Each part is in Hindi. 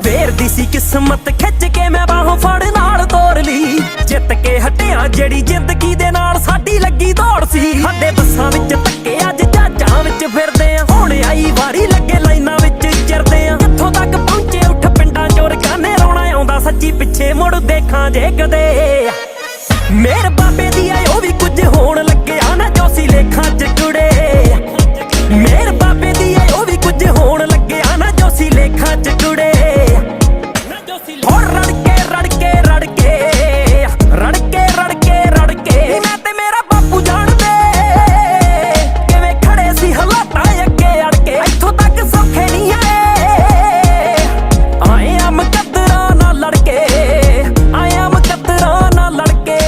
वेरदी सी किस्मत खिच के मैं बाहों फड़ नाल तोड़ ली, जित के हटिया जेड़ी जिंदगी दे नाल साडी लगी दौड़ सी। साडे बसां विच धक्के अज जहाजां विच फिरदे आ, हुण आई वारी लगे लाइनां विच चरदे आ। कित्थों तक पहुंचे उठ पिंडां चोर गाने रोना आउंदा सच्ची पिछे मुड़ देखां जे कदे। मेरे बाबे दी आए ओ भी कुछ होण लग्गिया ना जो सी लेखां च जुड़े। मेरे बाबे दी आए ओ भी कुछ होण लग्गिया ना जो सी लेखां च जुड़े। और रड़के रड़के रड़के रड़के रड़के रड़के मैं ते मेरा बापू जानदे किवें खड़े सी हालातां अगे अड़के। इत्थों तक सौखे नहीं आए आ मुकद्दरां नाल लड़के, आए आ मुकद्दरां नाल लड़के।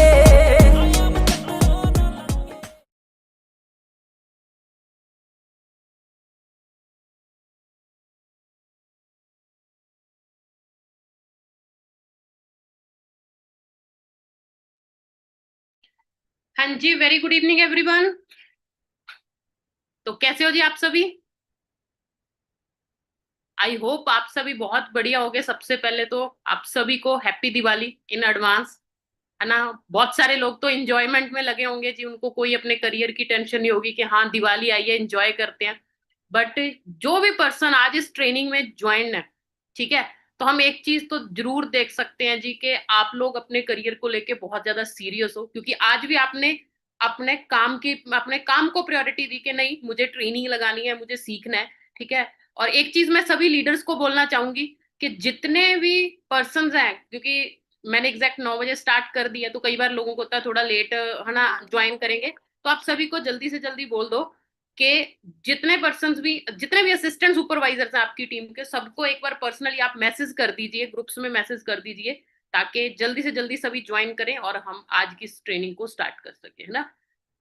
हाँ जी, वेरी गुड इवनिंग एवरीवन। तो कैसे हो जी आप सभी? आई होप आप सभी बहुत बढ़िया होगे। सबसे पहले तो आप सभी को हैप्पी दिवाली इन एडवांस, है ना। बहुत सारे लोग तो एंजॉयमेंट में लगे होंगे जी, उनको कोई अपने करियर की टेंशन नहीं होगी कि हाँ दिवाली आई है एंजॉय करते हैं। बट जो भी पर्सन आज इस ट्रेनिंग में ज्वाइन है, ठीक है, तो हम एक चीज तो जरूर देख सकते हैं जी कि आप लोग अपने करियर को लेके बहुत ज्यादा सीरियस हो, क्योंकि आज भी आपने अपने काम को प्रायोरिटी दी कि नहीं मुझे ट्रेनिंग लगानी है, मुझे सीखना है, ठीक है। और एक चीज मैं सभी लीडर्स को बोलना चाहूंगी कि जितने भी पर्सन हैं, क्योंकि मैंने एग्जैक्ट 9 बजे स्टार्ट कर दिया तो कई बार लोगों को होता है थोड़ा लेट, है ना, ज्वाइन करेंगे, तो आप सभी को जल्दी से जल्दी बोल दो कि जितने भी असिस्टेंट सुपरवाइजर्स हैं आपकी टीम के, सबको एक बार पर्सनली आप मैसेज कर दीजिए, ग्रुप्स में मैसेज कर दीजिए, ताकि जल्दी से जल्दी सभी ज्वाइन करें और हम आज की इस ट्रेनिंग को स्टार्ट कर सके, है ना।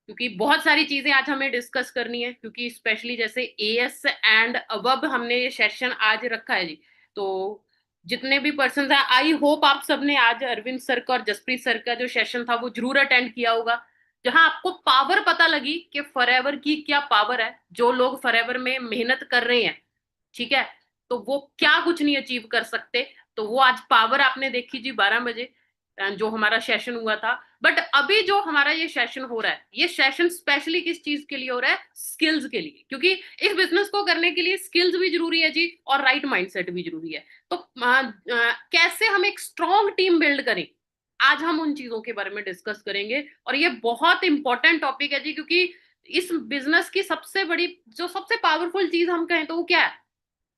क्योंकि बहुत सारी चीजें आज हमें डिस्कस करनी है, क्योंकि स्पेशली जैसे एएस एंड अबव हमने ये सेशन आज रखा है जी। तो जितने भी पर्सन हैं, आई होप आप सबने आज अरविंद सर का और जसप्रीत सर का जो सेशन था वो जरूर अटेंड किया होगा, जहां आपको पावर पता लगी कि फॉरएवर की क्या पावर है। जो लोग फॉरएवर में मेहनत कर रहे हैं, ठीक है, तो वो क्या कुछ नहीं अचीव कर सकते। तो वो आज पावर आपने देखी जी 12 बजे जो हमारा सेशन हुआ था। बट अभी जो हमारा ये सेशन हो रहा है, ये सेशन स्पेशली किस चीज के लिए हो रहा है? स्किल्स के लिए, क्योंकि इस बिजनेस को करने के लिए स्किल्स भी जरूरी है जी और राइट माइंडसेट भी जरूरी है। तो कैसे हम एक स्ट्रॉन्ग टीम बिल्ड करें, आज हम उन चीजों के बारे में डिस्कस करेंगे। और ये बहुत इंपॉर्टेंट टॉपिक है जी, क्योंकि इस बिजनेस की सबसे पावरफुल चीज हम कहें तो वो क्या है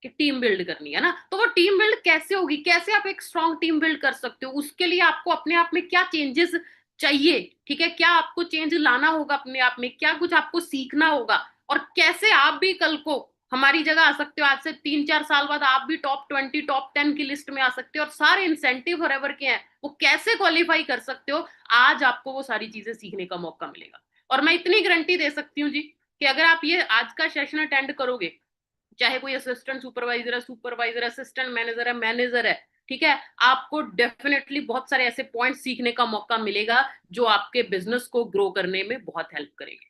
कि टीम बिल्ड करनी है ना। तो वो टीम बिल्ड कैसे होगी, कैसे आप एक स्ट्रॉन्ग टीम बिल्ड कर सकते हो, उसके लिए आपको अपने आप में क्या चेंजेस चाहिए, ठीक है, क्या आपको चेंज लाना होगा अपने आप में, क्या कुछ आपको सीखना होगा, और कैसे आप भी कल को हमारी जगह आ सकते हो। आज से 3-4 साल बाद आप भी टॉप 20 टॉप 10 की लिस्ट में आ सकते हो, और सारे इंसेंटिव फॉरएवर के हैं वो कैसे क्वालिफाई कर सकते हो, आज आपको वो सारी चीजें सीखने का मौका मिलेगा। और मैं इतनी गारंटी दे सकती हूँ जी कि अगर आप ये आज का सेशन अटेंड करोगे, चाहे कोई असिस्टेंट सुपरवाइजर असिस्टेंट मैनेजर है, मैनेजर है, ठीक है, आपको डेफिनेटली बहुत सारे ऐसे पॉइंट सीखने का मौका मिलेगा जो आपके बिजनेस को ग्रो करने में बहुत हेल्प करेंगे।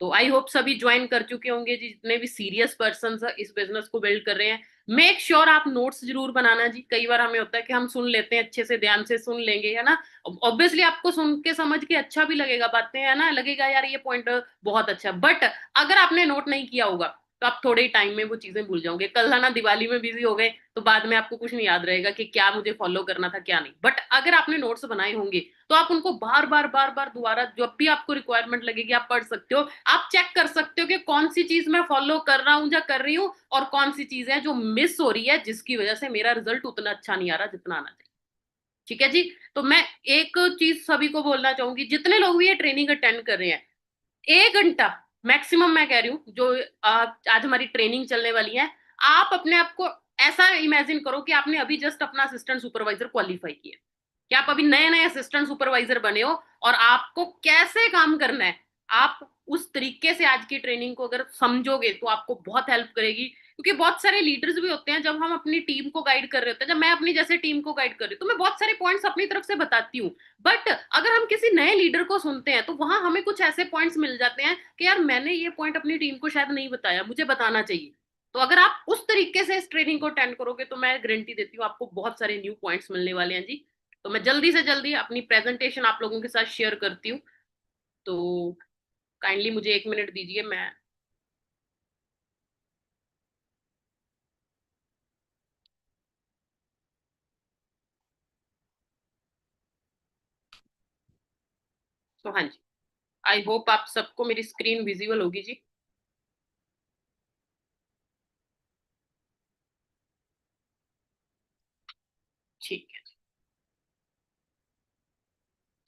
तो आई होप सभी ज्वाइन कर चुके होंगे जी, जितने भी सीरियस पर्सन इस बिजनेस को बिल्ड कर रहे हैं। मेक श्योर आप नोट्स जरूर बनाना जी। कई बार हमें होता है कि हम सुन लेते हैं, अच्छे से ध्यान से सुन लेंगे, है ना, ऑब्वियसली आपको सुन के समझ के अच्छा भी लगेगा, बातें, है ना, लगेगा यार ये पॉइंट बहुत अच्छा। बट अगर आपने नोट नहीं किया होगा तो आप थोड़े ही टाइम में वो चीजें भूल जाओगे। कल, है ना, दिवाली में बिजी हो गए तो बाद में आपको कुछ नहीं याद रहेगा कि क्या मुझे फॉलो करना था क्या नहीं। बट अगर आपने नोट्स बनाए होंगे तो आप उनको बार बार दोबारा जब भी आपको रिक्वायरमेंट लगेगी आप पढ़ सकते हो। आप चेक कर सकते हो कि कौन सी चीज मैं फॉलो कर रहा हूँ या कर रही हूँ, और कौन सी चीज है जो मिस हो रही है जिसकी वजह से मेरा रिजल्ट उतना अच्छा नहीं आ रहा जितना आना चाहिए, ठीक है जी। तो मैं एक चीज सभी को बोलना चाहूंगी, जितने लोग भी ये ट्रेनिंग अटेंड कर रहे हैं, 1 घंटा मैक्सिमम मैं कह रही हूँ जो आज हमारी ट्रेनिंग चलने वाली है, आप अपने आप को ऐसा इमेजिन करो कि आपने अभी जस्ट अपना असिस्टेंट सुपरवाइजर क्वालिफाई किया, कि आप अभी नए नए असिस्टेंट सुपरवाइजर बने हो और आपको कैसे काम करना है। आप उस तरीके से आज की ट्रेनिंग को अगर समझोगे तो आपको बहुत हेल्प करेगी, क्योंकि बहुत सारे लीडर्स भी होते हैं, जब हम अपनी टीम को गाइड कर रहे होते हैं, जब मैं अपनी जैसे टीम को गाइड कर रही हूँ तो मैं बहुत सारे पॉइंट्स अपनी तरफ से बताती हूँ। बट अगर हम किसी नए लीडर को सुनते हैं तो वहां हमें कुछ ऐसे पॉइंट्स मिल जाते हैं कि यार मैंने ये पॉइंट अपनी टीम को शायद नहीं बताया, मुझे बताना चाहिए। तो अगर आप उस तरीके से इस ट्रेनिंग को अटेंड करोगे तो मैं गारंटी देती हूँ आपको बहुत सारे न्यू पॉइंट्स मिलने वाले हैं जी। तो मैं जल्दी से जल्दी अपनी प्रेजेंटेशन आप लोगों के साथ शेयर करती हूँ। तो काइंडली मुझे 1 मिनट दीजिए। मैं तो हाँ जी, आई होप आप सबको मेरी स्क्रीन विजिबल होगी जी। ठीक है।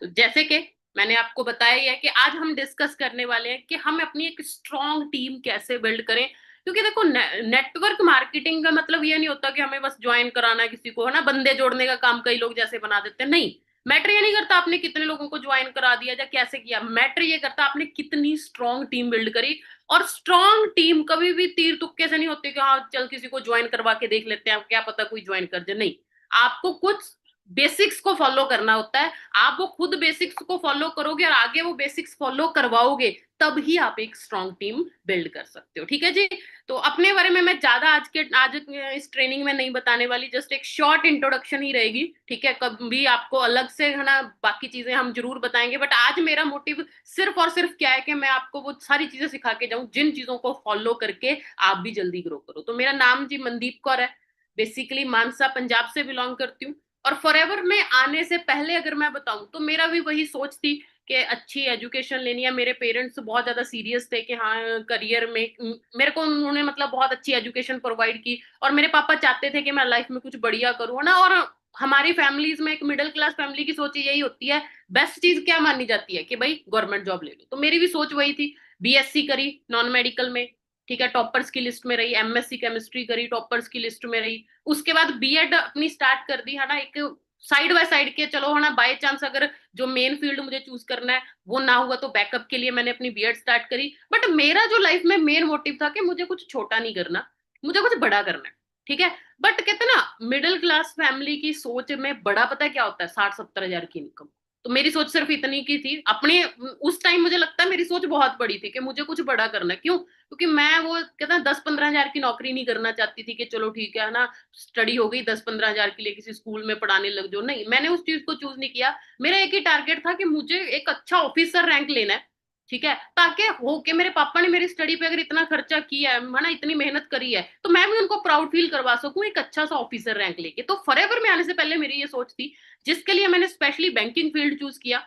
तो जैसे कि मैंने आपको बताया ही है कि आज हम डिस्कस करने वाले हैं कि हम अपनी एक स्ट्रॉन्ग टीम कैसे बिल्ड करें। क्योंकि देखो नेटवर्क मार्केटिंग का मतलब ये नहीं होता कि हमें बस ज्वाइन कराना है किसी को, है ना, बंदे जोड़ने का काम कई लोग जैसे बना देते हैं। नहीं, मैटर ये नहीं करता आपने कितने लोगों को ज्वाइन करा दिया या कैसे किया, मैटर ये करता आपने कितनी स्ट्रॉन्ग टीम बिल्ड करी। और स्ट्रॉन्ग टीम कभी भी तीर तुक्के से नहीं होती कि हाँ चल किसी को ज्वाइन करवा के देख लेते हैं, क्या पता कोई ज्वाइन कर जाए। नहीं, आपको कुछ बेसिक्स को फॉलो करना होता है। आप वो खुद बेसिक्स को फॉलो करोगे और आगे वो बेसिक्स फॉलो करवाओगे, तब ही आप एक स्ट्रॉन्ग टीम बिल्ड कर सकते हो। ठीक है जी। तो अपने बारे में मैं ज्यादा आज इस ट्रेनिंग में नहीं बताने वाली, जस्ट एक शॉर्ट इंट्रोडक्शन ही रहेगी। ठीक है, कभी आपको अलग से, है ना, बाकी चीजें हम जरूर बताएंगे, बट आज मेरा मोटिव सिर्फ और सिर्फ क्या है कि मैं आपको वो सारी चीजें सिखा के जाऊं जिन चीजों को फॉलो करके आप भी जल्दी ग्रो करो। तो मेरा नाम जी मनदीप कौर है, बेसिकली मानसा पंजाब से बिलोंग करती हूँ। और फॉरएवर में आने से पहले अगर मैं बताऊं तो मेरा भी वही सोच थी कि अच्छी एजुकेशन लेनी है। मेरे पेरेंट्स बहुत ज्यादा सीरियस थे कि हाँ करियर में मेरे को उन्होंने मतलब बहुत अच्छी एजुकेशन प्रोवाइड की, और मेरे पापा चाहते थे कि मैं लाइफ में कुछ बढ़िया करूँ, है ना। और हमारी फैमिलीज में, एक मिडिल क्लास फैमिली की सोच यही होती है, बेस्ट चीज क्या मानी जाती है कि भाई गवर्नमेंट जॉब ले लो। तो मेरी भी सोच वही थी। बीएससी करी नॉन मेडिकल में, ठीक है, टॉपर्स की लिस्ट में रही। एमएससी केमिस्ट्री करी, टॉपर्स की लिस्ट में रही। उसके बाद बीएड अपनी स्टार्ट कर दी, है ना, एक साइड बाय साइड के, चलो, है ना, बाय चांस अगर जो मेन फील्ड मुझे चूज करना है वो ना हुआ तो बैकअप के लिए मैंने अपनी बीएड स्टार्ट करी। बट मेरा जो लाइफ में मेन मोटिव था कि मुझे कुछ छोटा नहीं करना, मुझे कुछ बड़ा करना है। ठीक है। बट कहते हैं ना, मिडिल क्लास फैमिली की सोच में बड़ा पता है क्या होता है, 60-70 हजार की इनकम। तो मेरी सोच सिर्फ इतनी की थी अपने उस टाइम। मुझे लगता है मेरी सोच बहुत बड़ी थी कि मुझे कुछ बड़ा करना है। क्यों? क्योंकि मैं वो कहता है 10-15 हजार की नौकरी नहीं करना चाहती थी कि चलो ठीक है ना, स्टडी हो गई, 10-15 हजार के लिए किसी स्कूल में पढ़ाने लग जाओ। नहीं, मैंने उस चीज को चूज नहीं किया। मेरा एक ही टारगेट था कि मुझे एक अच्छा ऑफिसर रैंक लेना है। ठीक है, ताकि हो के मेरे पापा ने मेरी स्टडी पे अगर इतना खर्चा किया है ना, इतनी मेहनत करी है, तो मैं भी उनको प्राउड फील करवा सकूं एक अच्छा सा ऑफिसर रैंक लेके। तो फॉरएवर में आने से पहले मेरी ये सोच थी, जिसके लिए मैंने स्पेशली बैंकिंग फील्ड चूज किया।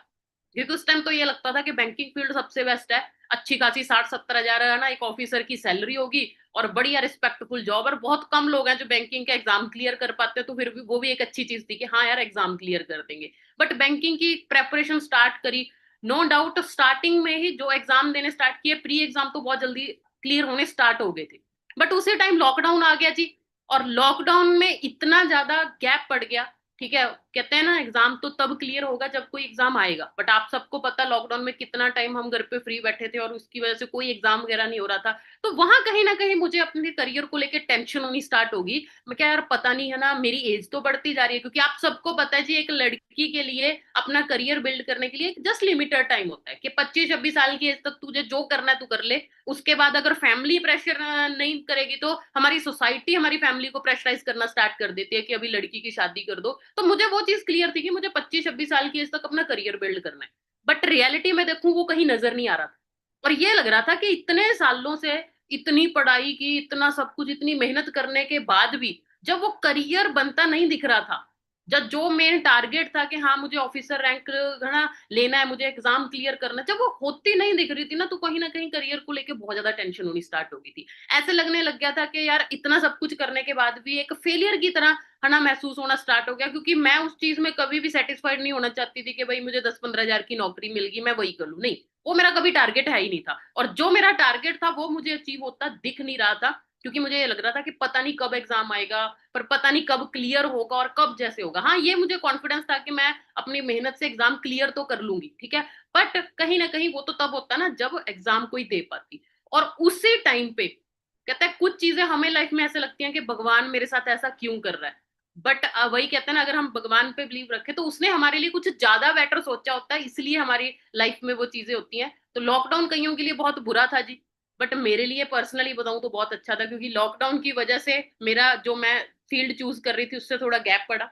क्योंकि उस टाइम तो ये लगता था कि बैंकिंग फील्ड सबसे बेस्ट है। अच्छी खासी 60-70 हजार, है ना, एक ऑफिसर की सैलरी होगी, और बढ़िया रिस्पेक्टफुल जॉब। और बहुत कम लोग हैं जो बैंकिंग का एग्जाम क्लियर कर पाते हैं, तो फिर भी वो भी एक अच्छी चीज थी कि हाँ यार एग्जाम क्लियर कर देंगे। बट बैंकिंग की प्रेपरेशन स्टार्ट करी। नो डाउट स्टार्टिंग में ही जो एग्जाम देने स्टार्ट किए, प्री एग्जाम तो बहुत जल्दी क्लियर होने स्टार्ट हो गए थे। बट उसी टाइम लॉकडाउन आ गया जी। और लॉकडाउन में इतना ज्यादा गैप पड़ गया। ठीक है, कहते हैं ना, एग्जाम तो तब क्लियर होगा जब कोई एग्जाम आएगा। बट आप सबको पता लॉकडाउन में कितना टाइम हम घर पे फ्री बैठे थे और उसकी वजह से कोई एग्जाम वगैरह नहीं हो रहा था। तो वहां कहीं ना कहीं मुझे अपने करियर को लेकर टेंशन होनी स्टार्ट होगी। मैं क्या यार, पता नहीं, है ना, मेरी एज तो बढ़ती जा रही है। क्योंकि आप सबको पता है जी, एक लड़की के लिए अपना करियर बिल्ड करने के लिए जस्ट लिमिटेड टाइम होता है कि 25-26 साल की एज तक तुझे जो करना है तू कर ले। उसके बाद अगर फैमिली प्रेशर नहीं करेगी तो हमारी सोसाइटी हमारी फैमिली को प्रेशराइज करना स्टार्ट कर देती है कि अभी लड़की की शादी कर दो। तो मुझे वो चीज क्लियर थी कि मुझे 25-26 साल की एज तक अपना करियर बिल्ड करना है। बट रियलिटी में देखूं वो कहीं नजर नहीं आ रहा था। और ये लग रहा था कि इतने सालों से इतनी पढ़ाई की, इतना सब कुछ, इतनी मेहनत करने के बाद भी जब वो करियर बनता नहीं दिख रहा था, जब जो मेन टारगेट था कि हाँ मुझे ऑफिसर रैंक, है ना, लेना है, मुझे एग्जाम क्लियर करना है, जब वो होती नहीं दिख रही थी ना कहीं करियर को लेके बहुत ज्यादा टेंशन होनी स्टार्ट हो गई थी। ऐसे लगने लग गया था कि यार इतना सब कुछ करने के बाद भी एक फेलियर की तरह, है ना, महसूस होना स्टार्ट हो गया। क्योंकि मैं उस चीज में कभी भी सेटिस्फाइड नहीं होना चाहती थी कि भाई मुझे 10-15 हजार की नौकरी मिल गई मैं वही कर लूं। नहीं, वो मेरा कभी टारगेट है ही नहीं था। और जो मेरा टारगेट था वो मुझे अचीव होता दिख नहीं रहा था। क्योंकि मुझे ये लग रहा था कि पता नहीं कब एग्जाम आएगा, पर पता नहीं कब क्लियर होगा और कब जैसे होगा। हाँ, ये मुझे कॉन्फिडेंस था कि मैं अपनी मेहनत से एग्जाम क्लियर तो कर लूंगी। ठीक है, बट कहीं ना कहीं वो तो तब होता ना जब एग्जाम कोई दे पाती। और उसी टाइम पे कहता है कुछ चीजें हमें लाइफ में ऐसे लगती हैं कि भगवान मेरे साथ ऐसा क्यों कर रहा है। बट वही कहते हैं ना, अगर हम भगवान पे बिलीव रखें तो उसने हमारे लिए कुछ ज्यादा बेटर सोचा होता है, इसलिए हमारी लाइफ में वो चीजें होती हैं। तो लॉकडाउन कईयों के लिए बहुत बुरा था जी। बट मेरे लिए पर्सनली बताऊं तो बहुत अच्छा था, क्योंकि लॉकडाउन की वजह से मेरा जो मैं फील्ड चूज कर रही थी उससे थोड़ा गैप पड़ा।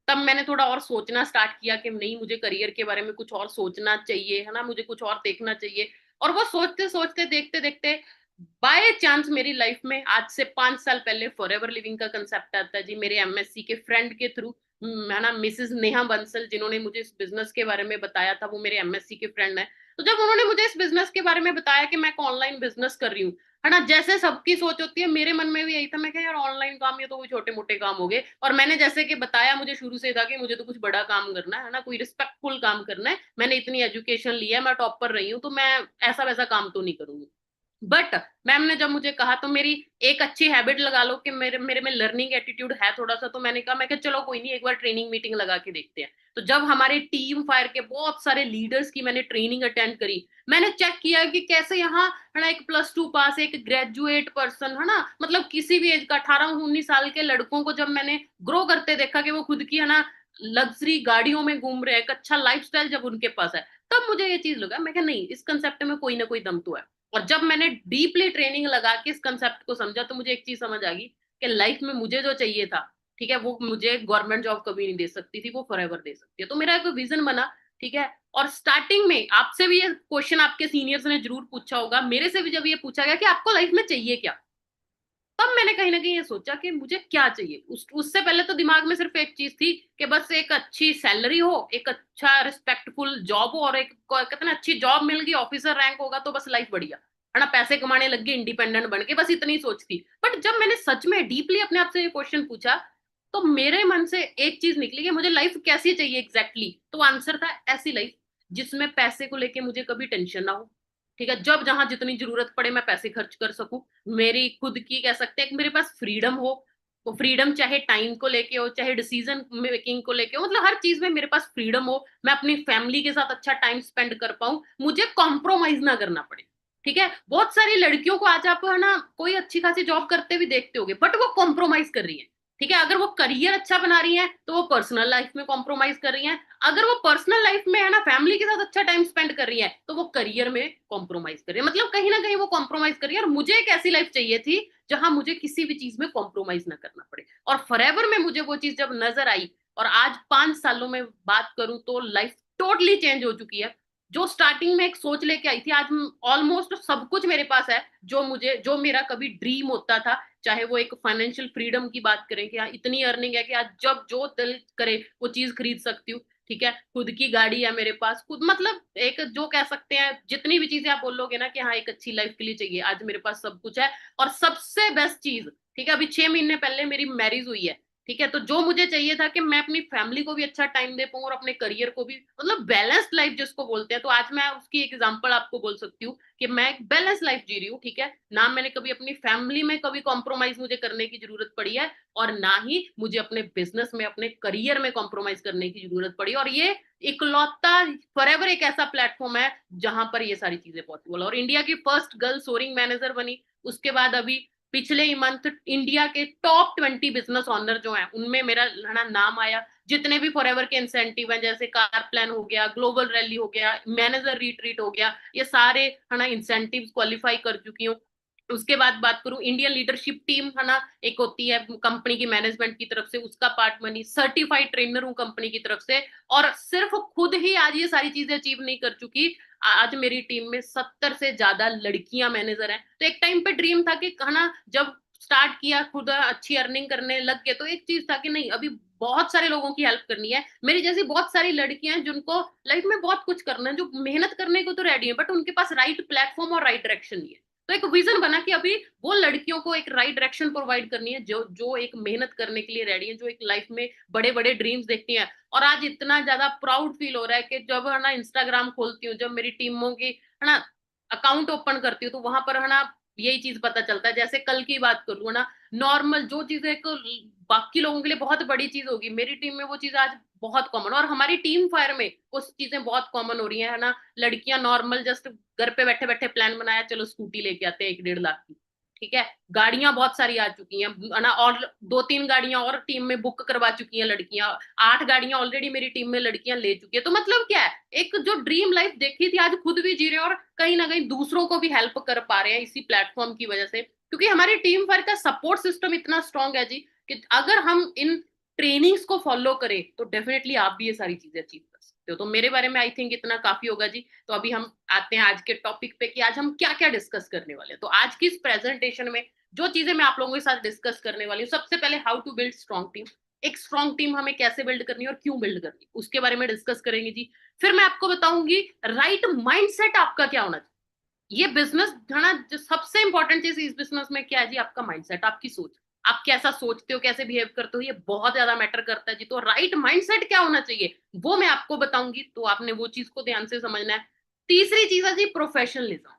तब मैंने थोड़ा और सोचना स्टार्ट किया कि नहीं, मुझे करियर के बारे में कुछ और सोचना चाहिए, है ना, मुझे कुछ और देखना चाहिए। और वो सोचते सोचते देखते देखते बाय चांस मेरी लाइफ में आज से 5 साल पहले फॉरएवर लिविंग का कंसेप्ट आता है जी, मेरे एमएससी के फ्रेंड के थ्रू। है ना, मिसेस नेहा बंसल जिन्होंने मुझे इस बिजनेस के बारे में बताया था, वो मेरे एमएससी के फ्रेंड है। तो जब उन्होंने मुझे इस बिजनेस के बारे में बताया कि मैं एक ऑनलाइन बिजनेस कर रही हूँ, है ना, जैसे सबकी सोच होती है, मेरे मन में भी यही था। मैं क्या यार, ऑनलाइन काम, ये तो कोई छोटे मोटे काम हो गए। और मैंने जैसे कि बताया, मुझे शुरू से था कि मुझे तो कुछ बड़ा काम करना है ना, कोई रिस्पेक्टफुल काम करना है। मैंने इतनी एजुकेशन ली है, मैं टॉपर रही हूँ, तो मैं ऐसा वैसा काम तो नहीं करूंगी। बट मैम ने जब मुझे कहा, तो मेरी एक अच्छी हैबिट लगा लो कि मेरे मेरे में लर्निंग एटीट्यूड है थोड़ा सा, तो मैंने कहा, मैं चलो कोई नहीं, एक बार ट्रेनिंग मीटिंग लगा के देखते हैं। तो जब हमारे टीम फायर के बहुत सारे लीडर्स की मैंने ट्रेनिंग अटेंड करी, मैंने चेक किया कि कैसे यहाँ, है ना, एक +2 पास, एक ग्रेजुएट पर्सन, है ना, मतलब किसी भी एज का 18-19 साल के लड़कों को जब मैंने ग्रो करते देखा कि वो खुद की, है ना, लग्जरी गाड़ियों में घूम रहे हैं, एक अच्छा लाइफस्टाइल जब उनके पास है, तब मुझे ये चीज लगा। मैं क्या, नहीं, इस कंसेप्ट में कोई ना कोई दम तो है। और जब मैंने डीपली ट्रेनिंग लगा के इस कंसेप्ट को समझा, तो मुझे एक चीज समझ आ गई कि लाइफ में मुझे जो चाहिए था, ठीक है, वो मुझे गवर्नमेंट जॉब कभी नहीं दे सकती थी, वो फॉरएवर दे सकती है। तो मेरा एक विजन बना, ठीक है। और स्टार्टिंग में आपसे भी ये क्वेश्चन आपके सीनियर्स ने जरूर पूछा होगा, मेरे से भी जब ये पूछा गया कि आपको लाइफ में चाहिए क्या, तब मैंने कहीं ना कहीं ये सोचा कि मुझे क्या चाहिए। उससे पहले तो दिमाग में सिर्फ एक चीज थी कि बस एक अच्छी सैलरी हो, एक अच्छा रिस्पेक्टफुल जॉब हो, और एक कहते ना, अच्छी जॉब मिल गई, ऑफिसर रैंक होगा तो बस लाइफ बढ़िया, है ना, पैसे कमाने लग गए, इंडिपेंडेंट बन के, बस इतनी सोच थी। बट जब मैंने सच में डीपली अपने आप से ये क्वेश्चन पूछा, तो मेरे मन से एक चीज निकली कि मुझे लाइफ कैसी चाहिए एग्जैक्टली। तो आंसर था ऐसी लाइफ जिसमें पैसे को लेके मुझे कभी टेंशन ना हो, ठीक है, जब जहां जितनी जरूरत पड़े मैं पैसे खर्च कर सकूं, मेरी खुद की कह सकते हैं कि मेरे पास फ्रीडम हो। वो फ्रीडम चाहे टाइम को लेके हो, चाहे डिसीजन मेकिंग को लेके हो, मतलब हर चीज में मेरे पास फ्रीडम हो। मैं अपनी फैमिली के साथ अच्छा टाइम स्पेंड कर पाऊं, मुझे कॉम्प्रोमाइज ना करना पड़े, ठीक है। बहुत सारी लड़कियों को आज आप, है ना, कोई अच्छी खासी जॉब करते हुए देखते होगे, बट वो कॉम्प्रोमाइज कर रही है, ठीक है। अगर वो करियर अच्छा बना रही है तो वो पर्सनल लाइफ में कॉम्प्रोमाइज कर रही है। अगर वो पर्सनल लाइफ में, है ना, फैमिली के साथ अच्छा टाइम स्पेंड कर रही है, तो वो करियर में कॉम्प्रोमाइज कर रही है। मतलब कहीं ना कहीं वो कॉम्प्रोमाइज कर रही है। और मुझे एक ऐसी लाइफ चाहिए थी जहां मुझे किसी भी चीज में कॉम्प्रोमाइज ना करना पड़े। और फॉरएवर में मुझे वो चीज जब नजर आई, और आज 5 सालों में बात करूं तो लाइफ टोटली चेंज हो चुकी है। जो स्टार्टिंग में एक सोच लेके आई थी, आज ऑलमोस्ट सब कुछ मेरे पास है, जो मेरा कभी ड्रीम होता था। चाहे वो एक फाइनेंशियल फ्रीडम की बात करें कि हाँ, इतनी अर्निंग है कि आज जब जो दिल करे वो चीज खरीद सकती हूँ, ठीक है। खुद की गाड़ी है मेरे पास, खुद, मतलब एक जो कह सकते हैं, जितनी भी चीजें आप बोलोगे ना कि हाँ एक अच्छी लाइफ के लिए चाहिए, आज मेरे पास सब कुछ है। और सबसे बेस्ट चीज, ठीक है, अभी 6 महीने पहले मेरी मैरिज हुई है, ठीक है। तो जो मुझे चाहिए था कि मैं अपनी फैमिली को भी अच्छा टाइम दे पाऊँ और अपने करियर को भी, मतलब बैलेंस्ड लाइफ जिसको बोलते हैं, तो आज मैं उसकी एग्जांपल आपको बोल सकती हूँ कि मैं एक बैलेंस लाइफ जी रही हूँ, ठीक है ना। मैंने कभी अपनी फैमिली में कभी कॉम्प्रोमाइज मुझे करने की जरूरत पड़ी है, और ना ही मुझे अपने बिजनेस में, अपने करियर में कॉम्प्रोमाइज करने की जरूरत पड़ी। और ये इकलौता फॉरएवर एक ऐसा प्लेटफॉर्म है जहां पर ये सारी चीजें पॉसिबल। और इंडिया की फर्स्ट गर्ल सोरिंग मैनेजर बनी। उसके बाद अभी पिछले ही मंथ इंडिया के टॉप 20 बिजनेस ऑनर जो हैं उनमें मेरा, है ना, नाम आया। जितने भी फॉरएवर के इंसेंटिव हैं, जैसे कार प्लान हो गया, ग्लोबल रैली हो गया, मैनेजर रिट्रीट हो गया, ये सारे, है ना, इंसेंटिव क्वालिफाई कर चुकी हूँ। उसके बाद बात करूं, इंडियन लीडरशिप टीम, है ना, एक होती है कंपनी की मैनेजमेंट की तरफ से, उसका पार्ट बनी। सर्टिफाइड ट्रेनर हूं कंपनी की तरफ से। और सिर्फ खुद ही आज ये सारी चीजें अचीव नहीं कर चुकी, आज मेरी टीम में 70 से ज्यादा लड़कियां मैनेजर हैं। तो एक टाइम पे ड्रीम था कि, है ना, जब स्टार्ट किया, खुद अच्छी अर्निंग करने लग गए, तो एक चीज था कि नहीं, अभी बहुत सारे लोगों की हेल्प करनी है। मेरी जैसी बहुत सारी लड़कियां हैं जिनको लाइफ में बहुत कुछ करना है, जो मेहनत करने को तो रेडी है, बट उनके पास राइट प्लेटफॉर्म और राइट डायरेक्शन नहीं है। तो एक विजन बना कि अभी वो लड़कियों को एक राइट डायरेक्शन प्रोवाइड करनी है, जो जो एक मेहनत करने के लिए रेडी है, जो एक लाइफ में बड़े बड़े ड्रीम्स देखती हैं। और आज इतना ज्यादा प्राउड फील हो रहा है कि जब, है ना, इंस्टाग्राम खोलती हूँ, जब मेरी टीमों की, है ना, अकाउंट ओपन करती हूँ, तो वहां पर, है ना, यही चीज पता चलता है। जैसे कल की बात करूँ, है ना, नॉर्मल जो चीज एक बाकी लोगों के लिए बहुत बड़ी चीज होगी, मेरी टीम में वो चीज आज बहुत कॉमन। और हमारी टीम फायर में वो चीजें बहुत कॉमन हो रही है ना। लड़कियां नॉर्मल जस्ट घर पे बैठे बैठे प्लान बनाया, चलो स्कूटी लेके आते हैं 1-1.5 लाख की, ठीक है, गाड़ियां बहुत सारी आ चुकी हैं ना, और 2-3 गाड़ियां और टीम में बुक करवा चुकी हैं लड़कियां, 8 गाड़ियां ऑलरेडी मेरी टीम में लड़कियां ले चुकी है। तो मतलब क्या है, एक जो ड्रीम लाइफ देखी थी आज खुद भी जी रहे हैं, और कहीं ना कहीं दूसरों को भी हेल्प कर पा रहे हैं इसी प्लेटफॉर्म की वजह से, क्योंकि हमारी टीम वर्क का सपोर्ट सिस्टम इतना स्ट्रांग है जी कि अगर हम इन ट्रेनिंग्स को फॉलो करें तो डेफिनेटली आप भी ये सारी चीजें अचीव कर सकते हो। तो मेरे बारे में आई थिंक इतना काफी होगा जी। तो अभी हम आते हैं आज के टॉपिक पे कि आज हम क्या क्या डिस्कस करने वाले हैं। तो आज की इस प्रेजेंटेशन में जो चीजें मैं आप लोगों के साथ डिस्कस करने वाली हूँ, सबसे पहले how to build strong team, एक स्ट्रॉन्ग टीम हमें कैसे बिल्ड करनी है और क्यों बिल्ड करनी है, उसके बारे में डिस्कस करेंगे जी। फिर मैं आपको बताऊंगी राइट माइंडसेट आपका क्या होना चाहिए। ये बिजनेस ना, जो सबसे इंपॉर्टेंट चीज इस बिजनेस में क्या है जी, आपका माइंडसेट, आपकी सोच, आप कैसा सोचते हो, कैसे बिहेव करते हो, ये बहुत ज्यादा मैटर करता है जी। तो राइट माइंडसेट क्या होना चाहिए वो मैं आपको बताऊंगी, तो आपने वो चीज को ध्यान से समझना है। तीसरी चीज है जी प्रोफेशनलिज्म,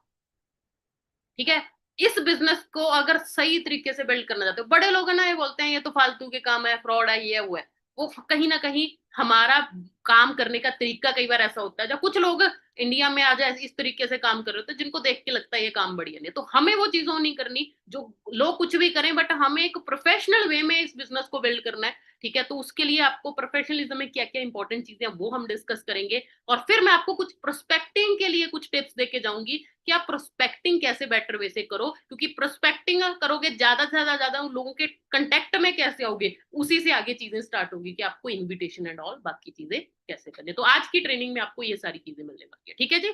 ठीक है। इस बिजनेस को अगर सही तरीके से बिल्ड करना चाहते हो, बड़े लोग है ना ये बोलते हैं ये तो फालतू के काम है, फ्रॉड है, ये वो है, वो कहीं ना कहीं हमारा काम करने का तरीका कई बार ऐसा होता है, जब कुछ लोग इंडिया में आ जाए इस तरीके से काम कर रहे होते हैं जिनको देख के लगता है ये काम बढ़िया नहीं, तो हमें वो चीजों नहीं करनी जो लोग कुछ भी करें, बट हमें एक प्रोफेशनल वे में इस बिजनेस को बिल्ड करना है, ठीक है। तो उसके लिए आपको प्रोफेशनलिज्म में क्या क्या इंपॉर्टेंट चीजें हैं वो हम डिस्कस करेंगे, और फिर मैं आपको कुछ प्रोस्पेक्टिंग के लिए कुछ टिप्स देके जाऊंगी कि आप प्रोस्पेक्टिंग कैसे बेटर वे से करो, क्योंकि प्रोस्पेक्टिंग करोगे ज्यादा से ज्यादा उन लोगों के कंटेक्ट में कैसे आओगे, उसी से आगे चीजें स्टार्ट होगी कि आपको इनविटेशन एंड ऑल बाकी चीजें कैसे करनी। तो आज की ट्रेनिंग में आपको ये सारी चीजें मिलने वाली है, ठीक है जी।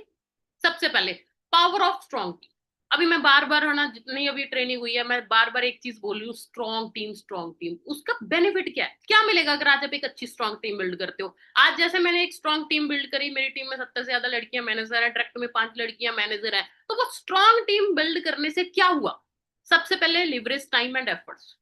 सबसे पहले पावर ऑफ स्ट्रॉन्ग टीम। अभी मैं बार बार है ना, जितनी अभी ट्रेनिंग हुई है मैं बार बार एक चीज बोल रही हूँ, स्ट्रॉन्ग टीम, स्ट्रॉन्ग टीम, उसका बेनिफिट क्या है, क्या मिलेगा अगर आज आप एक अच्छी स्ट्रॉन्ग टीम बिल्ड करते हो। आज जैसे मैंने एक स्ट्रॉन्ग टीम बिल्ड करी, मेरी टीम में 70 से ज्यादा लड़कियां मैनेजर है, डायरेक्ट में 5 लड़कियां मैनेजर है, तो वो स्ट्रॉन्ग टीम बिल्ड करने से क्या हुआ, सबसे पहले leverage time and efforts.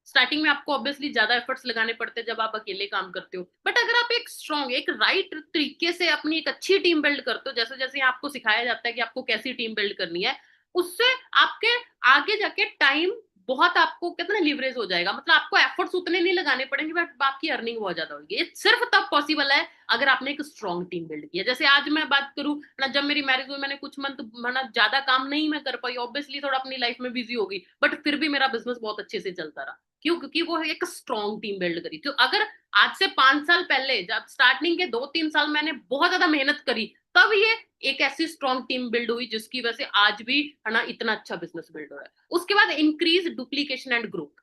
Starting में आपको ऑब्वियसली ज्यादा एफर्ट्स लगाने पड़ते हैं जब आप अकेले काम करते हो, बट अगर आप एक स्ट्रॉन्ग, एक राइट तरीके से अपनी एक अच्छी टीम बिल्ड करते हो, जैसे जैसे आपको सिखाया जाता है कि आपको कैसी टीम बिल्ड करनी है, उससे आपके आगे जाके टाइम बहुत आपको कितना लिवरेज हो जाएगा, मतलब आपको एफर्ट्स उतने नहीं लगाने पड़ेंगे, बट आपकी अर्निंग बहुत ज्यादा होगी। ये सिर्फ तब पॉसिबल है अगर आपने एक स्ट्रॉन्ग टीम बिल्ड किया। जैसे आज मैं बात करूं ना, जब मेरी मैरिज हुई मैंने कुछ मंथ ना ज्यादा काम नहीं मैं कर पाई, ऑब्वियसली थोड़ा अपनी लाइफ में बिजी हो गई, बट फिर भी मेरा बिजनेस बहुत अच्छे से चलता रहा। क्यों? क्योंकि वो एक स्ट्रॉन्ग टीम बिल्ड करी। तो अगर आज से 5 साल पहले, जब स्टार्टिंग के 2-3 साल मैंने बहुत ज्यादा मेहनत करी, तब ये एक ऐसी स्ट्रॉन्ग टीम बिल्ड हुई जिसकी वजह से आज भी है ना इतना अच्छा बिजनेस बिल्ड हो रहा है। उसके बाद इंक्रीज डुप्लीकेशन एंड ग्रोथ।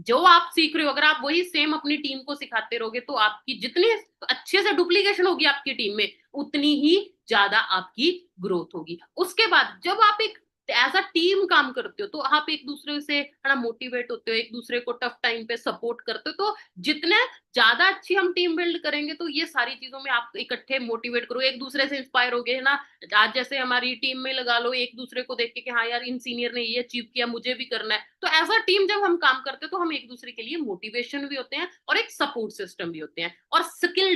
जो आप सीख रहे हो अगर आप वही सेम अपनी टीम को सिखाते रहोगे, तो आपकी जितनी अच्छे से डुप्लीकेशन होगी आपकी टीम में, उतनी ही ज्यादा आपकी ग्रोथ होगी। उसके बाद जब आप एक एज अ टीम काम करते हो, तो आप एक दूसरे से है ना मोटिवेट होते हो, एक दूसरे को टफ टाइम पे सपोर्ट करते हो, तो जितने ज्यादा अच्छी हम टीम बिल्ड करेंगे, तो ये सारी चीजों में आप इकट्ठे मोटिवेट करो, एक दूसरे से इंस्पायर होगे, है ना। आज जैसे हमारी टीम में लगा लो, एक दूसरे को देख के कि हाँ यार इन सीनियर ने ये अचीव किया, मुझे भी करना है। तो एज अ टीम जब हम काम करते हैं तो हम एक दूसरे के लिए मोटिवेशन भी होते हैं और एक सपोर्ट सिस्टम भी होते हैं। और स्किल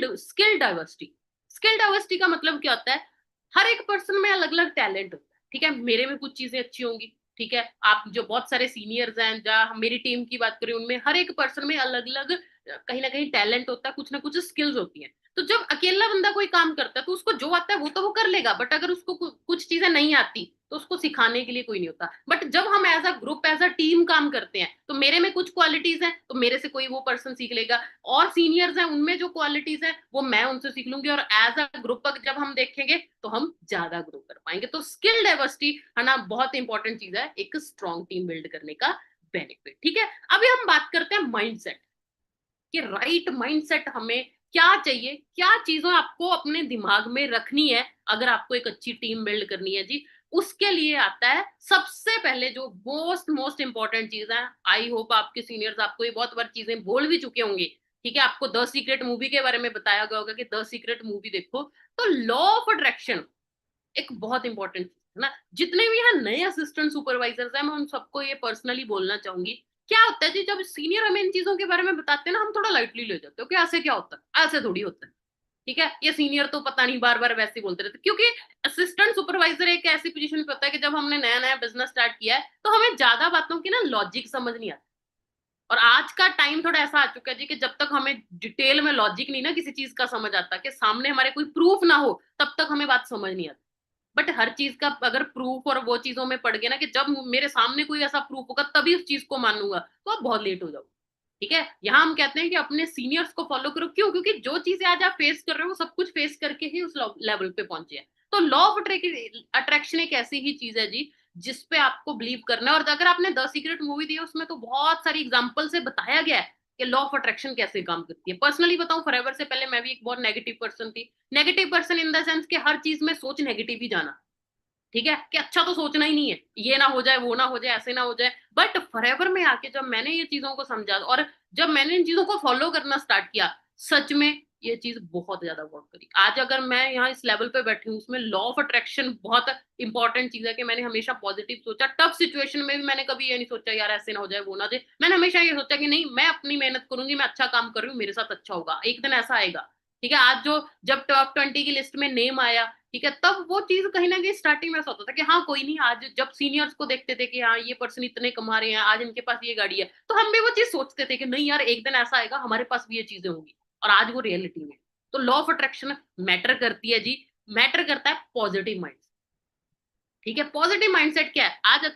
डाइवर्सिटी। स्किल डाइवर्सिटी का मतलब क्या होता है, हर एक पर्सन में अलग अलग टैलेंट होता है, ठीक है। मेरे में कुछ चीजें अच्छी होंगी, ठीक है। आप जो बहुत सारे सीनियर्स हैं, जहाँ मेरी टीम की बात करें, उनमें हर एक पर्सन में अलग अलग कहीं ना कहीं टैलेंट होता है, कुछ ना कुछ स्किल्स होती हैं। तो जब अकेला बंदा कोई काम करता है तो उसको जो आता है वो तो वो कर लेगा, बट अगर उसको कुछ चीजें नहीं आती तो उसको सिखाने के लिए कोई नहीं होता। बट जब हम as a group, as a team काम करते हैं, तो मेरे में कुछ क्वालिटीज हैं तो मेरे से कोई वो पर्सन सीख लेगा, और सीनियर्स हैं उनमें जो क्वालिटीज हैं वो मैं उनसे सीख लूंगी, और एज अ ग्रुप जब हम देखेंगे तो हम ज्यादा ग्रो कर पाएंगे। तो स्किल डाइवर्सिटी है ना बहुत इंपॉर्टेंट चीज है एक स्ट्रॉन्ग टीम बिल्ड करने का बेनिफिट, ठीक है। अभी हम बात करते हैं माइंडसेट, कि राइट माइंडसेट हमें क्या चाहिए, क्या चीजें आपको अपने दिमाग में रखनी है अगर आपको एक अच्छी टीम बिल्ड करनी है जी। उसके लिए आता है सबसे पहले जो मोस्ट इंपॉर्टेंट चीज है, आई होप आपके सीनियर्स आपको ये बहुत बार चीजें बोल भी चुके होंगे, ठीक है। आपको द सीक्रेट मूवी के बारे में बताया गया होगा कि द सीक्रेट मूवी देखो, तो लॉ ऑफ अट्रैक्शन एक बहुत इंपॉर्टेंट है ना। जितने भी यहाँ नए असिस्टेंट सुपरवाइजर्स हैं, मैं उन सबको ये पर्सनली बोलना चाहूंगी, क्या होता है जी जब सीनियर हमें इन चीजों के बारे में बताते हैं ना, हम थोड़ा लाइटली ले जाते हो कि ऐसे क्या होता है, ऐसे थोड़ी होता है, ठीक है। ये सीनियर तो पता नहीं बार बार वैसे ही बोलते रहते, क्योंकि असिस्टेंट सुपरवाइजर एक ऐसी पोजीशन पे होता है कि जब हमने नया नया बिजनेस स्टार्ट किया है तो हमें ज्यादा बातों की ना लॉजिक समझ नहीं आती। और आज का टाइम थोड़ा ऐसा आ चुका है जी कि जब तक हमें डिटेल में लॉजिक नहीं ना किसी चीज का समझ आता, कि सामने हमारे कोई प्रूफ ना हो, तब तक हमें बात समझ नहीं आती। बट हर चीज का अगर प्रूफ और वो चीजों में पड़ गए ना कि जब मेरे सामने कोई ऐसा प्रूफ होगा तभी उस चीज को मानूंगा, तो आप बहुत लेट हो जाओ। ठीक है, यहाँ हम कहते हैं कि अपने सीनियर्स को फॉलो करो। क्यों? क्योंकि जो चीजें आज आप फेस कर रहे हो वो सब कुछ फेस करके ही उस लेवल पे पहुंचे हैं। तो लॉ ऑफ अट्रैक्शन एक ऐसी ही चीज है जी जिसपे आपको बिलीव करना है। और अगर आपने द सीक्रेट मूवी दी है उसमें तो बहुत सारी एग्जांपल से बताया गया है कि लॉ ऑफ अट्रैक्शन कैसे काम करती है। पर्सनली बताऊं, फॉरएवर से पहले मैं भी एक बहुत नेगेटिव पर्सन थी। Negative person in the sense कि हर चीज में सोच नेगेटिव ही जाना। ठीक है, कि अच्छा तो सोचना ही नहीं है, ये ना हो जाए, वो ना हो जाए, ऐसे ना हो जाए। बट फॉरएवर में आके जब मैंने ये चीजों को समझा और जब मैंने इन चीजों को फॉलो करना स्टार्ट किया, सच में ये चीज बहुत ज्यादा वर्क करी। आज अगर मैं यहाँ इस लेवल पे बैठी हूँ, उसमें लॉ ऑफ अट्रैक्शन बहुत इंपॉर्टेंट चीज है कि मैंने हमेशा पॉजिटिव सोचा। टफ सिचुएशन में भी मैंने कभी ये नहीं सोचा यार ऐसे ना हो जाए, वो ना हो जाए। मैंने हमेशा ये सोचा कि नहीं, मैं अपनी मेहनत करूंगी, मैं अच्छा काम कर रही हूँ, मेरे साथ अच्छा होगा, एक दिन ऐसा आएगा। ठीक है, आज जो जब टॉप 20 की लिस्ट में नेम आया, ठीक है, तब वो चीज कहीं ना कहीं स्टार्टिंग में ऐसा होता था कि हाँ कोई नहीं, आज जब सीनियर्स को देखते थे कि हाँ ये पर्सन इतने कमा रहे हैं, आज इनके पास ये गाड़ी है, तो हम भी वो चीज सोचते थे कि नहीं यार एक दिन ऐसा आएगा हमारे पास भी ये चीजें होंगी। और आज वो रियलिटी में। तो लॉ ऑफ अट्रैक्शन मैटर करती है जी। मैटर करता है पॉजिटिव माइंड। ठीक है, पॉजिटिव माइंडसेट क्या है? आज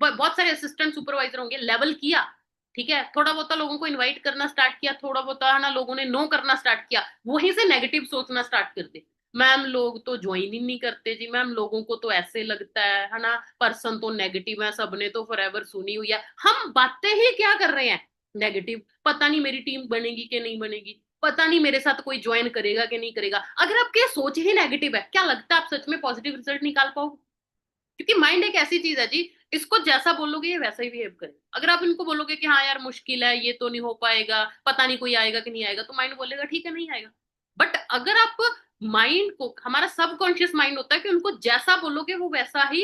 बहुत सारे असिस्टेंट सुपरवाइजर होंगे, लेवल किया, ठीक है, थोड़ा बहुत लोगों को इनवाइट करना स्टार्ट किया, थोड़ा बहुत है ना लोगों ने नो करना स्टार्ट किया, वहीं से नेगेटिव सोचना स्टार्ट कर दे। मैम लोग तो ज्वाइन ही नहीं करते जी, मैम लोगों को तो ऐसे लगता है ना, पर्सन तो नेगेटिव है, सबने तो फॉरएवर सुनी हुई है। हम बातें ही क्या कर रहे हैं? नेगेटिव। पता नहीं मेरी टीम बनेगी कि नहीं बनेगी, पता नहीं मेरे साथ कोई ज्वाइन करेगा कि नहीं करेगा। अगर आपकी सोच ही नेगेटिव है, क्या लगता है आप सच में पॉजिटिव रिजल्ट निकाल पाओगे? क्योंकि माइंड एक ऐसी चीज है जी, इसको जैसा बोलोगे ये वैसा ही बिहेव करेगा। अगर आप इनको बोलोगे कि हाँ यार मुश्किल है, ये तो नहीं हो पाएगा, पता नहीं कोई आएगा कि नहीं आएगा, तो माइंड बोलेगा ठीक है नहीं आएगा। बट अगर आप माइंड को, हमारा सबकॉन्शियस माइंड होता है कि उनको जैसा बोलोगे वो वैसा ही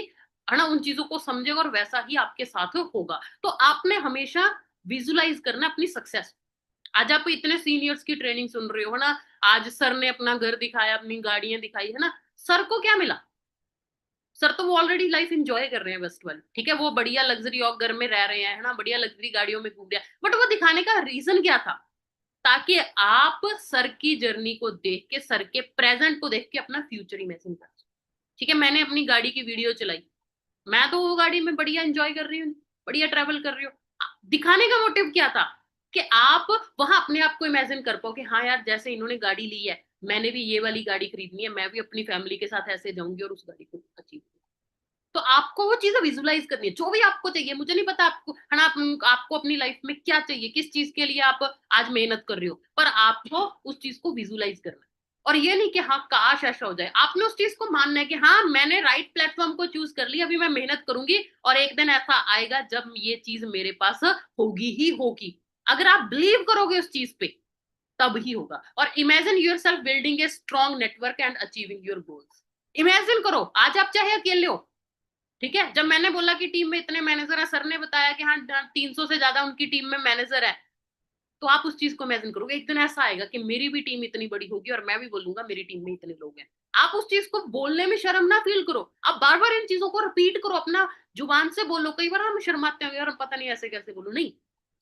है ना उन चीजों को समझेगा और वैसा ही आपके साथ होगा। तो आपने हमेशा विजुलाइज करना अपनी सक्सेस। आज आप इतने सीनियर्स की ट्रेनिंग सुन रहे हो ना, आज सर ने अपना घर दिखाया, अपनी गाड़ियां दिखाई, है ना, सर को क्या मिला? सर तो वो ऑलरेडी लाइफ एंजॉय कर रहे हैं बेस्ट वाली। ठीक है, वो बढ़िया लग्जरी और घर में रह रहे हैं, है ना, बढ़िया लग्जरी गाड़ियों में घूम रहे हैं। बट वो दिखाने का रीजन क्या था? ताकि आप सर की जर्नी को देख के, सर के प्रेजेंट को देख के अपना फ्यूचर इमेजिन कर सको। ठीक है, मैंने अपनी गाड़ी की वीडियो चलाई, मैं तो वो गाड़ी में बढ़िया एंजॉय कर रही हूँ, बढ़िया ट्रेवल कर रही हूँ। दिखाने का मोटिव क्या था? कि आप वहां अपने आप को इमेजिन कर पाओ कि हाँ यार जैसे इन्होंने गाड़ी ली है, मैंने भी ये वाली गाड़ी खरीदनी है, मैं भी अपनी फैमिली के साथ ऐसे जाऊंगी और उस गाड़ी को अचीव। तो आपको वो चीजें विजुलाइज करनी है, जो भी आपको चाहिए। मुझे नहीं पता आपको है ना, आपको अपनी लाइफ में क्या चाहिए, किस चीज के लिए आप आज मेहनत कर रहे हो, पर आपको उस चीज को विजुलाइज करना है। और ये नहीं कि हाँ काश ऐसा हो जाए, आपने उस चीज को मानना है कि हाँ मैंने राइट प्लेटफॉर्म को चूज कर लिया, अभी मैं मेहनत करूंगी और एक दिन ऐसा आएगा जब ये चीज मेरे पास होगी ही होगी। अगर आप बिलीव करोगे उस चीज पे, तब ही होगा। और imagine your self building a strong network and achieving your goals. Imagine करो आज आप चाहे अकेले हो, ठीक है, जब मैंने बोला कि टीम में इतने मैनेजर है, सर ने बताया कि हाँ 300 से ज्यादा उनकी टीम में मैनेजर है, तो आप उस चीज को इमेजिन करोगे एक दिन ऐसा आएगा कि मेरी भी टीम इतनी बड़ी होगी और मैं भी बोलूंगा मेरी टीम में इतने लोग हैं। आप उस चीज को बोलने में शर्म ना फील करो, आप बार बार इन चीजों को रिपीट करो, अपना जुबान से बोलो। कई बार हम शर्माते हैं यार पता नहीं ऐसे कैसे बोलो, नहीं,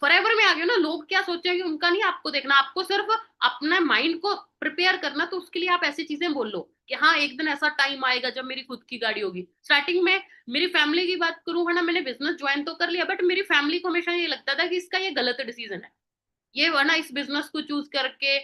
फॉरएवर में आ गए ना, लोग क्या सोचेंगे उनका नहीं आपको देखना, आपको सिर्फ अपना माइंड को प्रिपेयर करना। तो उसके लिए आप ऐसी चीजें बोल लो कि हाँ एक दिन ऐसा टाइम आएगा जब मेरी खुद की गाड़ी होगी। स्टार्टिंग में मेरी फैमिली की बात करूं, है ना, मैंने बिजनेस ज्वाइन तो कर लिया, बट मेरी फैमिली को हमेशा ये लगता था कि इसका ये गलत डिसीजन है, ये वरना इस बिजनेस को चूज करके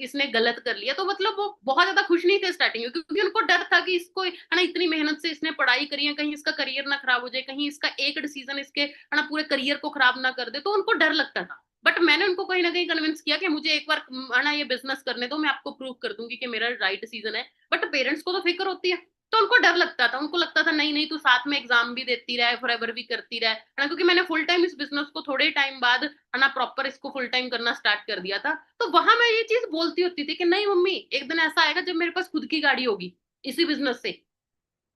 इसने गलत कर लिया। तो मतलब वो बहुत ज्यादा खुश नहीं थे स्टार्टिंग में, क्योंकि उनको डर था कि इसको है ना इतनी मेहनत से इसने पढ़ाई करी है, कहीं इसका करियर ना खराब हो जाए, कहीं इसका एक डिसीजन इसके है ना पूरे करियर को खराब ना कर दे, तो उनको डर लगता था। बट मैंने उनको कहीं ना कहीं कन्विंस किया कि मुझे एक बार है ना ये बिजनेस करने दो, मैं आपको प्रूव कर दूंगी कि मेरा राइट डिसीजन है। बट पेरेंट्स को तो फिक्र होती है, तो उनको डर लगता था, उनको लगता था नहीं नहीं तू साथ में एग्जाम भी देती रहे, फॉरएवर भी करती रहे, है ना, क्योंकि मैंने फुल टाइम इस बिजनेस को थोड़े टाइम बाद है ना प्रॉपर इसको फुल टाइम करना स्टार्ट कर दिया था। तो वहां मैं ये चीज बोलती होती थी कि नहीं मम्मी एक दिन ऐसा आएगा जब मेरे पास खुद की गाड़ी होगी इसी बिजनेस से।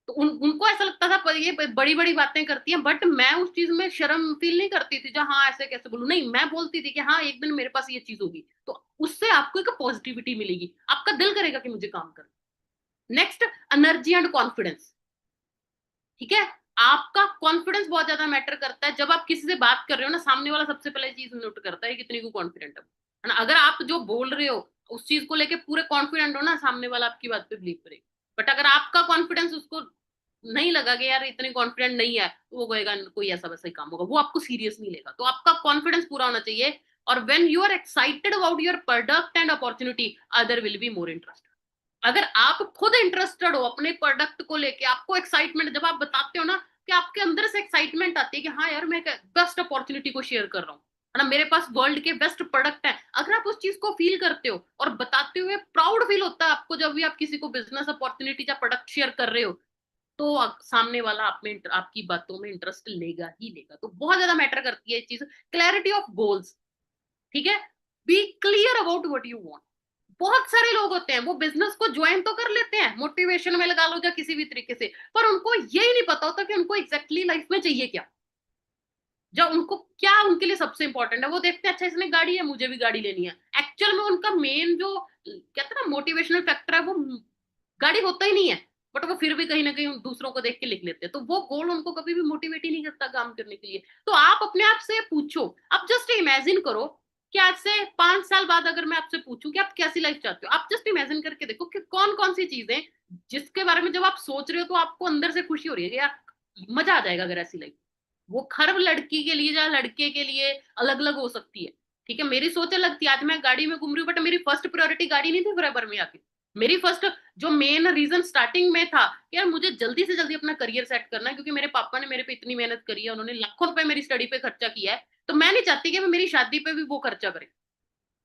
तो उनको ऐसा लगता था पर ये बड़ी बड़ी बातें करती हैं, बट मैं उस चीज में शर्म फील नहीं करती थी जो हाँ ऐसे कैसे बोलूं, नहीं मैं बोलती थी कि हाँ एक दिन मेरे पास ये चीज होगी, तो उससे आपको एक पॉजिटिविटी मिलेगी, आपका दिल करेगा कि मुझे काम करना। Next, energy and confidence. ठीक है, आपका कॉन्फिडेंस बहुत ज्यादा मैटर करता है। जब आप किसी से बात कर रहे हो ना, सामने वाला सबसे पहले चीज नोट करता है कितनी को कॉन्फिडेंट है ना। अगर आप जो बोल रहे हो उस चीज को लेके पूरे कॉन्फिडेंट हो ना, सामने वाला आपकी बात पे बिलीव करेगा। बट अगर आपका कॉन्फिडेंस उसको नहीं लगा कि यार इतने कॉन्फिडेंट नहीं है, तो वो कहेगा कोई ऐसा वैसा ही काम होगा, वो आपको सीरियस नहीं लेगा। तो आपका कॉन्फिडेंस पूरा होना चाहिए। और when you are excited about your product and opportunity, other will be more interested. अगर आप खुद इंटरेस्टेड हो अपने प्रोडक्ट को लेके, आपको एक्साइटमेंट, जब आप बताते हो ना कि आपके अंदर से एक्साइटमेंट आती है कि हाँ यार मैं बेस्ट अपॉर्चुनिटी को शेयर कर रहा हूँ, है ना, मेरे पास वर्ल्ड के बेस्ट प्रोडक्ट है, अगर आप उस चीज को फील करते हो और बताते हुए प्राउड फील होता है आपको जब भी आप किसी को बिजनेस अपॉर्चुनिटी या प्रोडक्ट शेयर कर रहे हो, तो सामने वाला आप में आपकी बातों में इंटरेस्ट लेगा ही लेगा। तो बहुत ज्यादा मैटर करती है ये चीज, क्लैरिटी ऑफ गोल्स। ठीक है, be clear about what you want. बहुत सारे लोग होते हैं वो बिजनेस को ज्वाइन तो कर लेते हैं, मोटिवेशन में लगा लो या किसी भी तरीके से, पर उनको यही नहीं पता होता कि उनको एग्जैक्टली लाइफ में चाहिए क्या, जब उनको क्या उनके लिए सबसे इंपॉर्टेंट है। वो देखते हैं अच्छा इसने गाड़ी है मुझे भी गाड़ी लेनी है, एक्चुअल में उनका मेन जो कहते हैं ना मोटिवेशनल फैक्टर है वो गाड़ी होता ही नहीं है, बट वो फिर भी कहीं ना कहीं दूसरों को देख के लिख लेते हैं, तो वो गोल उनको कभी भी मोटिवेट ही नहीं करता काम करने के लिए। तो आप अपने आप से पूछो, आप जस्ट इमेजिन करो कि आज से 5 साल बाद अगर मैं आपसे पूछूं कि आप कैसी लाइफ चाहते हो, आप जस्ट इमेजिन करके देखो कि कौन कौन सी चीजें जिसके बारे में जब आप सोच रहे हो तो आपको अंदर से खुशी हो रही है कि यार मजा आ जाएगा अगर ऐसी लाइफ। वो हर लड़की के लिए या लड़के के लिए अलग अलग हो सकती है। ठीक है, मेरी सोच अलग थी, आज मैं गाड़ी में घूम रही हूँ, बट मेरी फर्स्ट प्रायोरिटी गाड़ी नहीं थी बराबर में आके। मेरी फर्स्ट जो मेन रीजन स्टार्टिंग में था कि यार मुझे जल्दी से जल्दी अपना करियर सेट करना है, क्योंकि मेरे पापा ने मेरे पे इतनी मेहनत करी है, उन्होंने लाखों रुपए मेरी स्टडी पे खर्चा किया है, तो मैं नहीं चाहती कि मैं मेरी शादी पे भी वो खर्चा करे।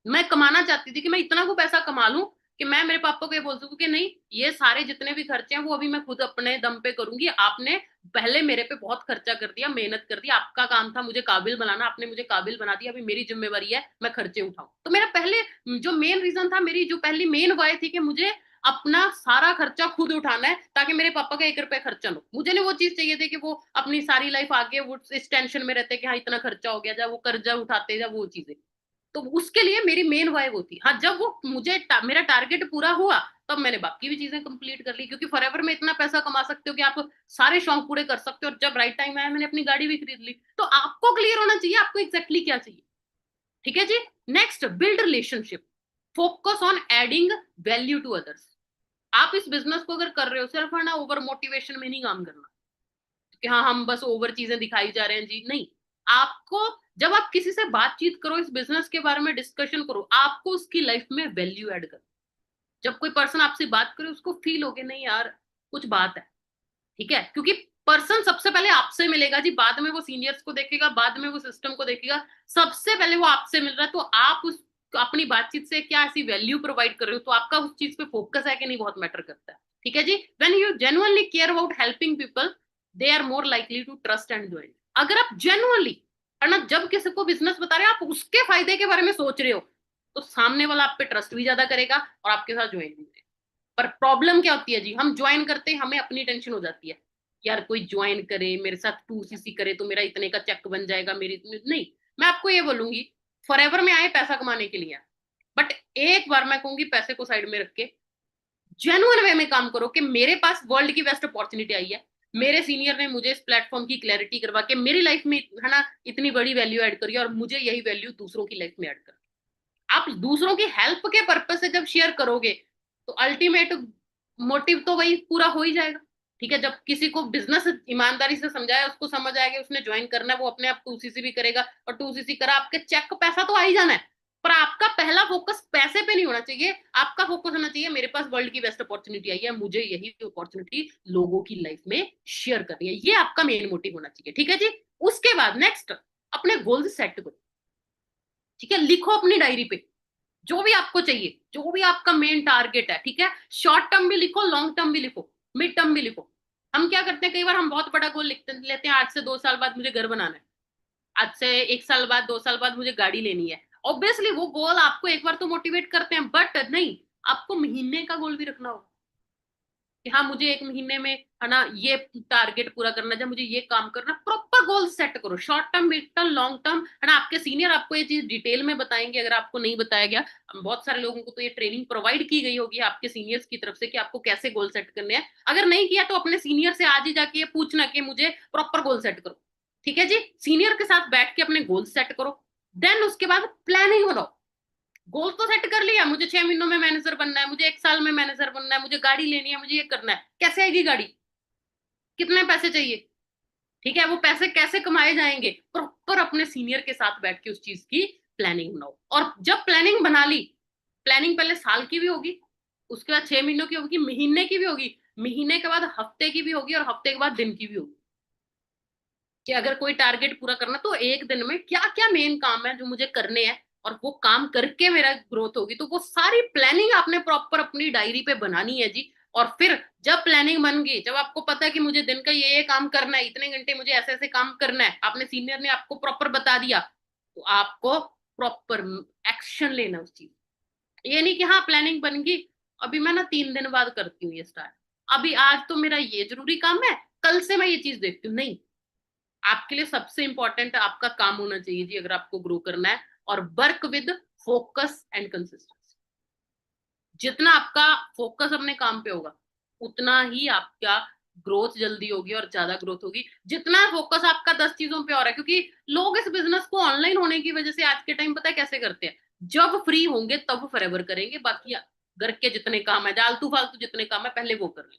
मैं कमाना चाहती थी कि मैं इतना को पैसा कमा लूं कि मैं मेरे पापा को ये बोल सकूं कि नहीं ये सारे जितने भी खर्चे हैं वो अभी मैं खुद अपने दम पे करूंगी, आपने पहले मेरे पे बहुत खर्चा कर दिया, मेहनत कर दी, आपका काम था मुझे काबिल बनाना, आपने मुझे काबिल बना दिया, अभी मेरी जिम्मेवारी है मैं खर्चे उठाऊं। तो मेरा पहले जो मेन रीजन था, मेरी जो पहली मेन वाय थी कि मुझे अपना सारा खर्चा खुद उठाना है, ताकि मेरे पापा का 1 रुपया खर्चा हो। मुझे नहीं वो चीज चाहिए थी कि वो अपनी सारी लाइफ आगे वो इस टेंशन में रहते कि हाँ इतना खर्चा हो गया, या वो कर्जा उठाते, या वो चीजें। तो उसके लिए मेरी मेन वाय वो थी। हाँ, जब वो मेरा टारगेट पूरा हुआ तब मैंने बाकी भी चीजें कंप्लीट कर ली, क्योंकि फॉरएवर में इतना पैसा कमा सकते हो कि आप सारे शौक पूरे कर सकते हो। और जब राइट टाइम आया मैंने अपनी गाड़ी भी खरीद ली। तो आपको क्लियर होना चाहिए आपको एग्जैक्टली क्या चाहिए। ठीक है जी। Next, build relationship, focus on adding value to others. आप इस बिजनेस को अगर कर रहे हो सिर्फ है ना ओवर मोटिवेशन में नहीं काम करना कि हाँ हम बस ओवर चीजें दिखाई जा रहे हैं जी, नहीं। आपको जब आप किसी से बातचीत करो, इस बिजनेस के बारे में डिस्कशन करो, आपको उसकी लाइफ में वैल्यू ऐड करो। जब कोई पर्सन आपसे बात करे उसको फील हो कि नहीं यार कुछ बात है। ठीक है, क्योंकि पर्सन सबसे पहले आपसे मिलेगा जी, बाद में वो सीनियर्स को देखेगा, बाद में वो सिस्टम को देखेगा, सबसे पहले वो आपसे मिल रहा है। तो आप उस अपनी बातचीत से क्या ऐसी वैल्यू प्रोवाइड कर रहे हो, तो आपका उस चीज पे फोकस है कि नहीं, बहुत मैटर करता है। ठीक है जी। When you genuinely care about helping people, they are more likely to trust and join. अगर आप जेन्युइनली है ना जब किसी को बिजनेस बता रहे हो, आप उसके फायदे के बारे में सोच रहे हो, तो सामने वाला आप पे ट्रस्ट भी ज्यादा करेगा और आपके साथ ज्वाइन भी करेगा। पर प्रॉब्लम क्या होती है जी, हम ज्वाइन करते हैं हमें अपनी टेंशन हो जाती है, यार कोई ज्वाइन करे मेरे साथ 2cc करे तो मेरा इतने का चेक बन जाएगा मेरी, नहीं। मैं आपको ये बोलूंगी, फॉरएवर में आए पैसा कमाने के लिए, बट एक बार मैं कहूंगी पैसे को साइड में रख के जेन्युइन वे में काम करो कि मेरे पास वर्ल्ड की बेस्ट अपॉर्चुनिटी आई है, मेरे सीनियर ने मुझे इस प्लेटफॉर्म की क्लैरिटी करवा के मेरी लाइफ में है ना इतनी बड़ी वैल्यू ऐड करी है, और मुझे यही वैल्यू दूसरों की लाइफ में ऐड कर। आप दूसरों की हेल्प के पर्पज से जब शेयर करोगे तो अल्टीमेट मोटिव तो वही पूरा हो ही जाएगा। ठीक है, जब किसी को बिजनेस ईमानदारी से समझाया, उसको समझ आएगा, उसने ज्वाइन करना है, वो अपने आप 2cc भी करेगा, और 2cc करा आपके चेक पैसा तो आ ही जाना है। पर आपका पहला फोकस पैसे पे नहीं होना चाहिए, आपका फोकस होना चाहिए मेरे पास वर्ल्ड की बेस्ट अपॉर्चुनिटी आई है, मुझे यही अपॉर्चुनिटी लोगों की लाइफ में शेयर करनी है, ये आपका मेन मोटिव होना चाहिए। ठीक है जी। उसके बाद नेक्स्ट, अपने गोल्स सेट करो। ठीक है, लिखो अपनी डायरी पे जो भी आपको चाहिए, जो भी आपका मेन टारगेट है। ठीक है, शॉर्ट टर्म भी लिखो, लॉन्ग टर्म भी लिखो, मिड टर्म भी लिखो। हम क्या करते हैं, कई बार हम बहुत बड़ा गोल लिखते लेते हैं, आज से 2 साल बाद मुझे घर बनाना है, आज से 1 साल बाद 2 साल बाद मुझे गाड़ी लेनी है। ऑब्वियसली वो गोल आपको एक बार तो मोटिवेट करते हैं, बट नहीं, आपको महीने का गोल भी रखना होगा कि हाँ मुझे 1 महीने में है ना ये टारगेट पूरा करना है, मुझे ये काम करना। प्रॉपर गोल सेट करो, short term, mid term, long term, है ना। आपके सीनियर आपको ये चीज डिटेल में बताएंगे, अगर आपको नहीं बताया गया। बहुत सारे लोगों को तो ये ट्रेनिंग प्रोवाइड की गई होगी आपके सीनियर्स की तरफ से कि आपको कैसे गोल सेट करने हैं। अगर नहीं किया तो अपने सीनियर से आज ही जाके ये पूछना कि मुझे प्रॉपर गोल सेट करो। ठीक है जी, सीनियर के साथ बैठ के अपने गोल सेट करो। देन उसके बाद प्लानिंग बनाओ। गोल तो सेट कर लिया, मुझे 6 महीनों में मैनेजर बनना है, मुझे 1 साल में मैनेजर बनना है, मुझे गाड़ी लेनी है, मुझे ये करना है, कैसे आएगी गाड़ी? कितने पैसे चाहिए, ठीक है, वो पैसे कैसे कमाए जाएंगे, प्रॉपर अपने सीनियर के साथ बैठ के उस चीज की प्लानिंग बनाओ। और जब प्लानिंग बना ली, प्लानिंग पहले साल की भी होगी, उसके बाद 6 महीनों की होगी, महीने की भी होगी, महीने के बाद हफ्ते की भी होगी, और हफ्ते के बाद दिन की भी होगी। कि अगर कोई टारगेट पूरा करना तो एक दिन में क्या क्या मेन काम है जो मुझे करने हैं, और वो काम करके मेरा ग्रोथ होगी, तो वो सारी प्लानिंग आपने प्रॉपर अपनी डायरी पे बनानी है जी। और फिर जब प्लानिंग बन गई, जब आपको पता है कि मुझे दिन का ये काम करना है, इतने घंटे मुझे ऐसे ऐसे काम करना है, आपने सीनियर ने आपको प्रॉपर बता दिया, तो आपको प्रॉपर एक्शन लेना उस चीज। ये नहीं कि हाँ प्लानिंग बन गई, अभी मैं ना 3 दिन बाद करती हूँ ये स्टार्ट, अभी आज तो मेरा ये जरूरी काम है, कल से मैं ये चीज देखती हूँ, नहीं। आपके लिए सबसे इंपॉर्टेंट आपका काम होना चाहिए जी, अगर आपको ग्रो करना है, और work with focus and consistency. जितना आपका फोकस अपने काम पे होगा, उतना ही आपका ग्रोथ जल्दी होगी और ज्यादा ग्रोथ होगी। जितना फोकस आपका 10 चीजों पे हो रहा है, क्योंकि लोग इस बिजनेस को ऑनलाइन होने की वजह से आज के टाइम पता है कैसे करते हैं, जब फ्री होंगे तब फॉरएवर करेंगे, बाकी घर के जितने काम है, आलतू फालतू जितने काम है पहले वो कर लें।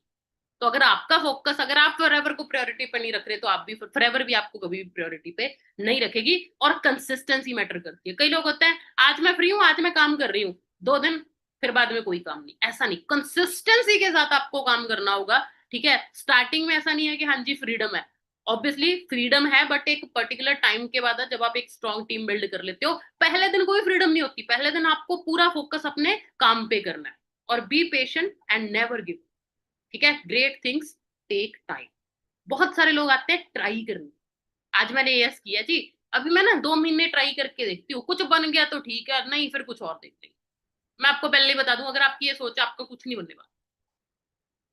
तो अगर आपका फोकस, अगर आप फॉरएवर को प्रायोरिटी पे नहीं रख रहे, तो आप भी फॉरएवर भी आपको कभी भी प्रायोरिटी पे नहीं रखेगी। और कंसिस्टेंसी मैटर करती है। कई लोग होते हैं, आज मैं फ्री हूं, आज मैं काम कर रही हूँ 2 दिन, फिर बाद में कोई काम नहीं, ऐसा नहीं, कंसिस्टेंसी के साथ आपको काम करना होगा। ठीक है, स्टार्टिंग में ऐसा नहीं है कि हाँ जी फ्रीडम है, ऑब्वियसली फ्रीडम है, बट एक पर्टिकुलर टाइम के बाद जब आप एक स्ट्रॉन्ग टीम बिल्ड कर लेते हो, पहले दिन कोई फ्रीडम नहीं होती, पहले दिन आपको पूरा फोकस अपने काम पे करना है। और be patient and never give. ठीक है, ग्रेट थिंग्स टेक टाइम। बहुत सारे लोग आते हैं ट्राई करने, आज मैंने यस किया जी, अभी मैं ना 2 महीने ट्राई करके देखती हूँ, कुछ बन गया तो ठीक है, नहीं फिर कुछ और देखते हैं। मैं आपको पहले ही बता दूं, अगर आपकी ये सोच है, आपका कुछ नहीं बनने वाला।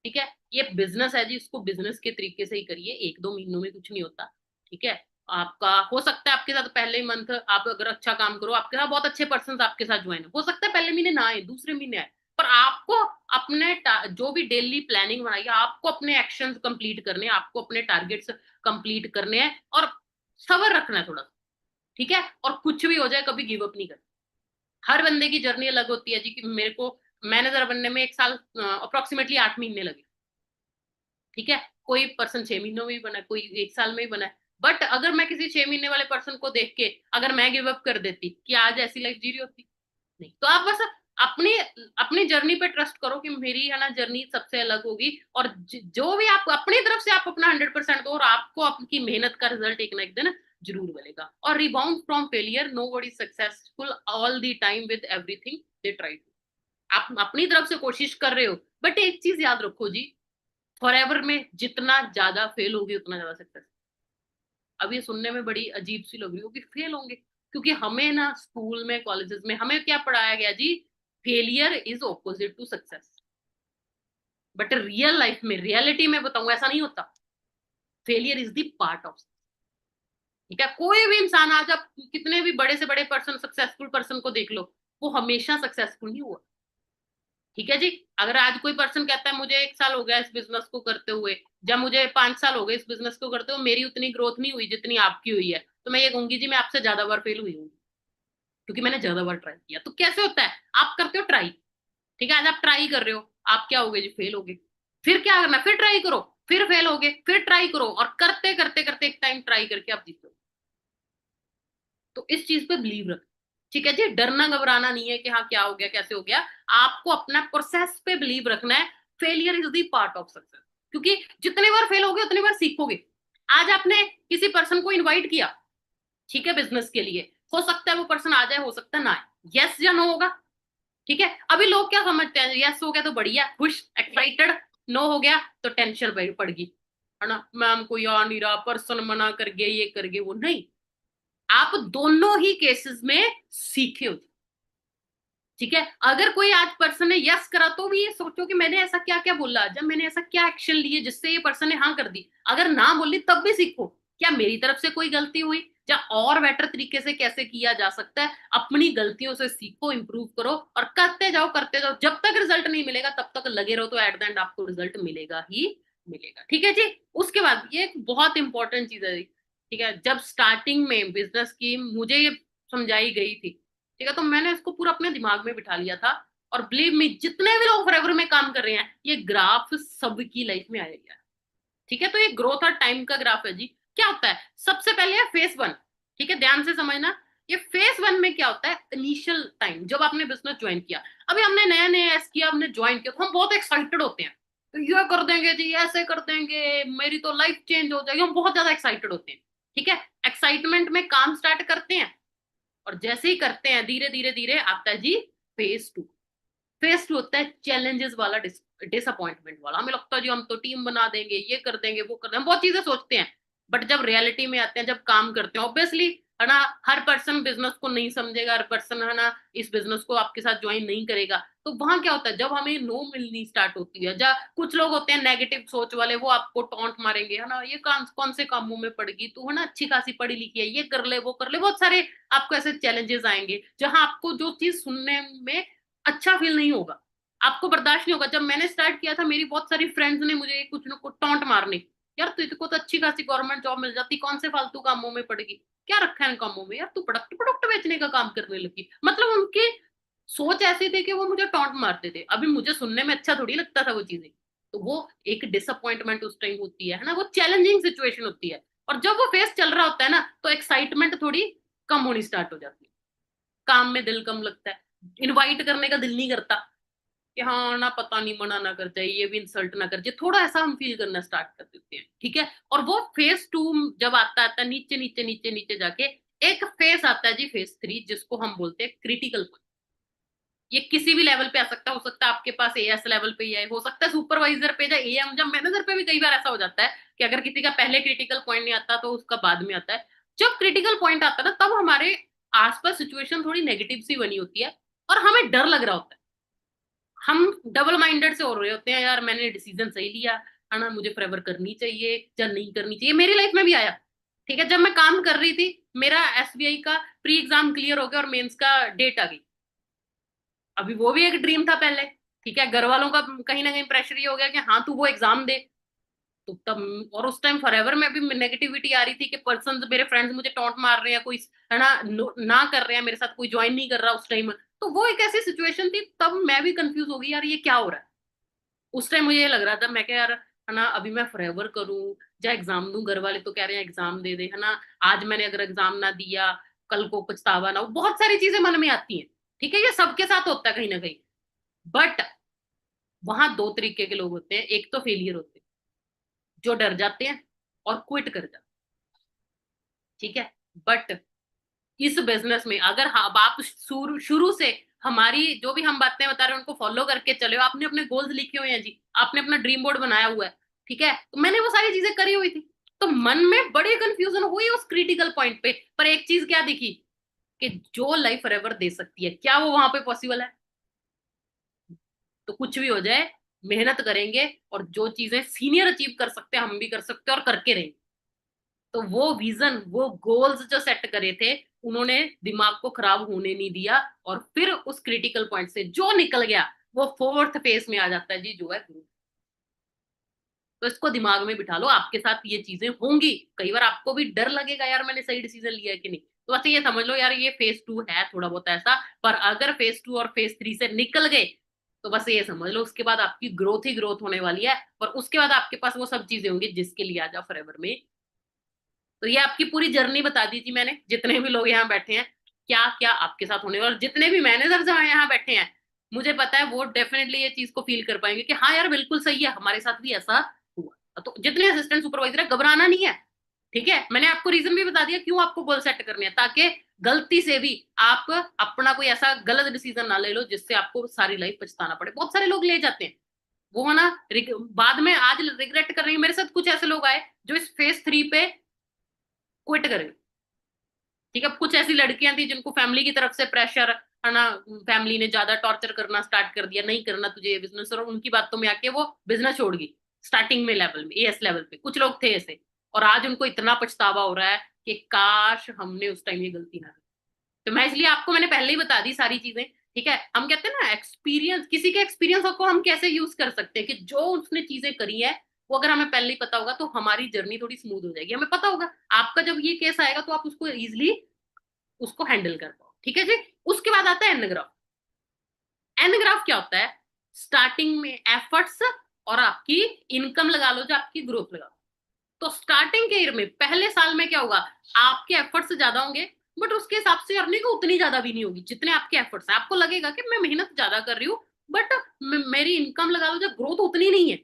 ठीक है, ये बिजनेस है जी, इसको बिजनेस के तरीके से ही करिए, 1-2 महीनों में कुछ नहीं होता। ठीक है, आपका हो सकता है आपके साथ पहले ही मंथ आप अगर अच्छा काम करो, आपके साथ बहुत अच्छे पर्सन आपके साथ ज्वाइन हो सकता है पहले महीने ना आए, दूसरे महीने आए, पर आपको अपने जो भी डेली प्लानिंग बनाई है, आपको अपने एक्शंस कंप्लीट करने हैं, आपको अपने टारगेट्स कंप्लीट करने हैं, और सबर रखना है थोड़ा सा। ठीक है, और कुछ भी हो जाए कभी गिव अप नहीं करना। हर बंदे की जर्नी अलग होती है जी, कि मेरे को मैनेजर बनने में 1 साल अप्रोक्सीमेटली 8 महीने लगे। ठीक है, कोई पर्सन 6 महीनों में भी बना है, कोई 1 साल में ही बना है। बट अगर मैं किसी 6 महीने वाले पर्सन को देख के अगर मैं गिव अप कर देती, कि आज ऐसी लाइफ जी रही होती, नहीं। तो आप बस अपनी अपनी जर्नी पे ट्रस्ट करो कि मेरी है ना जर्नी सबसे अलग होगी, और जो भी आप अपनी तरफ से आप अपना 100% दो, और आपको आपकी मेहनत का रिजल्ट एक ना एक दिन जरूर मिलेगा। और rebound from failure, nobody successful all the time with everything they try. आप अपनी तरफ से कोशिश कर रहे हो, बट एक चीज याद रखो जी, फॉरएवर में जितना ज्यादा फेल होगी उतना ज्यादा सक्सेस। अब ये सुनने में बड़ी अजीब सी लग रही होगी, फेल होंगे, क्योंकि हमें ना स्कूल में कॉलेजेस में हमें क्या पढ़ाया गया जी, failure is opposite to success. But real life में, रियलिटी में बताऊं, ऐसा नहीं होता। Failure is the part of. ठीक है, कोई भी इंसान, आज आप कितने भी बड़े से बड़े पर्सन, सक्सेसफुल पर्सन को देख लो, वो हमेशा सक्सेसफुल नहीं हुआ। ठीक है जी, अगर आज कोई पर्सन कहता है मुझे 1 साल हो गया इस बिजनेस को करते हुए, या मुझे 5 साल हो गए इस बिजनेस को करते हुए, मेरी उतनी ग्रोथ नहीं हुई जितनी आपकी हुई है, तो मैं ये कहूंगी जी मैं आपसे ज्यादा बार फेल हुई हूँ, क्योंकि मैंने ज्यादा बार ट्राई किया। तो कैसे होता है, आप करते हो ट्राई, ठीक है, आज आप ट्राई कर रहे हो, आप क्या हो गए जी, फेल हो गए। फिर क्या करना, फिर ट्राई करो, फिर फेल हो गए, फिर ट्राई करो, और करते करते करते एक टाइम ट्राई करके आप जीतो। तो इस चीज पे बिलीव रख। ठीक है जी, डरना घबराना नहीं है कि हाँ क्या हो गया, कैसे हो गया, आपको अपना प्रोसेस पे बिलीव रखना है। Failure is the part of success, क्योंकि जितने बार फेल होगे उतनी बार सीखोगे। आज आपने किसी पर्सन को इनवाइट किया, ठीक है, बिजनेस के लिए, हो सकता है वो पर्सन आ जाए, हो सकता है ना आए, यस या नो होगा। ठीक है, अभी लोग क्या समझते हैं, यस हो गया तो बढ़िया, खुश, एक्साइटेड, नो हो गया तो टेंशन पड़ गई, है ना, मैम कोई आ नहीं रहा, पर्सन मना कर गया, ये कर गए, वो नहीं। आप दोनों ही केसेस में सीखे हो। ठीक है, अगर कोई आज पर्सन ने यस करा, तो भी ये सोचो कि मैंने ऐसा क्या क्या बोला, जब मैंने ऐसा क्या एक्शन लिए जिससे ये पर्सन ने हाँ कर दी। अगर ना बोली तब भी सीखो, क्या मेरी तरफ से कोई गलती हुई, या और बेटर तरीके से कैसे किया जा सकता है। अपनी गलतियों से सीखो, इंप्रूव करो, और करते जाओ करते जाओ, जब तक रिजल्ट नहीं मिलेगा तब तक लगे रहो, तो एट द एंड आपको रिजल्ट मिलेगा ही मिलेगा। ठीक है जी, उसके बाद ये एक बहुत इंपॉर्टेंट चीज है। ठीक है, जब स्टार्टिंग में बिजनेस की मुझे ये समझाई गई थी, ठीक है, तो मैंने इसको पूरा अपने दिमाग में बिठा लिया था। और बिलीव मी, जितने भी लोग फॉरएवर में काम कर रहे हैं, ये ग्राफ सबकी लाइफ में आएगा। ठीक है, तो ये ग्रोथ और टाइम का ग्राफ है जी। क्या होता है, सबसे पहले है फेस 1, ठीक है, ध्यान से समझना। ये फेस 1 में क्या होता है, इनिशियल टाइम, जब आपने बिजनेस ज्वाइन किया, अभी हमने नया नया एस किया, हमने ज्वाइन किया, तो हम बहुत एक्साइटेड होते हैं, तो ये कर देंगे जी, ऐसे कर देंगे, मेरी तो लाइफ चेंज हो जाएगी, हम बहुत ज्यादा एक्साइटेड होते हैं। ठीक है, एक्साइटमेंट में काम स्टार्ट करते हैं, और जैसे ही करते हैं धीरे धीरे धीरे आता है जी फेज 2। फेज 2 होता है चैलेंजेस वाला, डिसअपॉइंटमेंट वाला। हमें लगता है जी हम तो टीम बना देंगे, ये कर देंगे, वो कर देंगे, हम बहुत चीजें सोचते हैं, बट जब रियलिटी में आते हैं, जब काम करते हैं, ऑब्वियसली है ना, हर पर्सन बिजनेस को नहीं समझेगा, हर पर्सन है ना इस बिजनेस को आपके साथ ज्वाइन नहीं करेगा। तो वहां क्या होता है, जब हमें नो मिलनी स्टार्ट होती है, जब कुछ लोग होते हैं नेगेटिव सोच वाले, वो आपको टॉन्ट मारेंगे, है ना, ये काम कौन से कामों में पड़ेगी, तू है ना अच्छी खासी पढ़ी लिखी है, ये कर ले वो कर ले, बहुत सारे आपको ऐसे चैलेंजेस आएंगे जहां आपको जो चीज सुनने में अच्छा फील नहीं होगा, आपको बर्दाश्त नहीं होगा। जब मैंने स्टार्ट किया था, मेरी बहुत सारी फ्रेंड्स ने मुझे कुछ न कुछ टॉन्ट मारने, यार तुझको तो अच्छी खासी गवर्नमेंट जॉब मिल जाती, कौन से फालतू कामों में पड़ेगी, क्या रखा है इन कामों में, यार तू प्रोडक्ट प्रोडक्ट बेचने का काम करने लगी। मतलब उनकी सोच ऐसी थी कि वो मुझे टॉन्ट मारते थे, अभी मुझे सुनने में अच्छा थोड़ी लगता था वो चीजें। तो वो एक डिसअपॉइंटमेंट उस टाइम होती है ना, वो चैलेंजिंग सिचुएशन होती है। और जब वो फेस चल रहा होता है ना, तो एक्साइटमेंट थोड़ी कम होनी स्टार्ट हो जाती है, काम में दिल कम लगता है, इनवाइट करने का दिल नहीं करता, कि हाँ ना पता नहीं मना ना कर जाए, ये भी इंसल्ट ना कर जाए, थोड़ा ऐसा हम फील करना स्टार्ट कर देते हैं। ठीक है, और वो फेस 2 जब आता आता है, नीचे नीचे नीचे नीचे जाके एक फेस आता है जी फेस 3, जिसको हम बोलते हैं क्रिटिकल पॉइंट। ये किसी भी लेवल पे आ सकता है, हो सकता है आपके पास एएस लेवल पे ही है, हो सकता है सुपरवाइजर पे या एएम, जब मैनेजर पे भी कई बार ऐसा हो जाता है कि अगर किसी का पहले क्रिटिकल पॉइंट नहीं आता तो उसका बाद में आता है। जब क्रिटिकल पॉइंट आता है ना, तब हमारे आसपास सिचुएशन थोड़ी नेगेटिव सी बनी होती है, और हमें डर लग रहा होता है, हम डबल माइंडेड से हो रहे होते हैं, यार मैंने डिसीजन सही लिया है ना, मुझे फेवर करनी चाहिए या नहीं करनी चाहिए। मेरी लाइफ में भी आया। ठीक है, जब मैं काम कर रही थी, मेरा एसबीआई का प्री एग्जाम क्लियर हो गया और मेंस का डेट आ गई। अभी वो भी एक ड्रीम था पहले। ठीक है, घर वालों का कहीं ना कहीं प्रेशर ये हो गया कि हाँ तू वो एग्जाम दे। तो तब, और उस टाइम फॉरएवर में भी नेगेटिविटी आ रही थी कि पर्सन, मेरे फ्रेंड्स मुझे टॉन्ट मार रहे हैं, कोई है ना ना कर रहे हैं मेरे साथ, कोई ज्वाइन नहीं कर रहा उस टाइम। तो वो एक ऐसी सिचुएशन थी, तब मैं भी कंफ्यूज हो गई, यार ये क्या हो रहा है। उस टाइम मुझे ये लग रहा था, मैं क्या यार है ना, अभी मैं फॉरएवर करूं या एग्जाम दूं, घर वाले तो कह रहे हैं एग्जाम दे दे, है ना, आज मैंने अगर एग्जाम ना दिया, कल को पछतावा ना हो, बहुत सारी चीजें मन में आती हैं। ठीक है, ये सबके साथ होता है कहीं ना कहीं। बट वहां दो तरीके के लोग होते हैं, एक तो फेलियर होते हैं जो डर जाते हैं और क्विट कर जाते हैं। ठीक है, बट इस बिजनेस में अगर अब आप शुरू शुरू से हमारी जो भी हम बातें बता रहे हैं उनको फॉलो करके चले हो, आपने अपने गोल्स लिखे हुए हैं जी, आपने अपना ड्रीम बोर्ड बनाया हुआ है, ठीक है, तो मैंने वो सारी चीजें करी हुई थी, तो मन में बड़ी कंफ्यूजन हुई उस क्रिटिकल पॉइंट पे, पर एक चीज क्या दिखी, कि जो लाइफ फॉरएवर दे सकती है, क्या वो वहां पे पॉसिबल है। तो कुछ भी हो जाए, मेहनत करेंगे, और जो चीजें सीनियर अचीव कर सकते हैं हम भी कर सकते हैं, और करके रहेंगे। तो वो विजन, वो गोल्स जो सेट करे थे, उन्होंने दिमाग को खराब होने नहीं दिया, और फिर उस क्रिटिकल पॉइंट से जो निकल गया, वो फोर्थ फेज में आ जाता है जी, जो है ग्रोथ। तो इसको दिमाग में बिठा लो, आपके साथ ये चीजें होंगी। कई बार आपको भी डर लगेगा, यार मैंने सही डिसीजन लिया है कि नहीं, तो बस ये समझ लो यार, ये फेज 2 है थोड़ा बहुत ऐसा। पर अगर फेज 2 और फेज 3 से निकल गए, तो बस ये समझ लो उसके बाद आपकी ग्रोथ ही ग्रोथ होने वाली है, और उसके बाद आपके पास वो सब चीजें होंगी जिसके लिए आ जाओ फॉरएवर में। तो ये आपकी पूरी जर्नी बता दी थी मैंने, जितने भी लोग यहाँ बैठे हैं, क्या क्या आपके साथ होने वाला, और जितने भी मैनेजर्स यहाँ बैठे हैं, मुझे पता है वो डेफिनेटली ये चीज को फील कर पाएंगे कि हाँ यार बिल्कुल सही है, हमारे साथ भी ऐसा हुआ। तो जितने असिस्टेंट सुपरवाइजर है, घबराना नहीं है। ठीक है, मैंने आपको रीजन भी बता दिया क्यों आपको गोल सेट करने हैं, ताकि गलती से भी आप अपना कोई ऐसा गलत डिसीजन ना ले लो जिससे आपको सारी लाइफ पछताना पड़े। बहुत सारे लोग ले जाते हैं वो, है ना, बाद में आज रिग्रेट कर रही है। मेरे साथ कुछ ऐसे लोग आए जो इस फेज 3 पे क्विट करें। ठीक है, कुछ ऐसी लड़कियां थी जिनको फैमिली की तरफ से प्रेशर, है ना, फैमिली ने ज्यादा टॉर्चर करना स्टार्ट कर दिया, नहीं करना तुझे ये बिजनेस, और उनकी बातों में आके वो बिजनेस छोड़ गई स्टार्टिंग में लेवल में, एएस लेवल पे कुछ लोग थे ऐसे। और आज उनको इतना पछतावा हो रहा है कि काश हमने उस टाइम ये गलती ना की। तो मैं इसलिए आपको मैंने पहले ही बता दी सारी चीजें। ठीक है, हम कहते हैं ना एक्सपीरियंस, किसी के एक्सपीरियंस को हम कैसे यूज कर सकते हैं, कि जो उसने चीजें करी है वो अगर हमें पहले ही पता होगा, तो हमारी जर्नी थोड़ी स्मूथ हो जाएगी, हमें पता होगा। आपका जब ये केस आएगा तो आप उसको इजिली उसको हैंडल कर पाओ। ठीक है जी। उसके बाद आता है एन ग्राफ। एन ग्राफ क्या होता है, स्टार्टिंग में एफर्ट्स और आपकी इनकम लगा लो, जो आपकी ग्रोथ लगा लो। तो स्टार्टिंग के ईयर में पहले साल में क्या होगा, आपके एफर्ट्स ज्यादा होंगे, बट उसके हिसाब से अर्निंग उतनी ज्यादा भी नहीं होगी जितने आपके एफर्ट्स हैं। आपको लगेगा कि मैं मेहनत ज्यादा कर रही हूँ, बट मेरी इनकम लगा लो जब ग्रोथ उतनी नहीं है।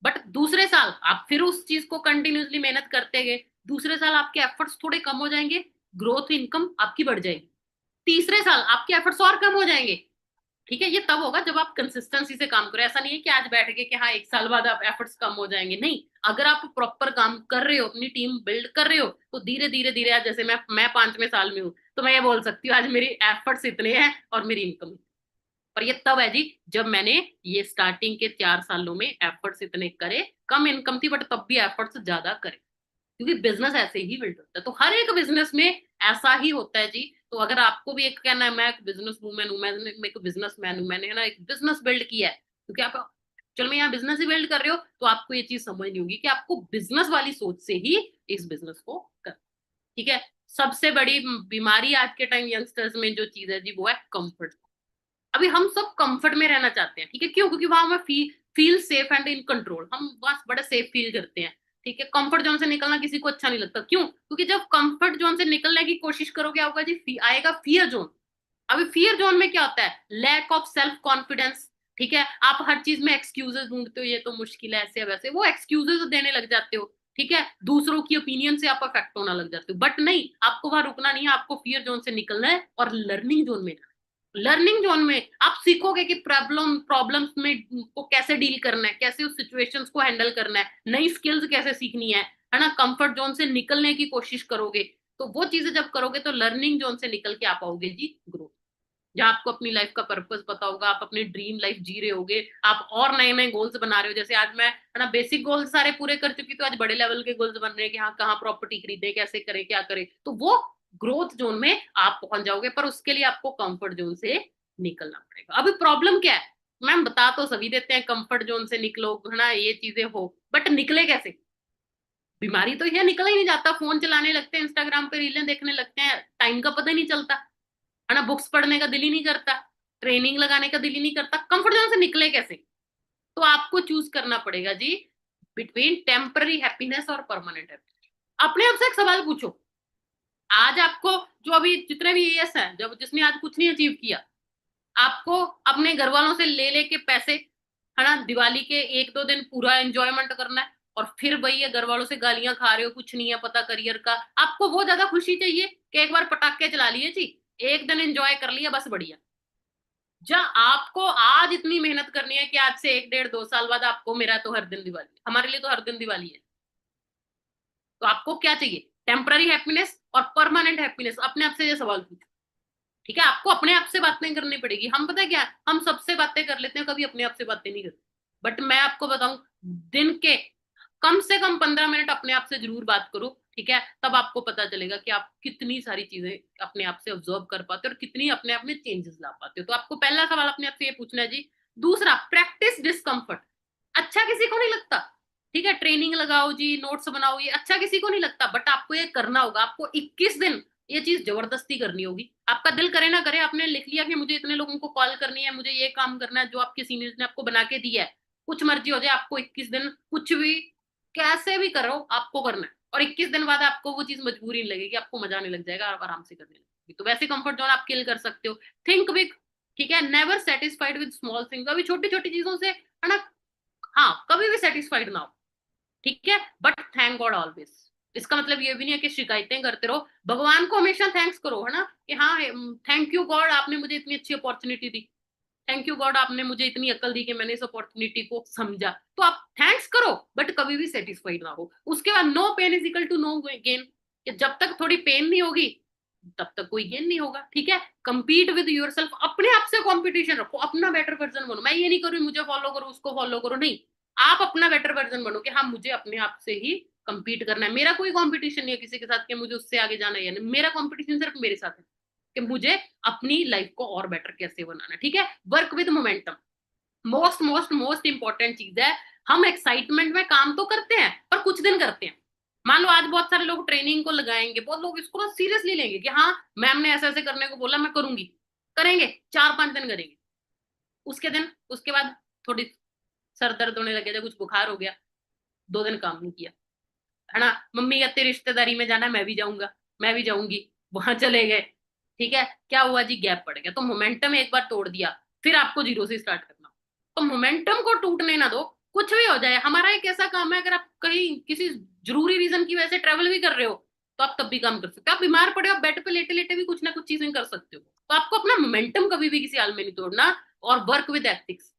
बट दूसरे साल आप फिर उस चीज को कंटिन्यूसली मेहनत करते गए, दूसरे साल आपके एफर्ट्स थोड़े कम हो जाएंगे, ग्रोथ इनकम आपकी बढ़ जाएगी। तीसरे साल आपके एफर्ट्स और कम हो जाएंगे। ठीक है, ये तब होगा जब आप कंसिस्टेंसी से काम करो। ऐसा नहीं है कि आज बैठ के कि हाँ एक साल बाद आप एफर्ट्स कम हो जाएंगे, नहीं। अगर आप प्रॉपर काम कर रहे हो, अपनी टीम बिल्ड कर रहे हो, तो धीरे धीरे धीरे आज जैसे मैं 5वें साल में हूँ, तो मैं ये बोल सकती हूँ आज मेरी एफर्ट्स इतने हैं और मेरी इनकम। और ये तब है जी जब मैंने ये स्टार्टिंग के 4 सालों में एफर्ट्स इतने करे, कम इनकम थी बट तब भी एफर्ट्स ज्यादा करे, क्योंकि बिजनेस ऐसे ही बिल्ड होता है। तो हर एक बिजनेस में ऐसा ही होता है जी। तो अगर आपको भी एक कहना है मैं एक बिजनेस वूमेन हूँ, मैं एक बिजनेस मैन हूँ, मैंने है ना एक बिजनेस बिल्ड किया है, क्योंकि आप चलो मैं यहाँ बिजनेस ही बिल्ड कर रहे हो, तो आपको ये चीज समझनी होगी कि आपको बिजनेस वाली सोच से ही इस बिजनेस को कर। ठीक है, सबसे बड़ी बीमारी आज के टाइम यंगस्टर्स में जो चीज है जी वो है कंफर्ट। अभी हम सब कंफर्ट में रहना चाहते हैं। ठीक है, क्यों? क्योंकि वहां में feel safe and in control, हम बस बड़ा सेफ फील करते हैं। ठीक है, कंफर्ट जोन से निकलना किसी को अच्छा नहीं लगता। क्यों? क्योंकि जब कंफर्ट जोन से निकलने की कोशिश करोगे क्या होगा जी, आएगा फियर जोन। अभी फियर जोन में क्या होता है, लैक ऑफ सेल्फ कॉन्फिडेंस। ठीक है, आप हर चीज में एक्सक्यूजेस ढूंढते हो, ये तो मुश्किल है, ऐसे वैसे, वो एक्सक्यूजेस देने लग जाते हो। ठीक है, दूसरों की ओपिनियन से आप अफेक्ट होना लग जाते हो। बट नहीं, आपको वहां रुकना नहीं है, आपको फियर जोन से निकलना है और लर्निंग जोन में। लर्निंग जोन में आप सीखोगे कि प्रॉब्लम्स में को कैसे डील करना है, कैसे उस सिचुएशंस को हैंडल करना है, नई स्किल्स कैसे सीखनी है ना। कंफर्ट जोन से निकलने की कोशिश करोगे, तो वो चीजें जब करोगे तो लर्निंग जोन से निकल के आ पाओगे जी ग्रोथ, जहाँ आपको अपनी लाइफ का पर्पस पता होगा, आप अपनी ड्रीम लाइफ जी रहे होगे, आप और नए नए गोल्स बना रहे हो। जैसे आज मैं है ना बेसिक गोल्स सारे पूरे कर चुकी, तो आज बड़े लेवल के गोल्स बन रहे हैं कि हाँ कहाँ प्रॉपर्टी खरीदे, कैसे करें, क्या करें। तो वो ग्रोथ जोन में आप पहुंच जाओगे, पर उसके लिए आपको कंफर्ट जोन से निकलना पड़ेगा। अभी प्रॉब्लम क्या है, मैम बता तो सभी देते हैं कंफर्ट जोन से निकलो, है ना, ये चीजें हो, बट निकले कैसे? बीमारी तो यह निकल ही नहीं जाता। फोन चलाने लगते हैं, इंस्टाग्राम पे रीलें देखने लगते हैं, टाइम का पता ही नहीं चलता, है ना। बुक्स पढ़ने का दिल ही नहीं करता, ट्रेनिंग लगाने का दिल ही नहीं करता। कंफर्ट जोन से निकले कैसे? तो आपको चूज करना पड़ेगा जी बिटवीन टेम्पररी हैप्पीनेस और परमानेंट हैप्पीनेस। अपने आप से एक सवाल पूछो, आज आपको जो अभी जितने भी ईएस हैं, जब जिसने आज कुछ नहीं अचीव किया, आपको अपने घर वालों से ले लेके पैसे, है ना, दिवाली के 1-2 दिन पूरा एंजॉयमेंट करना है, और फिर वही है घर वालों से गालियां खा रहे हो, कुछ नहीं है पता करियर का। आपको वो ज्यादा खुशी चाहिए कि एक बार पटाखे चला लिए जी, एक दिन एंजॉय कर लिया, बस बढ़िया। जब आपको आज इतनी मेहनत करनी है कि आज से 1, 1.5, 2 साल बाद आपको, मेरा तो हर दिन दिवाली है, हमारे लिए तो हर दिन दिवाली है, तो आपको क्या चाहिए, टेम्पररी हैप्पीनेस और परमानेंट हैप्पीनेस? अपने आप से ये सवाल पूछो। ठीक है, आपको अपने आप से बातें करनी पड़ेगी। हम पता है क्या, हम सबसे बातें कर लेते हैं, कभी अपने आप से बातें नहीं करते। बट मैं आपको बताऊं, दिन के कम से कम 15 मिनट अपने आप से जरूर बात करो। ठीक है, तब आपको पता चलेगा कि आप कितनी सारी चीजें अपने आप से ऑब्जर्व कर पाते हो और कितनी अपने आप में चेंजेस ला पाते हो। तो आपको पहला सवाल अपने आप से ये पूछना है जी। दूसरा, प्रैक्टिस डिस्कम्फर्ट। अच्छा किसी को नहीं लगता, ठीक है, ट्रेनिंग लगाओ जी, नोट्स बनाओ, ये अच्छा किसी को नहीं लगता, बट आपको ये करना होगा। आपको 21 दिन ये चीज जबरदस्ती करनी होगी। आपका दिल करे ना करे, आपने लिख लिया कि मुझे इतने लोगों को कॉल करनी है, मुझे ये काम करना है जो आपके सीनियर्स ने आपको बना के दिया है, कुछ मर्जी हो जाए, आपको 21 दिन कुछ भी कैसे भी करो आपको करना है। और 21 दिन बाद आपको वो चीज मजबूरी नहीं लगेगी, आपको मजा आने लग जाएगा, आप आराम से करने लगेगी। तो वैसे कंफर्ट जोन आप किल कर सकते हो। Think big. ठीक है, never satisfied with small things. अभी छोटी छोटी चीजों से, है ना, हाँ कभी भी सेटिस्फाइड ना हो। ठीक है, बट थैंक गॉड ऑलवेज। इसका मतलब ये भी नहीं है कि शिकायतें करते रहो, भगवान को हमेशा थैंक्स करो, है ना, कि हाँ थैंक यू गॉड, आपने मुझे इतनी अच्छी opportunity the, thank you God आपने मुझे इतनी अक्ल दी कि मैंने इस अपॉर्चुनिटी को समझा। तो आप थैंक्स करो, बट कभी भी सेटिस्फाइड ना हो। उसके बाद no pain is equal to no gain, कि जब तक थोड़ी पेन नहीं होगी तब तक कोई गेन नहीं होगा। ठीक है, compete विद योरसेल्फ। अपने आप से कंपटीशन रखो, अपना बेटर वर्जन बनो। मैं ये नहीं करूँ मुझे फॉलो करो, उसको फॉलो करो, नहीं। आप अपना बेटर वर्जन बनो कि हाँ मुझे अपने आप से ही compete करना है। मेरा कोई कंपटीशन नहीं है किसी के साथ कि मुझे उससे आगे जाना है या नहीं। मेरा कंपटीशन सिर्फ मेरे साथ है कि मुझे अपनी लाइफ को और बेटर कैसे बनाना है। ठीक है, work with momentum. Most most most important चीज है। हम एक्साइटमेंट में काम तो करते हैं पर कुछ दिन करते हैं। मान लो आज बहुत सारे लोग ट्रेनिंग को लगाएंगे, बहुत लोग इसको ना सीरियसली लेंगे कि हाँ मैम ने ऐसे ऐसे करने को बोला, मैं करूंगी, करेंगे, 4-5 दिन करेंगे, उसके बाद थोड़ी सर दर्द होने लगे, कुछ बुखार हो गया, 2 दिन काम नहीं किया। है ना, मम्मी कहते रिश्तेदारी में जाना है, मैं भी जाऊंगा, मैं भी जाऊंगी, वहां चले गए, ठीक है, क्या हुआ जी, गैप पड़ गया। तो मोमेंटम एक बार तोड़ दिया, फिर आपको जीरो से स्टार्ट करना। तो मोमेंटम को टूटने ना दो, कुछ भी हो जाए। हमारा एक ऐसा काम है, अगर आप कहीं किसी जरूरी रीजन की वजह से ट्रेवल भी कर रहे हो तो आप तब भी काम कर सकते हो। आप बीमार पड़े हो, बेड पे लेटे लेटे भी कुछ ना कुछ चीजें कर सकते हो। तो आपको अपना मोमेंटम कभी भी किसी हाल में नहीं तोड़ना, और वर्क विद एथिक्स।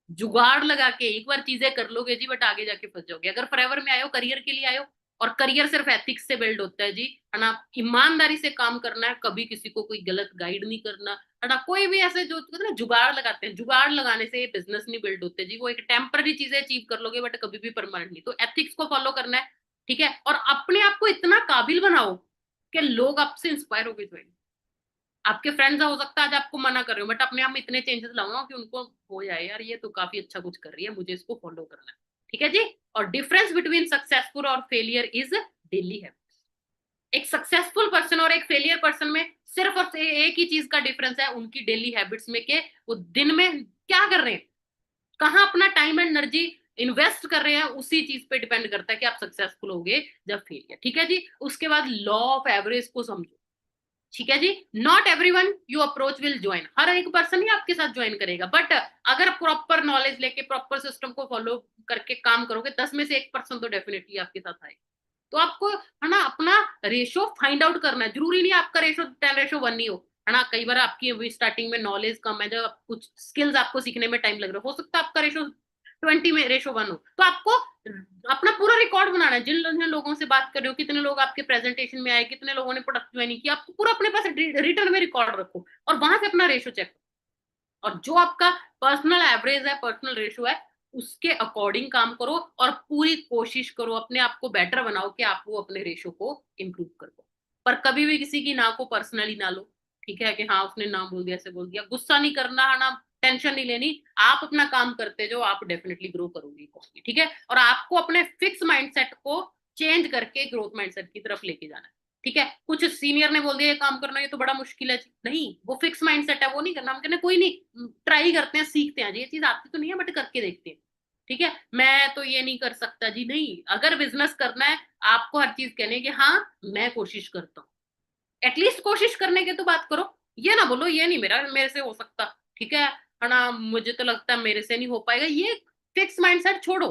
जुगाड़ लगा के एक बार चीजें कर लोगे जी, बट आगे जाके फंस जाओगे। अगर फॉरएवर में आयो, करियर के लिए आयो, और करियर सिर्फ एथिक्स से बिल्ड होता है जी, है ना। ईमानदारी से काम करना है, कभी किसी को कोई गलत गाइड नहीं करना, है ना। कोई भी ऐसे जो कहते हैं ना जुगाड़ लगाते हैं, जुगाड़ लगाने से ये बिजनेस नहीं बिल्ड होते जी। वो एक टेम्पररी चीजें अचीव कर लोगे, बट कभी भी परमानेंट नहीं। तो एथिक्स को फॉलो करना है, ठीक है, और अपने आप को इतना काबिल बनाओ कि लोग आपसे इंस्पायर होके ज्वाइन। आपके फ्रेंड्स हो सकता है आज आपको मना कर रहे हो, बट अपने आप में इतने चेंजेस लाओ ना कि उनको हो जाए, यार ये तो काफी अच्छा कुछ कर रही है, मुझे इसको फॉलो करना है, ठीक है जी। और डिफरेंस बिटवीन सक्सेसफुल और फेलियर इज डेली हैबिट्स। एक सक्सेसफुल पर्सन और एक फेलियर पर्सन में सिर्फ और एक ही चीज का डिफरेंस है, उनकी डेली हैबिट्स में, के वो दिन में क्या कर रहे हैं, कहाँ अपना टाइम एंड एनर्जी इन्वेस्ट कर रहे हैं, उसी चीज पे डिपेंड करता है कि आप सक्सेसफुल होगे जब फेलियर, ठीक है जी। उसके बाद लॉ ऑफ एवरेज को समझो, ठीक है जी। Not everyone you approach will join, हर एक पर्सन ही आपके साथ ज्वाइन करेगा, बट अगर प्रॉपर नॉलेज लेके प्रॉपर सिस्टम को फॉलो करके काम करोगे, 10 में से 1% तो डेफिनेटली आपके साथ आएगा। तो आपको, है ना, अपना रेशो फाइंड आउट करना है। जरूरी नहीं आपका रेशो 10:1 ही हो, है ना। कई बार आपकी अभी स्टार्टिंग में नॉलेज कम है, जब कुछ स्किल्स आपको सीखने में टाइम लग रहा है, हो सकता है आपका रेशो 20 में रेशो 1 हो। तो आपको अपना पूरा रिकॉर्ड बनाना है, जिन जिन लोगों से बात कर रहे हो, कितने लोग आपके प्रेजेंटेशन में आए, कितने लोगों ने प्रोडक्ट ज्वाइन किया, आपको पूरा अपने पास रिटर्न में रिकॉर्ड रखो, और वहां से अपना रेशो चेक करो। और जो आपका पर्सनल एवरेज है, पर्सनल रेशो है, उसके अकॉर्डिंग काम करो, और पूरी कोशिश करो अपने आप को बेटर बनाओ कि आप वो अपने रेशो को इंप्रूव करो। पर कभी भी किसी की ना को पर्सनली ना लो, ठीक है, कि हाँ उसने ना बोल दिया, ऐसे बोल दिया, गुस्सा नहीं करना, है ना, टेंशन नहीं लेनी। आप अपना काम करते जो, आप डेफिनेटली ग्रो करोगे, ठीक है। और आपको अपने फिक्स माइंडसेट को चेंज करके ग्रोथ माइंडसेट की तरफ लेके जाना है, ठीक है। कुछ सीनियर ने बोल दिया ये काम करना, ये तो बड़ा मुश्किल है जी, नहीं, वो फिक्स माइंडसेट है, वो नहीं करना। हम कहते कोई नहीं, ट्राई करते हैं, सीखते हैं जी, ये चीज आती तो नहीं है बट करके देखते हैं, ठीक है। मैं तो ये नहीं कर सकता जी, नहीं। अगर बिजनेस करना है, आपको हर चीज कहने की हाँ मैं कोशिश करता हूँ, एटलीस्ट कोशिश करने की तो बात करो। ये ना बोलो ये नहीं मेरे से हो सकता, ठीक है ना, मुझे तो लगता है मेरे से नहीं हो पाएगा। ये फिक्स माइंडसेट छोड़ो,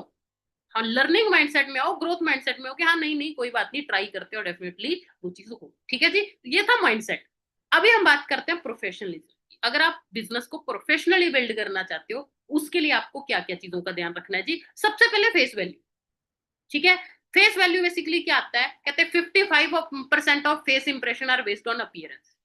हाँ लर्निंग माइंडसेट में आओ, ग्रोथ माइंडसेट में हो कि हाँ नहीं नहीं कोई बात नहीं, ट्राई करते हो, डेफिनेटली वो चीज हो, ठीक है जी। ये था माइंडसेट। अभी हम बात करते हैं प्रोफेशनलिज्म की। अगर आप बिजनेस को प्रोफेशनली बिल्ड करना चाहते हो, उसके लिए आपको क्या क्या चीजों का ध्यान रखना है जी। सबसे पहले फेस वैल्यू, ठीक है। फेस वैल्यू बेसिकली क्या आता है, कहते हैं 55% of face impression are based on appearance,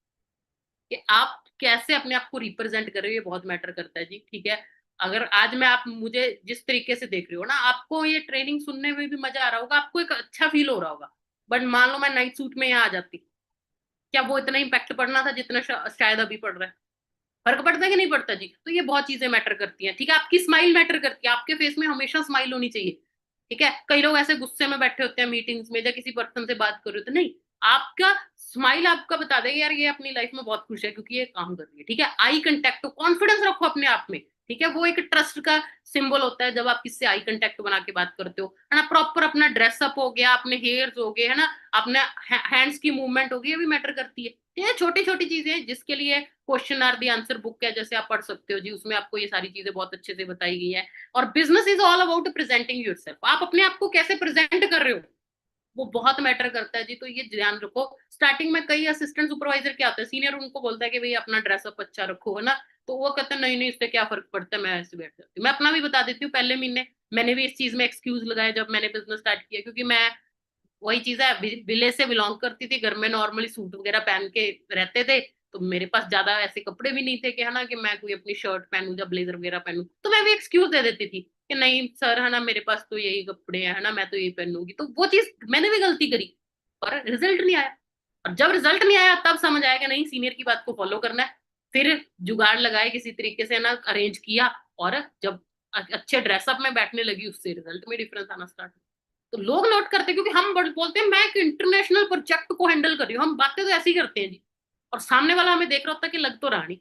कि आप कैसे अपने आप को रिप्रेजेंट कर रहे हो, ये बहुत मैटर करता है जी, ठीक है। अगर आज मैं आप मुझे जिस तरीके से देख रहे हो ना, आपको ये ट्रेनिंग सुनने में भी मजा आ रहा होगा, आपको एक अच्छा फील हो रहा होगा, बट मान लो मैं नाइट सूट में यहाँ आ जाती, क्या वो इतना इम्पैक्ट पड़ना था जितना शायद अभी पड़ रहा है? फर्क पड़ता है कि नहीं पड़ता जी? तो ये बहुत चीजें मैटर करती हैं, ठीक है। आपकी स्माइल मैटर करती है, आपके फेस में हमेशा स्माइल होनी चाहिए, ठीक है। कई लोग ऐसे गुस्से में बैठे होते हैं मीटिंग्स में, या किसी पर्सन से बात कर रहे होते हैं, नहीं, आपका स्माइल आपका बता देगा यार ये अपनी लाइफ में बहुत खुश है क्योंकि ये काम कर रही है, ठीक है। आई कंटेक्ट, कॉन्फिडेंस रखो अपने आप में, ठीक है। वो एक ट्रस्ट का सिंबल होता है जब आप किससे आई कंटेक्ट बना के बात करते हो, है ना। प्रॉपर अपना ड्रेसअप हो गया, अपने हेयर्स हो गए, है ना, अपने हैंड्स की मूवमेंट होगी, ये भी मैटर करती है। ये छोटी छोटी चीजें जिसके लिए question or the answer book है, जैसे आप पढ़ सकते हो जी, उसमें आपको ये सारी चीजें बहुत अच्छे से बताई गई है। और business is all about presenting yourself, आप अपने आप को कैसे प्रेजेंट कर रहे हो, वो बहुत मैटर करता है जी। तो ये ध्यान रखो। स्टार्टिंग में कई असिस्टेंट सुपरवाइजर क्या होता है, सीनियर उनको बोलता है कि भाई अपना ड्रेसअप अच्छा रखो, है ना, तो वो कहते हैं नहीं नहीं इससे क्या फर्क पड़ता है, मैं ऐसे बैठ जाती हूँ। मैं अपना भी बता देती हूँ, पहले महीने मैंने भी इस चीज में एक्सक्यूज लगाया जब मैंने बिजनेस स्टार्ट किया, क्योंकि मैं वही चीज है, विलेज से बिलोंग करती थी, घर में नॉर्मली सूट वगैरह पहन के रहते थे, तो मेरे पास ज्यादा ऐसे कपड़े भी नहीं थे कि, है ना, कि मैं कोई अपनी शर्ट पहनूं या ब्लेजर वगैरह पहनूं, तो मैं भी एक्सक्यूज दे देती थी कि नहीं सर, है ना, मेरे पास तो यही कपड़े हैं, है ना, मैं तो यही पहनूंगी। तो वो चीज मैंने भी गलती करी, पर रिजल्ट नहीं आया। और जब रिजल्ट नहीं आया तब समझ आया कि नहीं, सीनियर की बात को फॉलो करना है। फिर जुगाड़ लगाए किसी तरीके से ना, अरेंज किया, और जब अच्छे ड्रेसअप में बैठने लगी, उससे रिजल्ट में डिफरेंस आना स्टार्ट। तो लोग नोट करते हैं, क्योंकि हम बोलते हैं मैं एक इंटरनेशनल प्रोजेक्ट को हैंडल कर रही हूँ, हम बातें तो ऐसी करते हैं जी, और सामने वाला हमें देख रहा होता है कि लग तो रहा नहीं,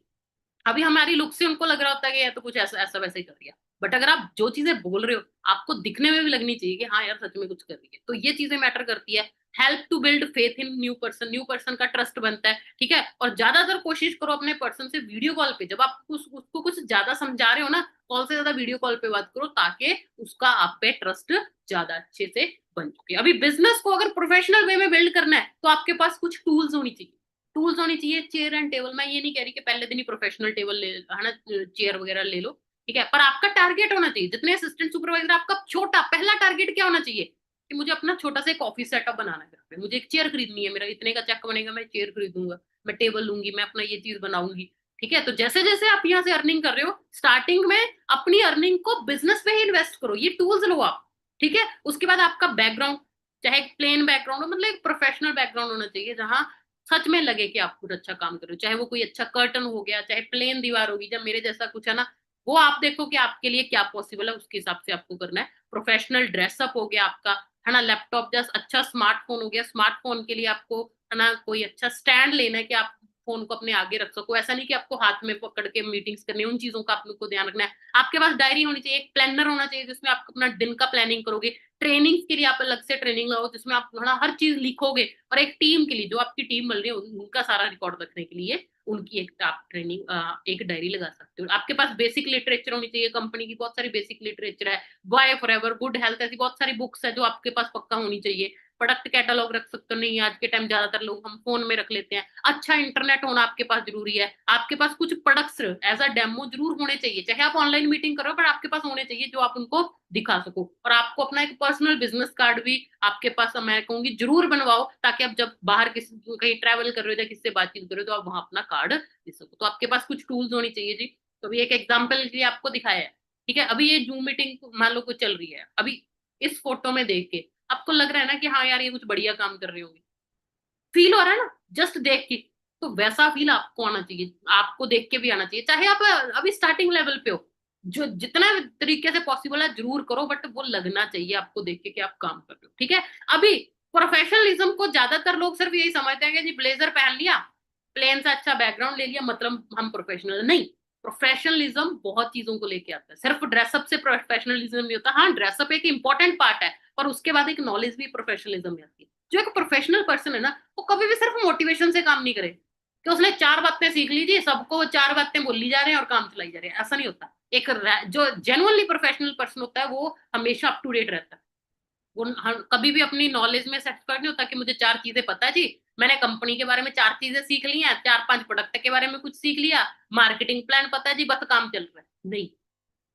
अभी हमारी लुक से उनको लग रहा होता है कि ये तो कुछ ऐसा ऐसा वैसे ही कर दिया, बट अगर आप जो चीजें बोल रहे हो आपको दिखने में भी लगनी चाहिए कि हाँ यार सच में कुछ कर रही है, तो ये चीजें मैटर करती है। Help to build faith in new person का ट्रस्ट बनता है, ठीक है। और ज्यादातर कोशिश करो अपने पर्सन से वीडियो कॉल पे, जब आप उसको कुछ ज्यादा समझा रहे हो ना, कॉल से ज्यादा वीडियो कॉल पे बात करो, ताकि उसका आप पे ट्रस्ट ज्यादा अच्छे से बन चुके। अभी बिजनेस को अगर प्रोफेशनल वे में बिल्ड करना है तो आपके पास कुछ टूल्स होनी चाहिए। टूल्स होनी चाहिए, चेयर एंड टेबल। मैं ये नहीं कह रही कि पहले दिन ही प्रोफेशनल टेबल ले, है ना, चेयर वगैरह ले लो, ठीक है, पर आपका टारगेट होना चाहिए। जितने असिस्टेंट सुपरवाइजर, आपका छोटा पहला टारगेट क्या होना चाहिए कि मुझे अपना छोटा सा एक ऑफिस सेटअप बनाना है घर पे, मुझे एक चेयर खरीदनी है, मेरा इतने का चेक बनेगा, मैं चेयर खरीदूंगा, मैं टेबल लूंगी, मैं अपना ये चीज बनाऊंगी, ठीक है। तो जैसे जैसे आप यहाँ से अर्निंग कर रहे हो, स्टार्टिंग में अपनी अर्निंग को बिजनेस पे ही इन्वेस्ट करो, ये टूल्स लो आप, ठीक है। उसके बाद आपका बैकग्राउंड, चाहे प्लेन बैकग्राउंड हो, मतलब एक प्रोफेशनल बैकग्राउंड होना चाहिए जहां सच में लगे कि आप कुछ अच्छा काम कर रहे हो, चाहे वो कोई अच्छा कर्टन हो गया, चाहे प्लेन दीवार होगी, जब मेरे जैसा कुछ है ना, वो आप देखो कि आपके लिए क्या पॉसिबल है, उसके हिसाब से आपको करना है। प्रोफेशनल ड्रेसअप हो गया आपका, है ना, लैपटॉप जैसा अच्छा स्मार्टफोन हो गया, स्मार्टफोन के लिए आपको, है ना, कोई अच्छा स्टैंड लेना है कि आप फोन को अपने आगे रख सको, ऐसा नहीं कि आपको हाथ में पकड़ के मीटिंग्स करनी है, उन चीजों का आपको ध्यान रखना है। आपके पास डायरी होनी चाहिए, एक प्लानर होना चाहिए जिसमें आप अपना दिन का प्लानिंग करोगे। ट्रेनिंग के लिए आप अलग से ट्रेनिंग लगाओ जिसमें आप, है ना, हर चीज लिखोगे। और एक टीम के लिए, जो आपकी टीम मिल रही है उनका सारा रिकॉर्ड रखने के लिए उनकी एक आप ट्रेनिंग एक डायरी लगा सकते हो। आपके पास बेसिक लिटरेचर होनी चाहिए, कंपनी की बहुत सारी बेसिक लिटरेचर है, वाई फॉरएवर, गुड हेल्थ, ऐसी बहुत सारी बुक्स है जो आपके पास पक्का होनी चाहिए। प्रोडक्ट कैटलॉग रख सकते हो, नहीं आज के टाइम ज्यादातर लोग हम फोन में रख लेते हैं। अच्छा इंटरनेट होना आपके पास जरूरी है। आपके पास कुछ प्रोडक्ट्स एज अ डेमो जरूर होने चाहिए, चाहे आप ऑनलाइन मीटिंग करो, पर आपके पास होने चाहिए जो आप उनको दिखा सको। और आपको अपना एक पर्सनल बिजनेस कार्ड भी आपके पास, मैं कहूंगी, जरूर बनवाओ, ताकि आप जब बाहर किसी कहीं ट्रैवल कर रहे हो या किससे बातचीत कर रहे हो तो आप वहां अपना कार्ड दे सको। तो आपके पास कुछ टूल्स होनी चाहिए जी। तो अभी एक एग्जाम्पल के लिए आपको दिखाया है, ठीक है। अभी ये जूम मीटिंग मान लो कुछ चल रही है, अभी इस फोटो में देख के आपको लग रहा है ना कि हाँ यार ये कुछ बढ़िया काम कर रही होगी, फील हो रहा है ना जस्ट देख के, तो वैसा फील आपको आना चाहिए, आपको देख के भी आना चाहिए। चाहे आप अभी स्टार्टिंग लेवल पे हो, जो जितना तरीके से पॉसिबल है जरूर करो, बट वो लगना चाहिए आपको देख के कि आप काम कर रहे हो, ठीक है। अभी प्रोफेशनलिज्म को ज्यादातर लोग सिर्फ यही समझते हैं कि जी ब्लेजर पहन लिया, प्लेन सा अच्छा बैकग्राउंड ले लिया, मतलब हम प्रोफेशनल नहीं। प्रोफेशनलिज्म बहुत चीजों को लेके आता है, सिर्फ ड्रेसअप से प्रोफेशनलिज्म नहीं होता। हाँ, ड्रेसअप एक इंपॉर्टेंट पार्ट है, पर उसके बाद एक नॉलेज भी प्रोफेशनलिज्म में आती है। जो एक प्रोफेशनल पर्सन है ना, वो कभी भी सिर्फ मोटिवेशन से काम नहीं करे कि उसने चार बातें सीख लीजिए, सबको चार बातें बोली जा रहे हैं और काम चलाई जा रहे हैं, ऐसा नहीं होता। एक जो जेनुअनली प्रोफेशनल पर्सन होता है वो हमेशा अप टू डेट रहता है। वो कभी भी अपनी नॉलेज में सेटिस्फाइड नहीं होता कि मुझे चार चीजें पता है जी, मैंने कंपनी के बारे में चार चीजें सीख ली हैं, चार पांच प्रोडक्ट के बारे में कुछ सीख लिया, मार्केटिंग प्लान पता है जी, बस काम चल रहा है, नहीं।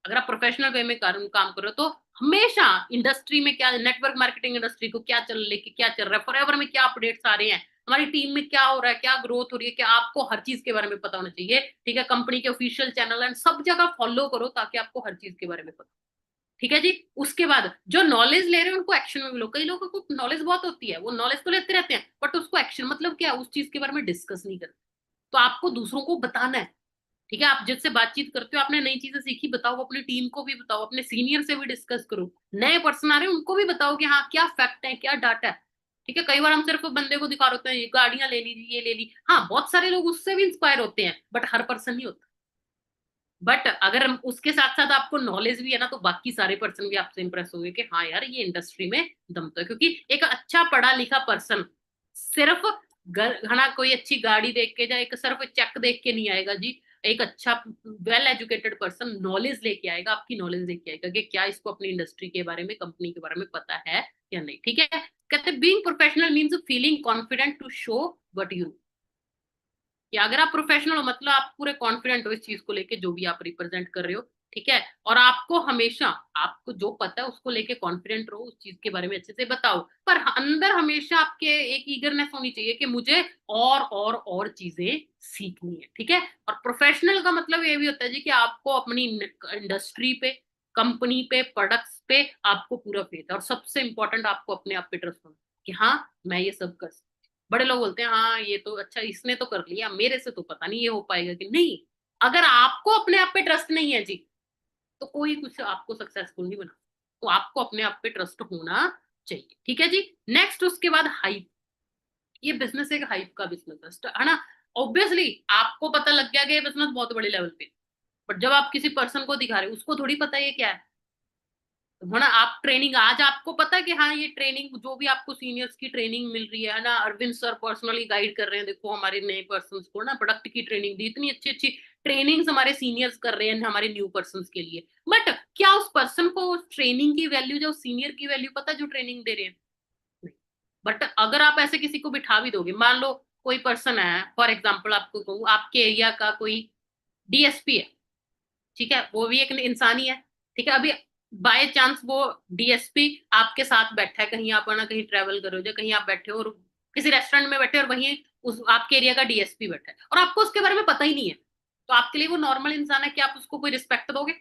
अगर आप प्रोफेशनल वे में काम कर रहे हो तो हमेशा इंडस्ट्री में क्या, नेटवर्क मार्केटिंग इंडस्ट्री को क्या क्या चल रहा है, फॉरएवर में क्या अपडेट्स आ रहे हैं, हमारी टीम में क्या हो रहा है, क्या ग्रोथ हो रही है, क्या, आपको हर चीज के बारे में पता होना चाहिए, ठीक है। कंपनी के ऑफिशियल चैनल एंड सब जगह फॉलो करो ताकि आपको हर चीज के बारे में पता, ठीक है जी। उसके बाद जो नॉलेज ले रहे हैं उनको एक्शन में लो। कई लोगों को नॉलेज बहुत होती है, वो नॉलेज तो लेते रहते हैं, बट उसको एक्शन मतलब क्या, उस चीज के बारे में डिस्कस नहीं करते। तो आपको दूसरों को बताना है, ठीक है। आप जिससे बातचीत करते हो, आपने नई चीजें सीखी, बताओ, अपनी टीम को भी बताओ, अपने सीनियर से भी डिस्कस करो, नए पर्सन आ रहे हैं उनको भी बताओ कि हाँ क्या फैक्ट है, क्या डाटा है, ठीक है। कई बार हम सिर्फ बंदे को दिखा रहे होते हैं, ये गाड़ियां ले ली, ये ले ली, हाँ बहुत सारे लोग उससे भी इंस्पायर होते हैं, बट हर पर्सन नहीं होता। बट अगर उसके साथ साथ आपको नॉलेज भी है ना, तो बाकी सारे पर्सन भी आपसे इंप्रेस होंगे कि हाँ यार ये इंडस्ट्री में दम तो है। क्योंकि एक अच्छा पढ़ा लिखा पर्सन सिर्फ है ना, कोई अच्छी गाड़ी देख के या एक सिर्फ चेक देख के नहीं आएगा जी। एक अच्छा वेल एजुकेटेड पर्सन नॉलेज लेके आएगा, आपकी नॉलेज लेके आएगा कि क्या इसको अपनी इंडस्ट्री के बारे में, कंपनी के बारे में पता है या नहीं, ठीक है। कहते हैं being professional means feeling confident to show what you, कि अगर आप प्रोफेशनल हो मतलब आप पूरे कॉन्फिडेंट हो इस चीज को लेके जो भी आप रिप्रेजेंट कर रहे हो, ठीक है। और आपको हमेशा, आपको जो पता है उसको लेके कॉन्फिडेंट रहो, उस चीज के बारे में अच्छे से बताओ, पर अंदर हमेशा आपके एक ईगरनेस होनी चाहिए कि मुझे और चीजें सीखनी है, ठीक है। और प्रोफेशनल का मतलब ये भी होता है जी कि आपको अपनी इंडस्ट्री पे, कंपनी पे, प्रोडक्ट्स पे आपको पूरा फेथ है। और सबसे इंपॉर्टेंट, आपको अपने आप पे ट्रस्ट होना कि हाँ मैं ये सब कर, बड़े लोग बोलते हैं हाँ ये तो अच्छा इसने तो कर लिया, मेरे से तो पता नहीं ये हो पाएगा कि नहीं। अगर आपको अपने आप पे ट्रस्ट नहीं है जी, तो कोई कुछ आपको सक्सेसफुल नहीं बना। तो आपको अपने आप पे ट्रस्ट होना चाहिए, ठीक है जी। नेक्स्ट उसके बाद हाइप, ये बिजनेस एक हाइप का बिजनेस है ना। ऑब्वियसली आपको पता लग गया कि ये बिजनेस बहुत बड़े लेवल पे, बट जब आप किसी पर्सन को दिखा रहे हो उसको थोड़ी पता है ये क्या है। है ना, आप ट्रेनिंग आज आपको पता है कि हाँ ये ट्रेनिंग जो भी आपको सीनियर्स की ट्रेनिंग मिल रही है ना, अरविंद सर पर्सनली गाइड कर रहे हैं, देखो हमारे नए पर्सन को ना प्रोडक्ट की ट्रेनिंग दी, इतनी अच्छी अच्छी ट्रेनिंग्स हमारे सीनियर्स कर रहे हैं हमारे न्यू पर्सन के लिए। बट क्या उस पर्सन को ट्रेनिंग की वैल्यू, जो सीनियर की वैल्यू पता है जो ट्रेनिंग दे रहे हैं? नहीं। बट अगर आप ऐसे किसी को बिठा भी दोगे, मान लो कोई पर्सन है, फॉर एग्जाम्पल आपको कहूँ, आपके एरिया का कोई डीएसपी है, ठीक है, वो भी एक इंसान ही है, ठीक है, अभी बाय चांस वो डीएसपी आपके साथ बैठा है, कहीं आप ना कहीं ट्रेवल करो, जो कहीं आप बैठे हो और किसी रेस्टोरेंट में बैठे और वहीं उस आपके एरिया का डीएसपी बैठा है और आपको उसके बारे में पता ही नहीं है, तो आपके लिए वो नॉर्मल इंसान है, क्या आप उसको कोई रिस्पेक्ट दोगे?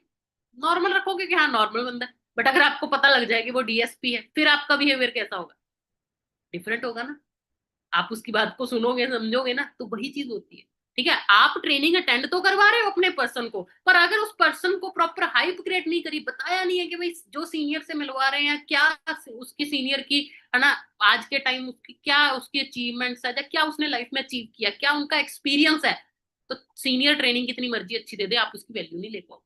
नॉर्मल रखोगे कि हाँ नॉर्मल बंदा है। बट अगर आपको पता लग जाए कि वो डीएसपी है, फिर आपका बिहेवियर कैसा होगा? डिफरेंट होगा ना। आप उसकी बात को सुनोगे समझोगे ना, तो वही चीज होती है। ठीक है, आप ट्रेनिंग अटेंड तो करवा रहे हो अपने पर्सन को, पर अगर उस पर्सन को प्रॉपर हाइप क्रिएट नहीं करी, बताया नहीं है कि भाई जो सीनियर से मिलवा रहे हैं क्या उसकी सीनियर की, है ना, आज के टाइम उसकी क्या उसकी अचीवमेंट्स है, या क्या उसने लाइफ में अचीव किया, क्या उनका एक्सपीरियंस है, तो सीनियर ट्रेनिंग कितनी मर्जी अच्छी दे दे, आप उसकी वैल्यू नहीं ले पाओ।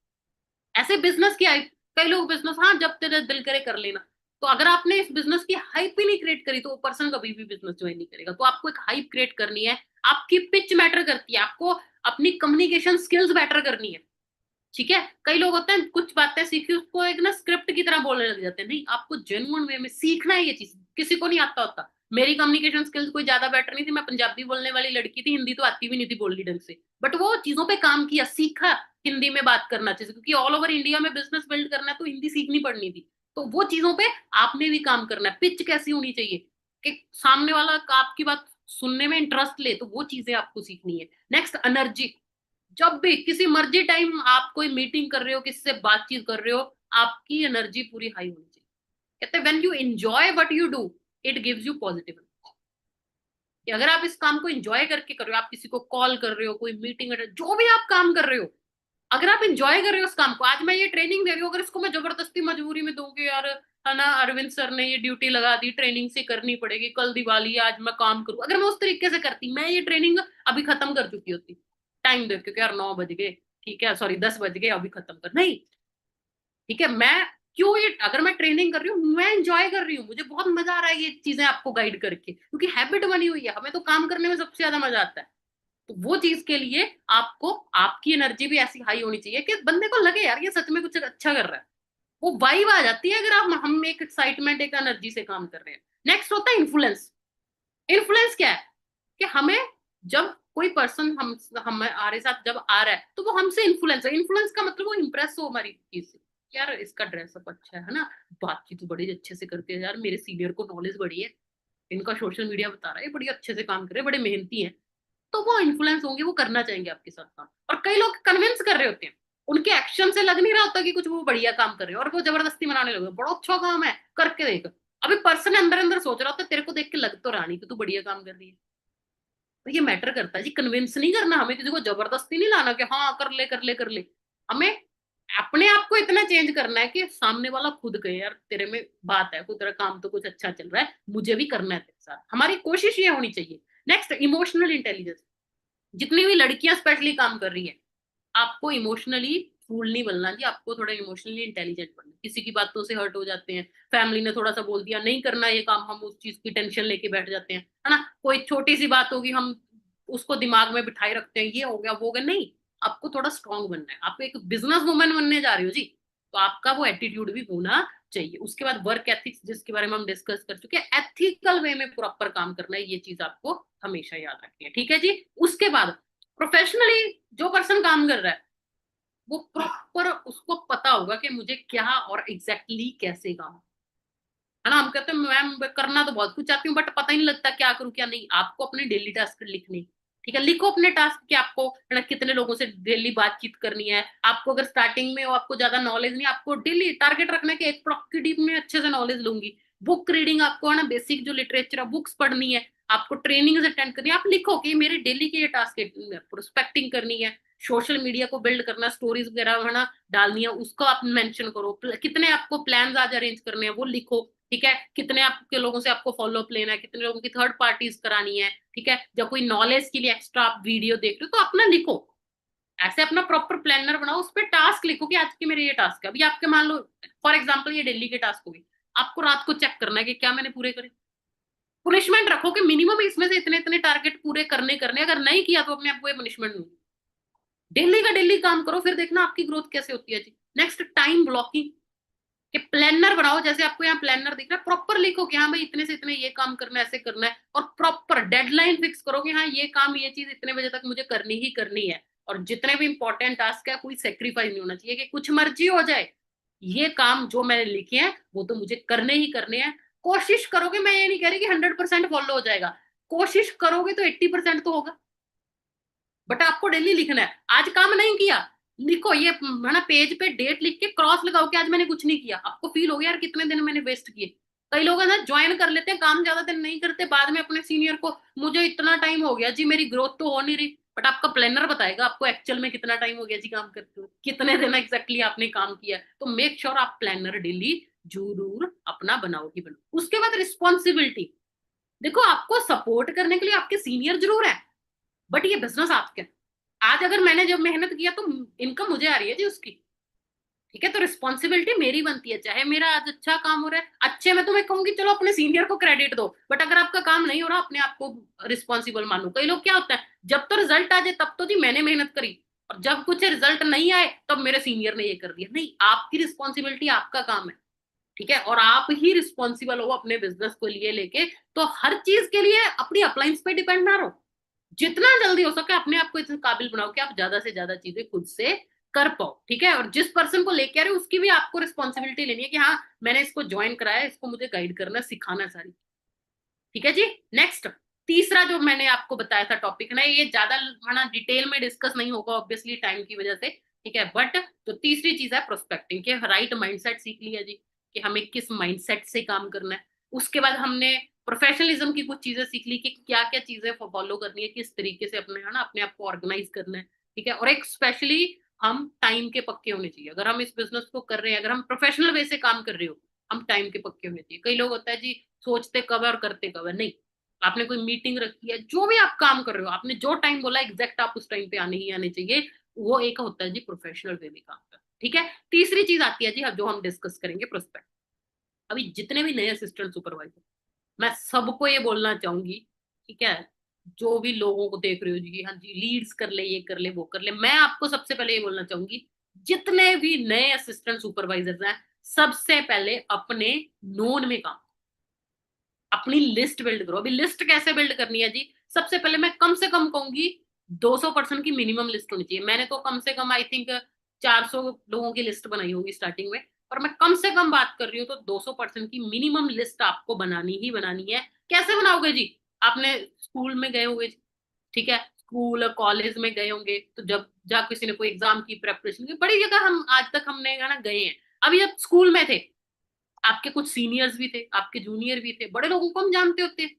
ऐसे बिजनेस की हाइप, कई लोग बिजनेस हाँ जब तेरे दिल करे कर लेना, तो अगर आपने इस बिजनेस की हाइप ही नहीं क्रिएट करी तो वो पर्सन कभी भी बिजनेस ज्वाइन नहीं करेगा। तो आपको एक हाइप क्रिएट करनी है, आपकी पिच मैटर करती है, आपको अपनी कम्युनिकेशन स्किल्स बेटर करनी है। ठीक है, कई लोग होते हैं कुछ बातें सीखी उसको एक ना स्क्रिप्ट की तरह बोलने लग जाते हैं, नहीं आपको जेन्युइन वे में सीखना है, ये चीज किसी को नहीं आता होता। मेरी कम्युनिकेशन स्किल्स कोई ज्यादा बेटर नहीं थी, मैं पंजाबी बोलने वाली लड़की थी, हिंदी तो आती भी नहीं थी बोलनी ढंग से, बट वो चीजों पे काम किया, सीखा हिंदी में बात करना चाहिए, क्योंकि ऑल ओवर इंडिया में बिजनेस बिल्ड करना है तो हिंदी सीखनी पड़नी थी। तो वो चीजों पे आपने भी काम करना है, पिच कैसी होनी चाहिए कि सामने वाला आपकी बात सुनने में इंटरेस्ट ले, तो वो चीजें आपको सीखनी है। Next, energy. जब भी किसी मर्जी टाइम आप कोई मीटिंग कर रहे हो, किसी से बातचीत कर रहे हो, आपकी एनर्जी पूरी हाई होनी चाहिए। कहते हैं when you enjoy what you do it gives you positive. कि अगर आप इस काम को एंजॉय करके कर रहे हो, आप किसी को कॉल कर रहे हो, कोई मीटिंग, जो भी आप काम कर रहे हो, अगर आप एंजॉय कर रहे हो उस काम को, आज मैं ये ट्रेनिंग दे रही हूँ, अगर इसको मैं जबरदस्ती मजबूरी में दूंगी यार, है ना, अरविंद सर ने ये ड्यूटी लगा दी, ट्रेनिंग से करनी पड़ेगी, कल दिवाली है, आज मैं काम करूँ, अगर मैं उस तरीके से करती, मैं ये ट्रेनिंग अभी खत्म कर चुकी होती, टाइम देख के यार 9 बज गए, ठीक है, सॉरी 10 बज गए, अभी खत्म कर नहीं। ठीक है, मैं क्यों ये, अगर मैं ट्रेनिंग कर रही हूँ मैं एंजॉय कर रही हूँ, मुझे बहुत मजा आ रहा है ये चीजें आपको गाइड करके, क्योंकि हैबिट बनी हुई है, हमें तो काम करने में सबसे ज्यादा मजा आता है। तो वो चीज के लिए आपको आपकी एनर्जी भी ऐसी हाई होनी चाहिए कि बंदे को लगे यार ये सच में कुछ अच्छा कर रहा है, वो वाइब आ जाती है अगर आप हम एक एक्साइटमेंट एक एनर्जी से काम कर रहे हैं। नेक्स्ट होता है इन्फ्लुएंस। इन्फ्लुएंस क्या है कि हमें जब कोई पर्सन हम हमारे साथ जब आ रहा है तो वो हमसे इन्फ्लुएंस है, इन्फ्लुएंस का मतलब वो इंप्रेस हो हमारी चीज से, यार इसका ड्रेसअप अच्छा है ना, बातचीत बड़ी अच्छे से करते हैं, यार मेरे सीनियर को नॉलेज बड़ी है, इनका सोशल मीडिया बता रहा है, बड़ी अच्छे से काम कर रहे हैं, बड़े मेहनती हैं, तो वो इन्फ्लुएंस होंगे, वो करना चाहेंगे आपके साथ काम। और कई लोग कन्विंस कर रहे होते हैं, उनके एक्शन से लग नहीं रहा होता कि कुछ वो बढ़िया काम कर रहे हैं, और वो जबरदस्ती मनाने लगे, बड़ा अच्छा काम है करके देख। अभी पर्सन अंदर अंदर सोच रहा होता है तेरे को देख के लग तो रहा नहीं कि तू बढ़िया काम कर रही है। तो ये मैटर करता है जी, कन्विंस नहीं करना हमें, किसी को जबरदस्ती नहीं लाना कि हाँ कर ले कर ले कर ले। हमें अपने आप को इतना चेंज करना है कि सामने वाला खुद कहे यार तेरे में बात है, तेरा काम तो कुछ अच्छा चल रहा है, मुझे भी करना है तेरे साथ, हमारी कोशिश ये होनी चाहिए। Next, emotional intelligence. जितनी भी लड़कियां स्पेशली काम कर रही है, आपको इमोशनली फूल नहीं बनना जी, आपको थोड़ा इमोशनली इंटेलिजेंट बनना। किसी की बातों से हर्ट हो जाते हैं, फैमिली ने थोड़ा सा बोल दिया नहीं करना ये काम, हम उस चीज की टेंशन लेके बैठ जाते हैं, है ना, कोई छोटी सी बात होगी हम उसको दिमाग में बिठाए रखते हैं, ये हो गया वो हो गया, नहीं, आपको थोड़ा स्ट्रांग बनना है, आप एक बिजनेस वुमन बनने जा रही हो जी, तो आपका वो एटीट्यूड भी होना चाहिए। उसके बाद वर्क एथिक्स, जिसके बारे में हम डिस्कस कर चुके हैं, एथिकल वे में प्रॉपर काम करना है, ये चीज आपको हमेशा याद रखनी है। ठीक है जी, उसके बाद प्रोफेशनली जो पर्सन काम कर रहा है वो प्रॉपर उसको पता होगा कि मुझे क्या और एग्जैक्टली कैसे काम, है ना, हम कहते हैं मैम करना तो बहुत कुछ चाहती हूँ बट पता ही नहीं लगता क्या करूँ क्या नहीं। आपको अपने डेली टास्क लिखने, ठीक है, लिखो अपने टास्क कि आपको, है ना, कितने लोगों से डेली बातचीत करनी है। आपको अगर स्टार्टिंग में हो, आपको ज्यादा नॉलेज नहीं, आपको डेली टारगेट रखना है कि एक ब्लॉक की डीप में अच्छे से नॉलेज लूंगी। बुक रीडिंग, आपको है ना बेसिक जो लिटरेचर है बुक्स पढ़नी है, आपको ट्रेनिंग अटेंड करनी है। आप लिखो कि मेरे डेली के ये टास्क है, प्रोस्पेक्टिंग करनी है, सोशल मीडिया को बिल्ड करना, स्टोरीज वगैरह है ना डालनी है, उसको आप मेंशन करो, कितने आपको प्लान्स आज अरेंज करने हैं वो लिखो। ठीक है, कितने आपके लोगों से आपको फॉलो अप लेना है, कितने लोगों की थर्ड पार्टीज करानी है, ठीक है, जब कोई नॉलेज के लिए एक्स्ट्रा आप वीडियो देख रहे हो तो अपना लिखो, ऐसे अपना प्रॉपर प्लानर बनाओ, उस पर टास्क लिखो कि आज के मेरे ये टास्क है। अभी आपके मान लो फॉर एग्जाम्पल ये डेली के टास्क हो गए, आपको रात को चेक करना है कि क्या मैंने पूरे करे। पुनिशमेंट रखो कि मिनिमम इसमें से इतने इतने टारगेट पूरे करने करने, अगर नहीं किया तो अपने आपको ये पनिशमेंट दूंगी। डेली का डेली काम करो, फिर देखना आपकी ग्रोथ कैसे होती है जी। नेक्स्ट, टाइम ब्लॉकिंग कि प्लानर बनाओ, जैसे आपको यहाँ प्लानर दिख रहा है, प्रॉपर लिखो कि हाँ भाई इतने से इतने ये काम करना है, ऐसे करना है, और प्रॉपर डेडलाइन फिक्स करो कि हाँ ये काम ये चीज इतने बजे तक मुझे करनी ही करनी है। और जितने भी इंपॉर्टेंट टास्क है कोई सेक्रीफाइस नहीं होना चाहिए कि कुछ मर्जी हो जाए, ये काम जो मैंने लिखे हैं वो तो मुझे करने ही करने हैं। कोशिश करोगे, मैं ये नहीं कह रही कि 100% फॉलो हो जाएगा, कोशिश करोगे तो 80% तो होगा, बट आपको डेली लिखना है। आज काम नहीं किया, लिखो ये है ना, पेज पे डेट लिख के क्रॉस लगाओ कि आज मैंने कुछ नहीं किया। आपको फील हो गया यार कितने दिन मैंने वेस्ट किए। कई लोग है ना ज्वाइन कर लेते हैं, काम ज्यादा दिन नहीं करते, बाद में अपने सीनियर को, मुझे इतना टाइम हो गया जी, मेरी ग्रोथ तो हो नहीं रही। बट आपका प्लानर बताएगा आपको एक्चुअल में कितना टाइम हो गया जी काम करते हुए, कितने दिन एग्जैक्टली आपने काम किया। तो मेक श्योर आप प्लानर डेली जरूर अपना बनाओ ही बनाओ। उसके बाद रिस्पॉन्सिबिलिटी, देखो आपको सपोर्ट करने के लिए आपके सीनियर जरूर है, बट ये बिजनेस आपके। आज अगर मैंने जब मेहनत किया तो इनकम मुझे आ रही है जी उसकी, ठीक है, तो रिस्पॉन्सिबिलिटी मेरी बनती है। चाहे मेरा आज अच्छा काम हो रहा है, अच्छे में तो मैं कहूंगी चलो अपने सीनियर को क्रेडिट दो, बट अगर आपका काम नहीं हो रहा अपने आप को रिस्पॉन्सिबल मानो। कई लोग क्या होता है, जब तो रिजल्ट आ जाए तब तो जी मैंने मेहनत करी, और जब कुछ रिजल्ट नहीं आए तब मेरे सीनियर ने ये कर दिया। नहीं, आपकी रिस्पॉन्सिबिलिटी, आपका काम है, ठीक है, और आप ही रिस्पॉन्सिबल हो अपने बिजनेस को लिए लेके। तो हर चीज के लिए अपनी अप्लायंस पे डिपेंड ना रहो, जितना जल्दी हो सके अपने आप को इतना काबिल बनाओ कि आप ज्यादा से ज्यादा चीजें खुद से कर पाओ, ठीक है। और जिस पर्सन को लेके आ रहे हो उसकी भी आपको रिस्पॉन्सिबिलिटी लेनी है कि हाँ मैंने इसको ज्वाइन कराया है, इसको मुझे गाइड करना सिखाना है सारी, ठीक है जी। नेक्स्ट, तीसरा जो मैंने आपको बताया था टॉपिक ना, ये ज्यादा ना डिटेल में डिस्कस नहीं होगा ऑब्वियसली टाइम की वजह से, ठीक है, बट जो तीसरी चीज है प्रोस्पेक्टिंग के राइट माइंडसेट सीख लिया जी कि हमें किस माइंडसेट से काम करना है। उसके बाद हमने प्रोफेशनलिज्म की कुछ चीजें सीख ली कि क्या क्या चीजें फॉलो करनी है, किस तरीके से अपने है ना अपने आप को ऑर्गेनाइज करना है, ठीक है। और एक स्पेशली हम टाइम के पक्के होने चाहिए। अगर हम इस बिजनेस को कर रहे हैं, अगर हम प्रोफेशनल वे से काम कर रहे हो, हम टाइम के पक्के होने चाहिए। कई लोग होता है जी सोचते कब है और करते कब है। नहीं, आपने कोई मीटिंग रखी है, जो भी आप काम कर रहे हो, आपने जो टाइम बोला एग्जैक्ट आप उस टाइम पे आने ही आने चाहिए। वो एक होता है जी प्रोफेशनल वे में काम का, ठीक है। तीसरी चीज आती है जी अब जो हम डिस्कस करेंगे, प्रोस्पेक्ट। अभी जितने भी नए असिस्टेंट सुपरवाइजर, मैं सबको ये बोलना चाहूंगी, ठीक है, जो भी लोगों को देख रहे हो जी, हाँ जी लीड्स कर ले, ये कर ले, वो कर ले, मैं आपको सबसे पहले ये बोलना चाहूंगी, जितने भी नए असिस्टेंट सुपरवाइजर्स हैं, सबसे पहले अपने नोन में काम, अपनी लिस्ट बिल्ड करो। अभी लिस्ट कैसे बिल्ड करनी है जी, सबसे पहले मैं कम से कम कहूंगी 200 पर्सन की मिनिमम लिस्ट होनी चाहिए। मैंने तो कम से कम आई थिंक 400 लोगों की लिस्ट बनाई होगी स्टार्टिंग में, और मैं कम से कम बात कर रही हूँ तो 200 पर्सन की मिनिमम लिस्ट आपको बनानी ही बनानी है। कैसे बनाओगे जी, आपने स्कूल में गए होंगे, ठीक है, स्कूल कॉलेज में गए होंगे, तो जब जब किसी ने कोई एग्जाम की प्रेपरेशन की, बड़ी जगह हम आज तक हमने है ना गए हैं। अभी जब स्कूल में थे, आपके कुछ सीनियर्स भी थे, आपके जूनियर भी थे, बड़े लोगों को हम जानते होते हैं,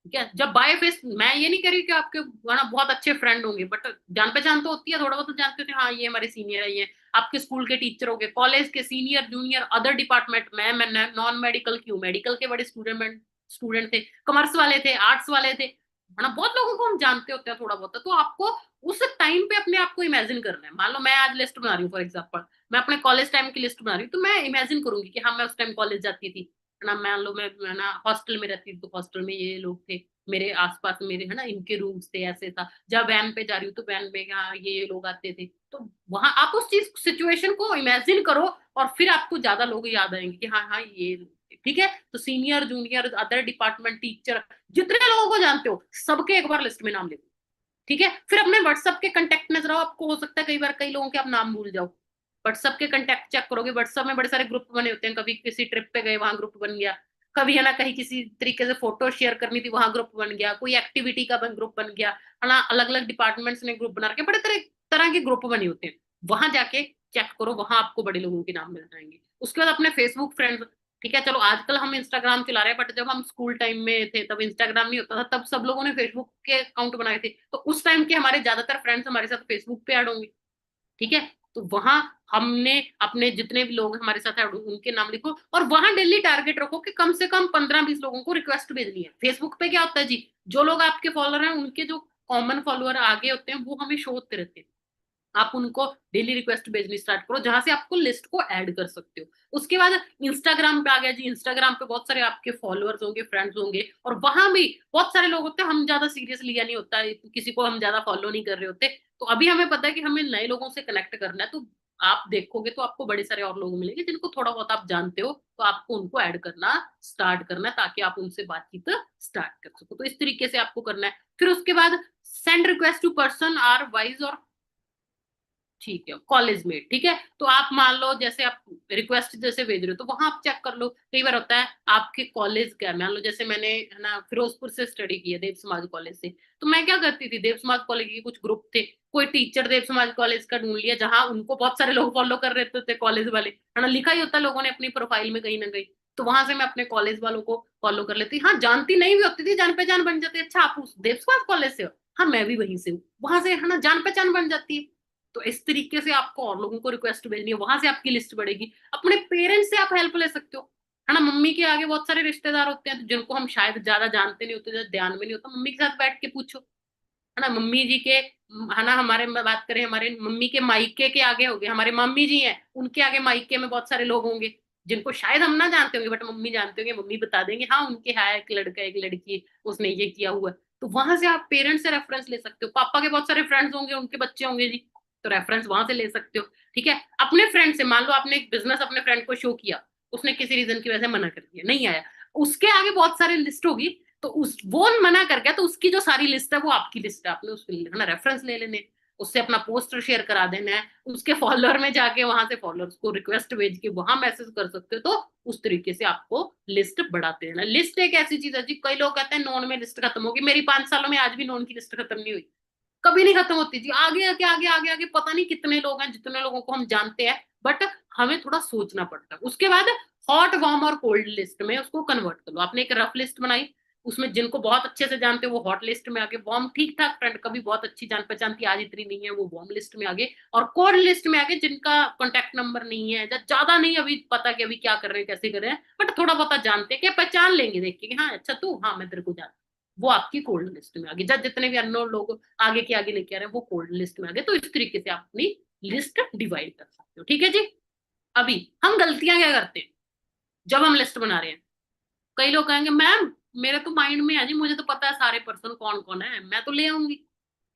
ठीक है। जब बाय फेस, मैं ये नहीं कह रही कि आपके ना बहुत अच्छे फ्रेंड होंगे, बट जान पहचान तो होती है, थोड़ा बहुत तो जानते होते हैं, हाँ ये हमारे सीनियर है, ये आपके स्कूल के टीचर हो गए, कॉलेज के सीनियर जूनियर, अदर डिपार्टमेंट में, मैं नॉन मेडिकल की हूँ, मेडिकल के बड़े स्टूडेंट स्टूडेंट थे, कॉमर्स वाले थे, आर्ट्स वाले थे, है ना, बहुत लोगों को हम जानते होते हैं थोड़ा बहुत। तो आपको उस टाइम पे अपने आप को इमेजिन करना है। मान लो मैं आज लिस्ट बना रही हूँ फॉर एग्जाम्पल, मैं अपने कॉलेज टाइम की लिस्ट बना रही हूँ, तो मैं इमेजिन करूंगी कि हाँ मैं उस टाइम कॉलेज जाती थी, है ना, मान लो मैं ना हॉस्टल में रहती थी, तो हॉस्टल में ये लोग थे, मेरे आसपास मेरे है ना इनके रूम्स थे, ऐसे था। जब वैन पे जा रही हूँ तो वैन में हाँ ये लोग आते थे। तो वहां आप उस चीज सिचुएशन को इमेजिन करो, और फिर आपको ज्यादा लोग याद आएंगे कि हाँ हाँ ये, ठीक है। तो senior junior other department teacher, जितने लोगों को जानते हो सबके एक बार लिस्ट में नाम लिखो, ठीक है। फिर अपने व्हाट्सएप के कंटेक्ट में जाओ, आपको हो सकता है कई बार कई लोगों के आप नाम भूल जाओ, व्हाट्सएप के कंटेक्ट चेक करोगे, व्हाट्सएप में बड़े सारे ग्रुप बने होते हैं, कभी किसी ट्रिप पे गए वहां ग्रुप बन गया, कभी है ना कहीं किसी तरीके से फोटो शेयर करनी थी वहां ग्रुप बन गया, कोई एक्टिविटी का ग्रुप बन गया, है ना, अलग अलग डिपार्टमेंट्स ने ग्रुप बना रखे, बड़े तरह तरह के ग्रुप बने होते हैं। वहां जाके चेक करो, वहां आपको बड़े लोगों के नाम मिल जाएंगे। उसके बाद अपने फेसबुक फ्रेंड्स, ठीक है, चलो आजकल हम इंस्टाग्राम चला रहे हैं, बट जब हम स्कूल टाइम में थे तब इंस्टाग्राम नहीं होता था, तब सब लोगों ने फेसबुक के अकाउंट बनाए थे, तो उस टाइम के हमारे ज्यादातर फ्रेंड्स हमारे साथ फेसबुक पे ऐड होंगे, ठीक है। तो वहां हमने अपने जितने भी लोग हमारे साथ हैं उनके नाम लिखो, और वहां डेली टारगेट रखो कि कम से कम 15-20 लोगों को रिक्वेस्ट भेजनी है। फेसबुक पे क्या होता है जी, जो लोग आपके फॉलोअर हैं उनके जो कॉमन फॉलोअर आगे होते हैं वो हमें शो होते रहते हैं। आप उनको डेली रिक्वेस्ट भेजनी स्टार्ट करो, जहां से आपको लिस्ट को ऐड कर सकते हो। उसके बाद इंस्टाग्राम पे आ गया जी, इंस्टाग्राम पे बहुत सारे आपके फॉलोअर्स होंगे, फ्रेंड्स होंगे, और वहां भी बहुत सारे लोग होते हैं, हम ज्यादा सीरियस लिया नहीं होता है, किसी को हम ज्यादा फॉलो नहीं कर रहे होते। तो अभी हमें पता है कि हमें नए लोगों से कनेक्ट करना है, तो आप देखोगे तो आपको बड़े सारे और लोग मिलेंगे जिनको थोड़ा बहुत आप जानते हो, तो आपको उनको ऐड करना स्टार्ट करना है ताकि आप उनसे बातचीत स्टार्ट कर सको। तो इस तरीके से आपको करना है। फिर उसके बाद send request to person or wise और ठीक है कॉलेज में, ठीक है। तो आप मान लो जैसे आप रिक्वेस्ट जैसे भेज रहे हो, तो वहां आप चेक कर लो। कई बार होता है आपके कॉलेज क्या, मान लो जैसे मैंने है ना फिरोजपुर से स्टडी की है, देव समाज कॉलेज से, तो मैं क्या करती थी, देव समाज कॉलेज के कुछ ग्रुप थे, कोई टीचर देव समाज कॉलेज का ढूंढ लिया जहां उनको बहुत सारे लोग फॉलो कर रहे थे कॉलेज वाले, है ना, लिखा ही होता है लोगों ने अपनी प्रोफाइल में कहीं ना कहीं, तो वहां से मैं अपने कॉलेज वालों को फॉलो कर लेती। हाँ, जानती नहीं भी होती थी, जान पहचान बन जाती। अच्छा आप उस देव समाज कॉलेज से हो, हाँ मैं भी वहीं से हूँ, वहां से है ना जान पहचान बन जाती है। तो इस तरीके से आपको और लोगों को रिक्वेस्ट भेजनी है, वहां से आपकी लिस्ट बढ़ेगी। अपने पेरेंट्स से आप हेल्प ले सकते हो, है ना। मम्मी के आगे बहुत सारे रिश्तेदार होते हैं जिनको हम शायद ज्यादा जानते नहीं होते, ज्यादा ध्यान में नहीं होता, मम्मी के साथ बैठ के पूछो, है ना। मम्मी जी के, है ना, हमारे में बात करें, हमारे मम्मी के मायके के आगे हो गए, हमारे मम्मी जी हैं उनके आगे मायके में बहुत सारे लोग होंगे जिनको शायद हम ना जानते होंगे, बट मम्मी जानते होंगे, मम्मी बता देंगे हाँ उनके है एक लड़का एक लड़की उसने ये किया हुआ है। तो वहां से आप पेरेंट्स से रेफरेंस ले सकते हो। पापा के बहुत सारे फ्रेंड्स होंगे, उनके बच्चे होंगे जी, तो रेफरेंस वहां से ले सकते हो। ठीक है, अपने फ्रेंड से, मान लो आपने एक बिजनेस अपने फ्रेंड को शो किया, उसने किसी रीजन की वजह से मना कर दिया, नहीं आया, उसके आगे बहुत सारी लिस्ट होगी, तो उस वो मना कर गया तो उसकी जो सारी लिस्ट है वो आपकी लिस्ट है, आपने उसके लिए ना रेफरेंस ले लेने, उससे अपना पोस्टर शेयर करा देना है, उसके फॉलोअर में जाके वहां से फॉलोअर्स को रिक्वेस्ट भेज के वहां मैसेज कर सकते हो। तो उस तरीके से आपको लिस्ट बढ़ाते रहना। लिस्ट एक ऐसी चीज है जी, कई लोग कहते हैं नॉन में लिस्ट खत्म होगी, मेरी 5 सालों में आज भी नॉन की लिस्ट खत्म नहीं हुई, कभी नहीं खत्म होती जी। आगे आगे आगे आगे आगे पता नहीं कितने लोग हैं, जितने लोगों को हम जानते हैं, बट हमें थोड़ा सोचना पड़ता है। उसके बाद हॉट वार्म और कोल्ड लिस्ट में उसको कन्वर्ट कर लो। आपने एक रफ लिस्ट बनाई, उसमें जिनको बहुत अच्छे से जानते हो वो हॉट लिस्ट में आगे, वार्म ठीक ठाक फ्रेंड कभी बहुत अच्छी जान पहचान थी आज इतनी नहीं है वो वार्म लिस्ट में आगे, और कोल्ड लिस्ट में आगे जिनका कॉन्टेक्ट नंबर नहीं है, ज्यादा नहीं अभी पता कि अभी क्या कर रहे हैं कैसे कर रहे हैं, बट थोड़ा बहुत जानते हैं, क्या पहचान लेंगे देख के कि हाँ अच्छा तू, हाँ मैं तेरे को जानता, वो आपकी कोल्ड लिस्ट में आगे। जब जितने भी अननोन लोग आगे के आगे लेके आ रहे हैं वो कोल्ड लिस्ट में आगे। तो इस तरीके से आप अपनी लिस्ट डिवाइड कर सकते हो। ठीक है जी। अभी हम गलतियां क्या करते हैं जब हम लिस्ट बना रहे हैं, कई लोग कहेंगे मैम मेरे तो माइंड में है जी, मुझे तो पता है सारे पर्सन कौन कौन है, मैं तो ले आऊंगी।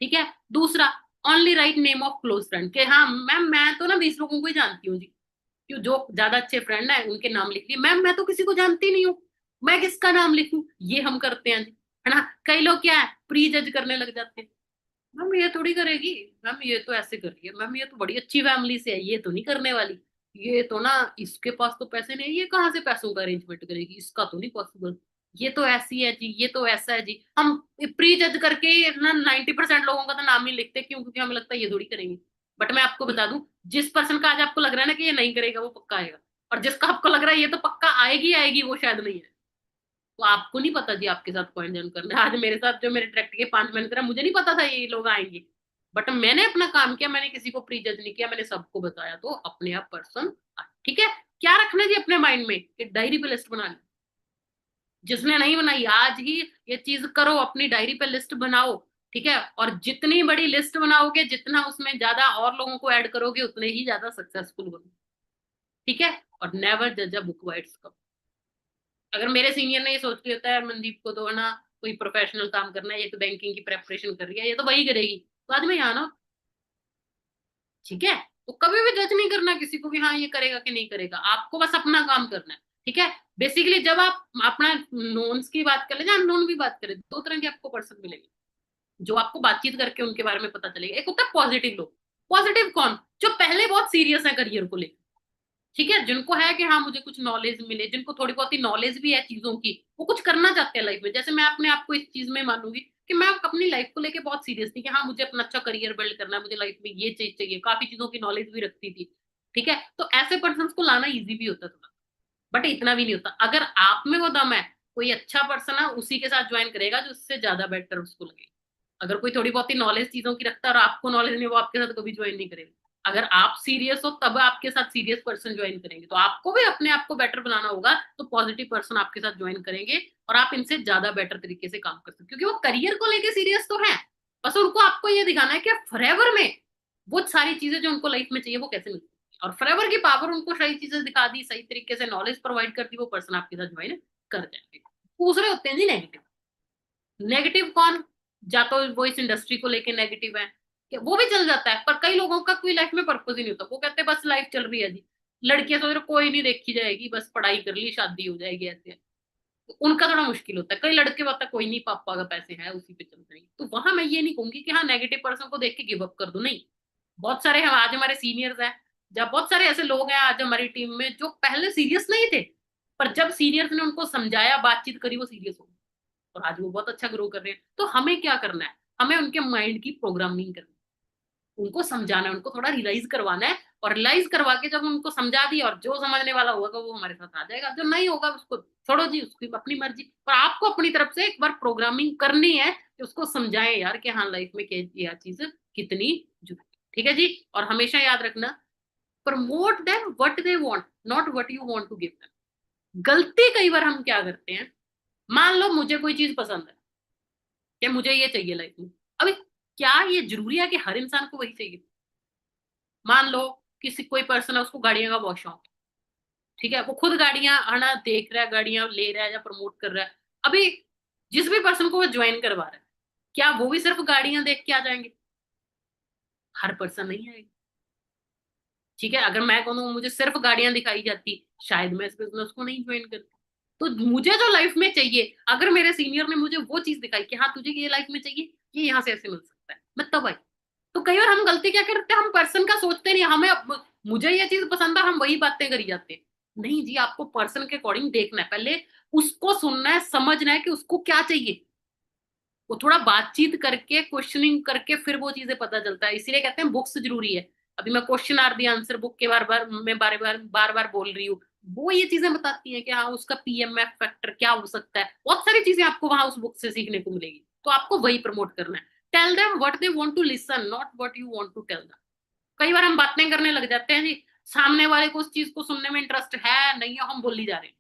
ठीक है, दूसरा, only write name of close friend, के हाँ मैम मैं तो ना 20 लोगों को ही जानती हूँ जी, क्यों, जो ज्यादा अच्छे फ्रेंड है उनके नाम लिख लिए, मैम मैं तो किसी को जानती नहीं हूँ, मैं किसका नाम लिखूं, ये हम करते हैं जी, है ना। कई लोग क्या है प्री जज करने लग जाते हैं, मैम ये थोड़ी करेगी, मैम ये तो ऐसे कर रही है, मैम ये तो बड़ी अच्छी फैमिली से है, ये तो नहीं करने वाली, ये तो ना इसके पास तो पैसे नहीं है, ये कहाँ से पैसों का अरेंजमेंट करेगी, इसका तो नहीं पॉसिबल, ये तो ऐसी है जी, ये तो ऐसा है जी। हम प्री जज करके ना 90% लोगों का तो नाम ही लिखते, क्यों, क्योंकि हमें लगता है ये थोड़ी करेंगे। बट मैं आपको बता दूं, जिस पर्सन का आज आपको लग रहा है ना कि ये नहीं करेगा वो पक्का आएगा, और जिसका आपको लग रहा है ये तो पक्का आएगी आएगी वो शायद नहीं है। तो आपको नहीं पता जी आपके साथ पॉइंट जॉइन करना है। आज मेरे साथ जो मेरे डायरेक्ट के 5 महीने करा, मुझे नहीं पता था ये लोग आएंगे, बट मैंने अपना काम किया, मैंने किसी को प्री जज नहीं किया, मैंने सबको बताया, तो अपने आप पर्सन। ठीक है, क्या रखना जी अपने माइंड में कि डायरी पे लिस्ट बनानी, जिसने नहीं बनाई आज ही ये चीज करो, अपनी डायरी पे लिस्ट बनाओ। ठीक है, और जितनी बड़ी लिस्ट बनाओगे, जितना उसमें ज्यादा और लोगों को ऐड करोगे, उतने ही ज्यादा सक्सेसफुल बनोगे। ठीक है, और नेवर जज a book by its cover. अगर मेरे सीनियर ने ये सोच लिया होता है मनदीप को तो है ना कोई प्रोफेशनल काम करना है, ये तो बैंकिंग की प्रेपरेशन कर रही है, ये तो वही करेगी, तो आज मैं यहाँ ना। ठीक है, तो कभी भी जज नहीं करना किसी को कि हाँ ये करेगा कि नहीं करेगा, आपको बस अपना काम करना है। ठीक है, बेसिकली जब आप अपना नोन्स की बात करें या अननोन की बात करें, दो तरह के आपको पर्सन मिलेंगे जो आपको बातचीत करके उनके बारे में पता चलेगा। एक होता है पॉजिटिव लोग। पॉजिटिव कौन, जो पहले बहुत सीरियस है करियर को लेकर। ठीक है, जिनको है कि हाँ मुझे कुछ नॉलेज मिले, जिनको थोड़ी बहुत ही नॉलेज भी है चीजों की, वो कुछ करना चाहते हैं लाइफ में। जैसे मैं अपने आप को इस चीज में मानूंगी कि मैं अपनी लाइफ को लेके बहुत सीरियस थी कि हाँ मुझे अपना अच्छा करियर बिल्ड करना है, मुझे लाइफ में ये चीज चाहिए, काफी चीजों की नॉलेज भी रखती थी। ठीक है, तो ऐसे पर्सन को लाना इजी भी होता था, बट इतना भी नहीं होता। अगर आप में वो दम है, कोई अच्छा पर्सन है उसी के साथ ज्वाइन करेगा जो उससे ज्यादा बेटर उसको लगे। अगर कोई थोड़ी बहुत ही नॉलेज चीजों की रखता है और आपको नॉलेज नहीं, वो आपके साथ कभी ज्वाइन नहीं करेगा। अगर आप सीरियस हो तब आपके साथ सीरियस पर्सन ज्वाइन करेंगे, तो आपको भी अपने आप को बेटर बनाना होगा, तो पॉजिटिव पर्सन आपके साथ ज्वाइन करेंगे और आप इनसे ज्यादा बेटर तरीके से काम कर सकते हो, क्योंकि वो करियर को लेके सीरियस तो है, बस उनको आपको ये दिखाना है कि फॉरएवर में वो सारी चीजें जो उनको लाइफ में चाहिए वो कैसे मिलती है, और फॉरएवर की पावर उनको सही चीजें दिखा दी, सही तरीके से नॉलेज प्रोवाइड कर दी, वो पर्सन आपके साथ ज्वाइन कर जाएंगे। दूसरे होते हैं जी नेगेटिव। नेगेटिव कौन? या तो वो इस इंडस्ट्री को लेके नेगेटिव है, वो भी चल जाता है, पर कई लोगों का कोई लाइफ में पर्पज ही नहीं होता, वो कहते हैं बस लाइफ चल रही है जी, लड़कियां सोच रहे कोई नहीं देखी जाएगी, बस पढ़ाई कर ली शादी हो जाएगी, ऐसे। तो उनका थोड़ा मुश्किल होता है। कई लड़के होता है कोई नहीं, पापा का पैसे है उसी पे चल रही, तो वहां मैं ये नहीं कहूंगी कि हाँ नेगेटिव पर्सन को देख के गिव अप कर दो, नहीं। बहुत सारे हम आज हमारे सीनियर्स हैं, जब बहुत सारे ऐसे लोग हैं आज हमारी टीम में जो पहले सीरियस नहीं थे, पर जब सीनियर्स ने उनको समझाया, बातचीत करी, वो सीरियस हो गए और आज वो बहुत अच्छा ग्रो कर रहे हैं। तो हमें क्या करना है? हमें उनके माइंड की प्रोग्रामिंग करनी है, उनको समझाना है, उनको थोड़ा रियलाइज करवाना है, और रियलाइज करवा के जब उनको समझा दिया, और जो समझने वाला होगा वो हमारे साथ आ जाएगा, जो नहीं होगा उसको छोड़ो जी, उसकी अपनी मर्जी। पर आपको अपनी तरफ से एक बार प्रोग्रामिंग करनी है कि उसको समझाएं यार कि हाँ लाइफ में क्या चीज कितनी जरूरी है। ठीक है जी। और हमेशा याद रखना, promote them what they want, not what you want to give them. गलती कई बार हम क्या करते हैं, मान लो मुझे कोई चीज पसंद है कि मुझे ये चाहिए लाइफ में, अभी क्या ये जरूरी है कि हर इंसान को वही चाहिए? मान लो किसी कोई पर्सन है, उसको गाड़ियों का बहुत शौक है, ठीक है, वो खुद गाड़ियां आना देख रहा है, गाड़ियां ले रहा है या प्रमोट कर रहा है। अभी जिस भी पर्सन को वो ज्वाइन करवा रहा है, क्या वो भी सिर्फ गाड़ियां देख के आ जाएंगे? हर पर्सन नहीं आएगा। ठीक है, अगर मैं कहूँ मुझे सिर्फ गाड़ियां दिखाई जाती, शायद मैं इस बिजनेस को नहीं ज्वाइन करती। तो मुझे जो लाइफ में चाहिए, अगर मेरे सीनियर ने मुझे वो चीज दिखाई कि हाँ तुझे ये लाइफ में चाहिए, ये यहाँ से ऐसे मिल सकता है, मैं तब आई। तो कई बार हम गलती क्या करते हैं, हम पर्सन का सोचते नहीं, हमें मुझे ये चीज पसंद है, हम वही बातें करी जाते हैं। नहीं जी, आपको पर्सन के अकॉर्डिंग देखना है, पहले उसको सुनना है, समझना है कि उसको क्या चाहिए, वो थोड़ा बातचीत करके क्वेश्चनिंग करके फिर वो चीजें पता चलता है। इसीलिए कहते हैं बुक्स जरूरी है। अभी मैं question or the answer book के बार बार बोल रही हूँ, वो ये चीजें बताती हैं कि हाँ उसका पीएमएफ फैक्टर क्या हो सकता है, बहुत सारी चीजें आपको वहां उस बुक से सीखने को मिलेगी। तो आपको वही प्रमोट करना है। Tell them what they want to listen, not what you want to tell them. कई बार हम बातें करने लग जाते हैं जी, सामने वाले को उस चीज को सुनने में इंटरेस्ट है नहीं है, हम बोली जा रहे हैं,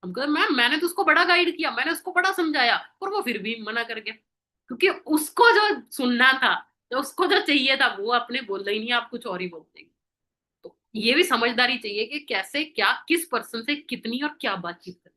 हम कहते मैम मैंने तो उसको बड़ा गाइड किया, मैंने उसको बड़ा समझाया, पर वो फिर भी मना कर गया, क्योंकि उसको जो सुनना था, जो उसको जो चाहिए था, वो आपने बोला ही नहीं, आप कुछ और ही बोलते हैं। तो ये भी समझदारी चाहिए कि कैसे क्या, किस पर्सन से कितनी और क्या बातचीत करनी।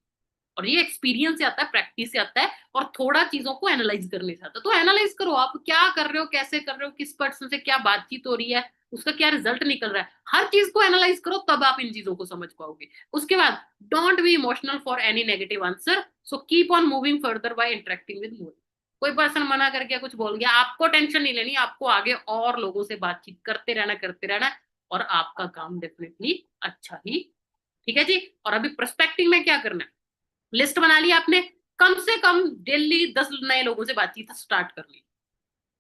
और ये एक्सपीरियंस से आता है, प्रैक्टिस से आता है, और थोड़ा चीजों को एनालाइज करने से आता है। तो एनालाइज करो, आप क्या कर रहे हो, कैसे कर रहे हो, किस पर्सन से क्या बातचीत हो रही है, उसका क्या रिजल्ट निकल रहा है, हर चीज को एनालाइज करो, तब आप इन चीजों को समझ पाओगे। उसके बाद don't be emotional for any negative answer, so keep on moving further bye interacting with more. कोई पर्सन मना कर गया, कुछ बोल गया, आपको टेंशन नहीं लेनी, आपको आगे और लोगों से बातचीत करते रहना, और आपका काम डेफिनेटली अच्छा ही। ठीक है जी। और अभी प्रोस्पेक्टिंग में क्या करना है, लिस्ट बना ली आपने, कम से कम डेली 10 नए लोगों से बातचीत स्टार्ट कर ली।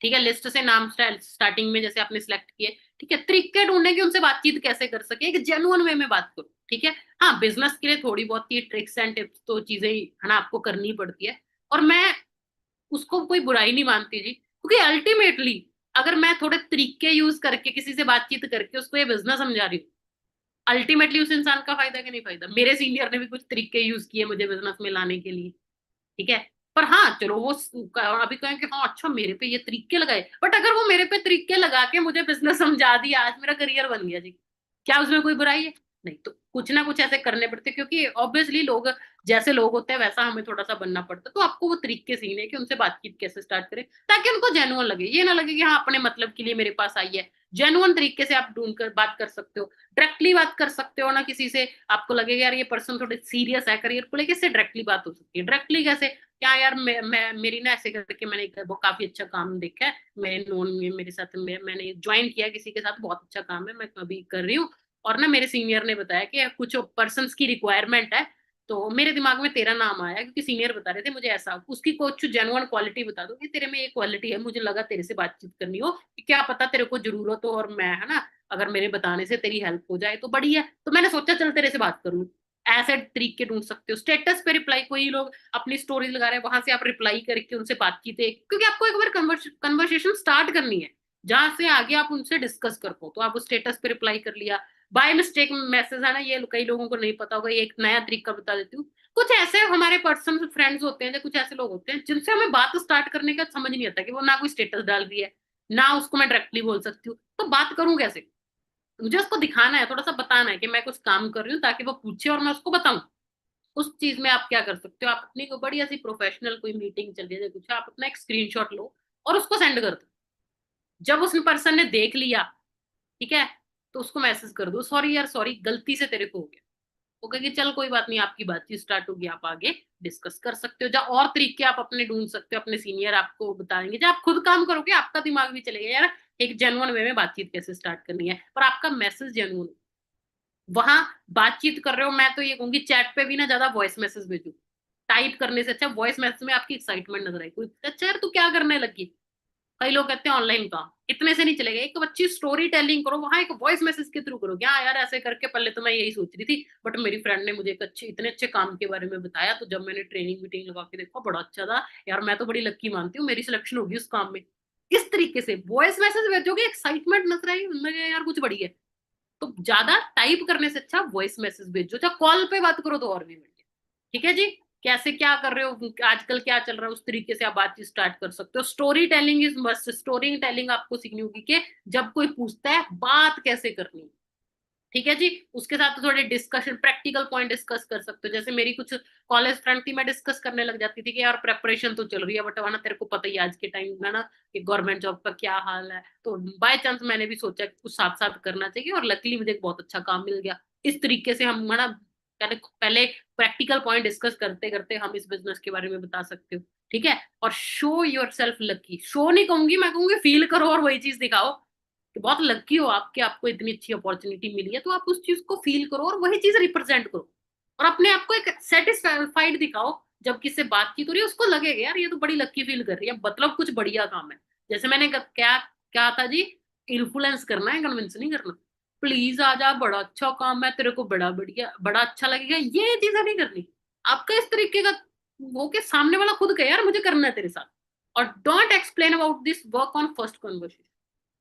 ठीक है, लिस्ट से नाम स्टार्टिंग में जैसे आपने सिलेक्ट किए, ठीक है, तरीके ढूंढने की उनसे बातचीत कैसे कर सके, एक जेन्युइन वे में बात करो। ठीक है, हाँ बिजनेस के लिए थोड़ी बहुत ये ट्रिक्स एंड टिप्स तो चीजें है ना आपको करनी पड़ती है, और मैं उसको कोई बुराई नहीं मानती जी, क्योंकि अल्टीमेटली अगर मैं थोड़े तरीके यूज करके किसी से बातचीत करके उसको ये बिजनेस समझा रही हूँ, अल्टीमेटली उस इंसान का फायदा कि नहीं फायदा। मेरे सीनियर ने भी कुछ तरीके यूज किए मुझे बिजनेस में लाने के लिए, ठीक है, पर हाँ चलो वो अभी कहें कि हाँ अच्छा मेरे पे ये तरीके लगाए, बट अगर वो मेरे पे तरीके लगा के मुझे बिजनेस समझा दिया, आज मेरा करियर बन गया जी, क्या उसमें कोई बुराई है? नहीं। तो कुछ ना कुछ ऐसे करने पड़ते, क्योंकि ऑब्वियसली लोग जैसे लोग होते हैं वैसा हमें थोड़ा सा बनना पड़ता है। तो आपको वो तरीके सीखने कि उनसे बातचीत कैसे स्टार्ट करें, ताकि उनको जेन्युइन लगे, ये ना लगे कि हाँ अपने मतलब के लिए मेरे पास आई है। जेन्युइन तरीके से आप ढूंढ कर बात कर सकते हो, डायरेक्टली बात कर सकते हो ना किसी से, आपको लगेगा यार ये पर्सन थोड़े सीरियस है करियर को लेकर, इससे डायरेक्टली बात हो सकती है। डायरेक्टली कैसे, क्या यार मैं मेरी ना ऐसे करके मैंने वो काफी अच्छा काम देखा है, मेरे नोन में मेरे साथ मैंने ज्वाइन किया किसी के साथ, बहुत अच्छा काम है, मैं अभी कर रही हूँ, और ना मेरे सीनियर ने बताया कि कुछ पर्सन्स की रिक्वायरमेंट है, तो मेरे दिमाग में तेरा नाम आया, क्योंकि सीनियर बता रहे थे मुझे ऐसा, उसकी कुछ जेन्युइन क्वालिटी बता दो कि तेरे में ये क्वालिटी है, मुझे लगा तेरे से बातचीत करनी हो, कि क्या पता तेरे को जरूरत हो, और मैं है ना अगर मेरे बताने से तेरी हेल्प हो जाए तो बढ़िया है। तो मैंने सोचा चल तेरे से बात करूं। ऐसे तरीके ढूंढ सकते हो, स्टेटस पे रिप्लाई, कोई लोग अपनी स्टोरीज लगा रहे हैं, वहां से आप रिप्लाई करके उनसे बातचीत है, क्योंकि आपको एक बार कन्वर्सेशन स्टार्ट करनी है। जहां से आगे आप उनसे डिस्कस कर पाओ। तो आप उस स्टेटस पे रिप्लाई कर लिया, बाय मिस्टेक मैसेज है ना, ये कई लोगों को नहीं पता होगा, ये एक नया तरीका बता देती हूँ। कुछ ऐसे हमारे पर्सन फ्रेंड्स होते हैं, या कुछ ऐसे लोग होते हैं जिनसे हमें बात स्टार्ट करने का समझ नहीं आता कि वो ना कोई स्टेटस डाल रही है, ना उसको मैं डायरेक्टली बोल सकती हूँ, तो बात करूं कैसे? मुझे उसको दिखाना है, थोड़ा सा बताना है कि मैं कुछ काम कर रही हूँ, ताकि वो पूछे और मैं उसको बताऊं। उस चीज में आप क्या कर सकते हो, आप अपनी को बढ़िया सी प्रोफेशनल कोई मीटिंग चल रही है, कुछ आप अपना एक स्क्रीनशॉट लो और उसको सेंड कर दो। जब उस पर्सन ने देख लिया, ठीक है, तो उसको मैसेज कर दो, सॉरी यार, सॉरी गलती से तेरे को हो गया। वो कहेगी चल कोई बात नहीं, आपकी बातचीत स्टार्ट होगी, आप आगे डिस्कस कर सकते हो। जब और तरीके आप अपने ढूंढ सकते हो, अपने सीनियर आपको बताएंगे। जब आप खुद काम करोगे आपका दिमाग भी चलेगा यार, एक जेन्युइन वे में बातचीत कैसे स्टार्ट करनी है, पर आपका मैसेज जेन्युइन। वहां बातचीत कर रहे हो, मैं तो ये कहूंगी चैट पे भी ना ज्यादा वॉइस मैसेज भेजो। टाइप करने से अच्छा वॉइस मैसेज में आपकी एक्साइटमेंट नजर आई, कोई अच्छा यार तू क्या करने लगी। कई लोग कहते हैं ऑनलाइन काम इतने से नहीं चलेगा, एक अच्छी स्टोरी टेलिंग करो, वहां एक वॉइस मैसेज के थ्रू करो। क्या यार ऐसे करके पहले तो मैं यही सोच रही थी, बट मेरी फ्रेंड ने मुझे एक अच्छे इतने अच्छे काम के बारे में बताया, तो जब मैंने ट्रेनिंग मीटिंग लगा के देखा बड़ा अच्छा था यार, मैं तो बड़ी लक्की मानती हूँ, मेरी सिलेक्शन होगी उस काम में। इस तरीके से वॉइस मैसेज भेजोगे, एक्साइटमेंट नजर आई उनमें यार कुछ बढ़िया है। तो ज्यादा टाइप करने से अच्छा वॉइस मैसेज भेजो, चाहे कॉल पे बात करो तो और भी बढ़िया। ठीक है जी, कैसे क्या कर रहे हो, आजकल क्या चल रहा है, उस तरीके से आप बातचीत स्टार्ट कर सकते हो। Story telling is must, story telling आपको सीखनी होगी कि जब कोई पूछता है बात कैसे करनी है। ठीक है जी, उसके साथ थोड़े डिस्कशन प्रैक्टिकल पॉइंट डिस्कस कर सकते हो। जैसे मेरी कुछ कॉलेज फ्रेंड थी, मैं डिस्कस करने लग जाती थी कि यार प्रेपरेशन तो चल रही है, बट वरना तेरे को पता ही है आज के टाइम में ना कि गवर्नमेंट जॉब का क्या हाल है। तो बाय चांस मैंने भी सोचा कि कुछ साथ साथ करना चाहिए, और लकीली मुझे एक बहुत अच्छा काम मिल गया। इस तरीके से हम है ना पहले पहले प्रैक्टिकल पॉइंट डिस्कस करते करते हम इस बिजनेस के बारे में बता सकते हो। ठीक है, और show your self lucky, show नहीं कहूंगी, मैं कहूंगी फील करो और वही चीज दिखाओ कि बहुत लकी हो आप कि आपको इतनी अच्छी अपॉर्चुनिटी मिली है। तो आप उस चीज को फील करो और वही चीज रिप्रेजेंट करो, और अपने आप को एक सेटिस्फाइड दिखाओ। जब किसी से बातचीत हो रही है उसको लगेगा यार ये तो बड़ी लकी फील कर रही है, मतलब कुछ बढ़िया काम है। जैसे मैंने क्या क्या था जी, इन्फ्लुएंस करना है, कन्विंस नहीं करना। प्लीज आ जा, बड़ा अच्छा काम है, तेरे को बड़ा बढ़िया बड़ा अच्छा लगेगा, ये चीजें नहीं करनी। आपका इस तरीके का वो के सामने वाला खुद कहे यार मुझे करना है तेरे साथ। और don't explain about this work on first conversation.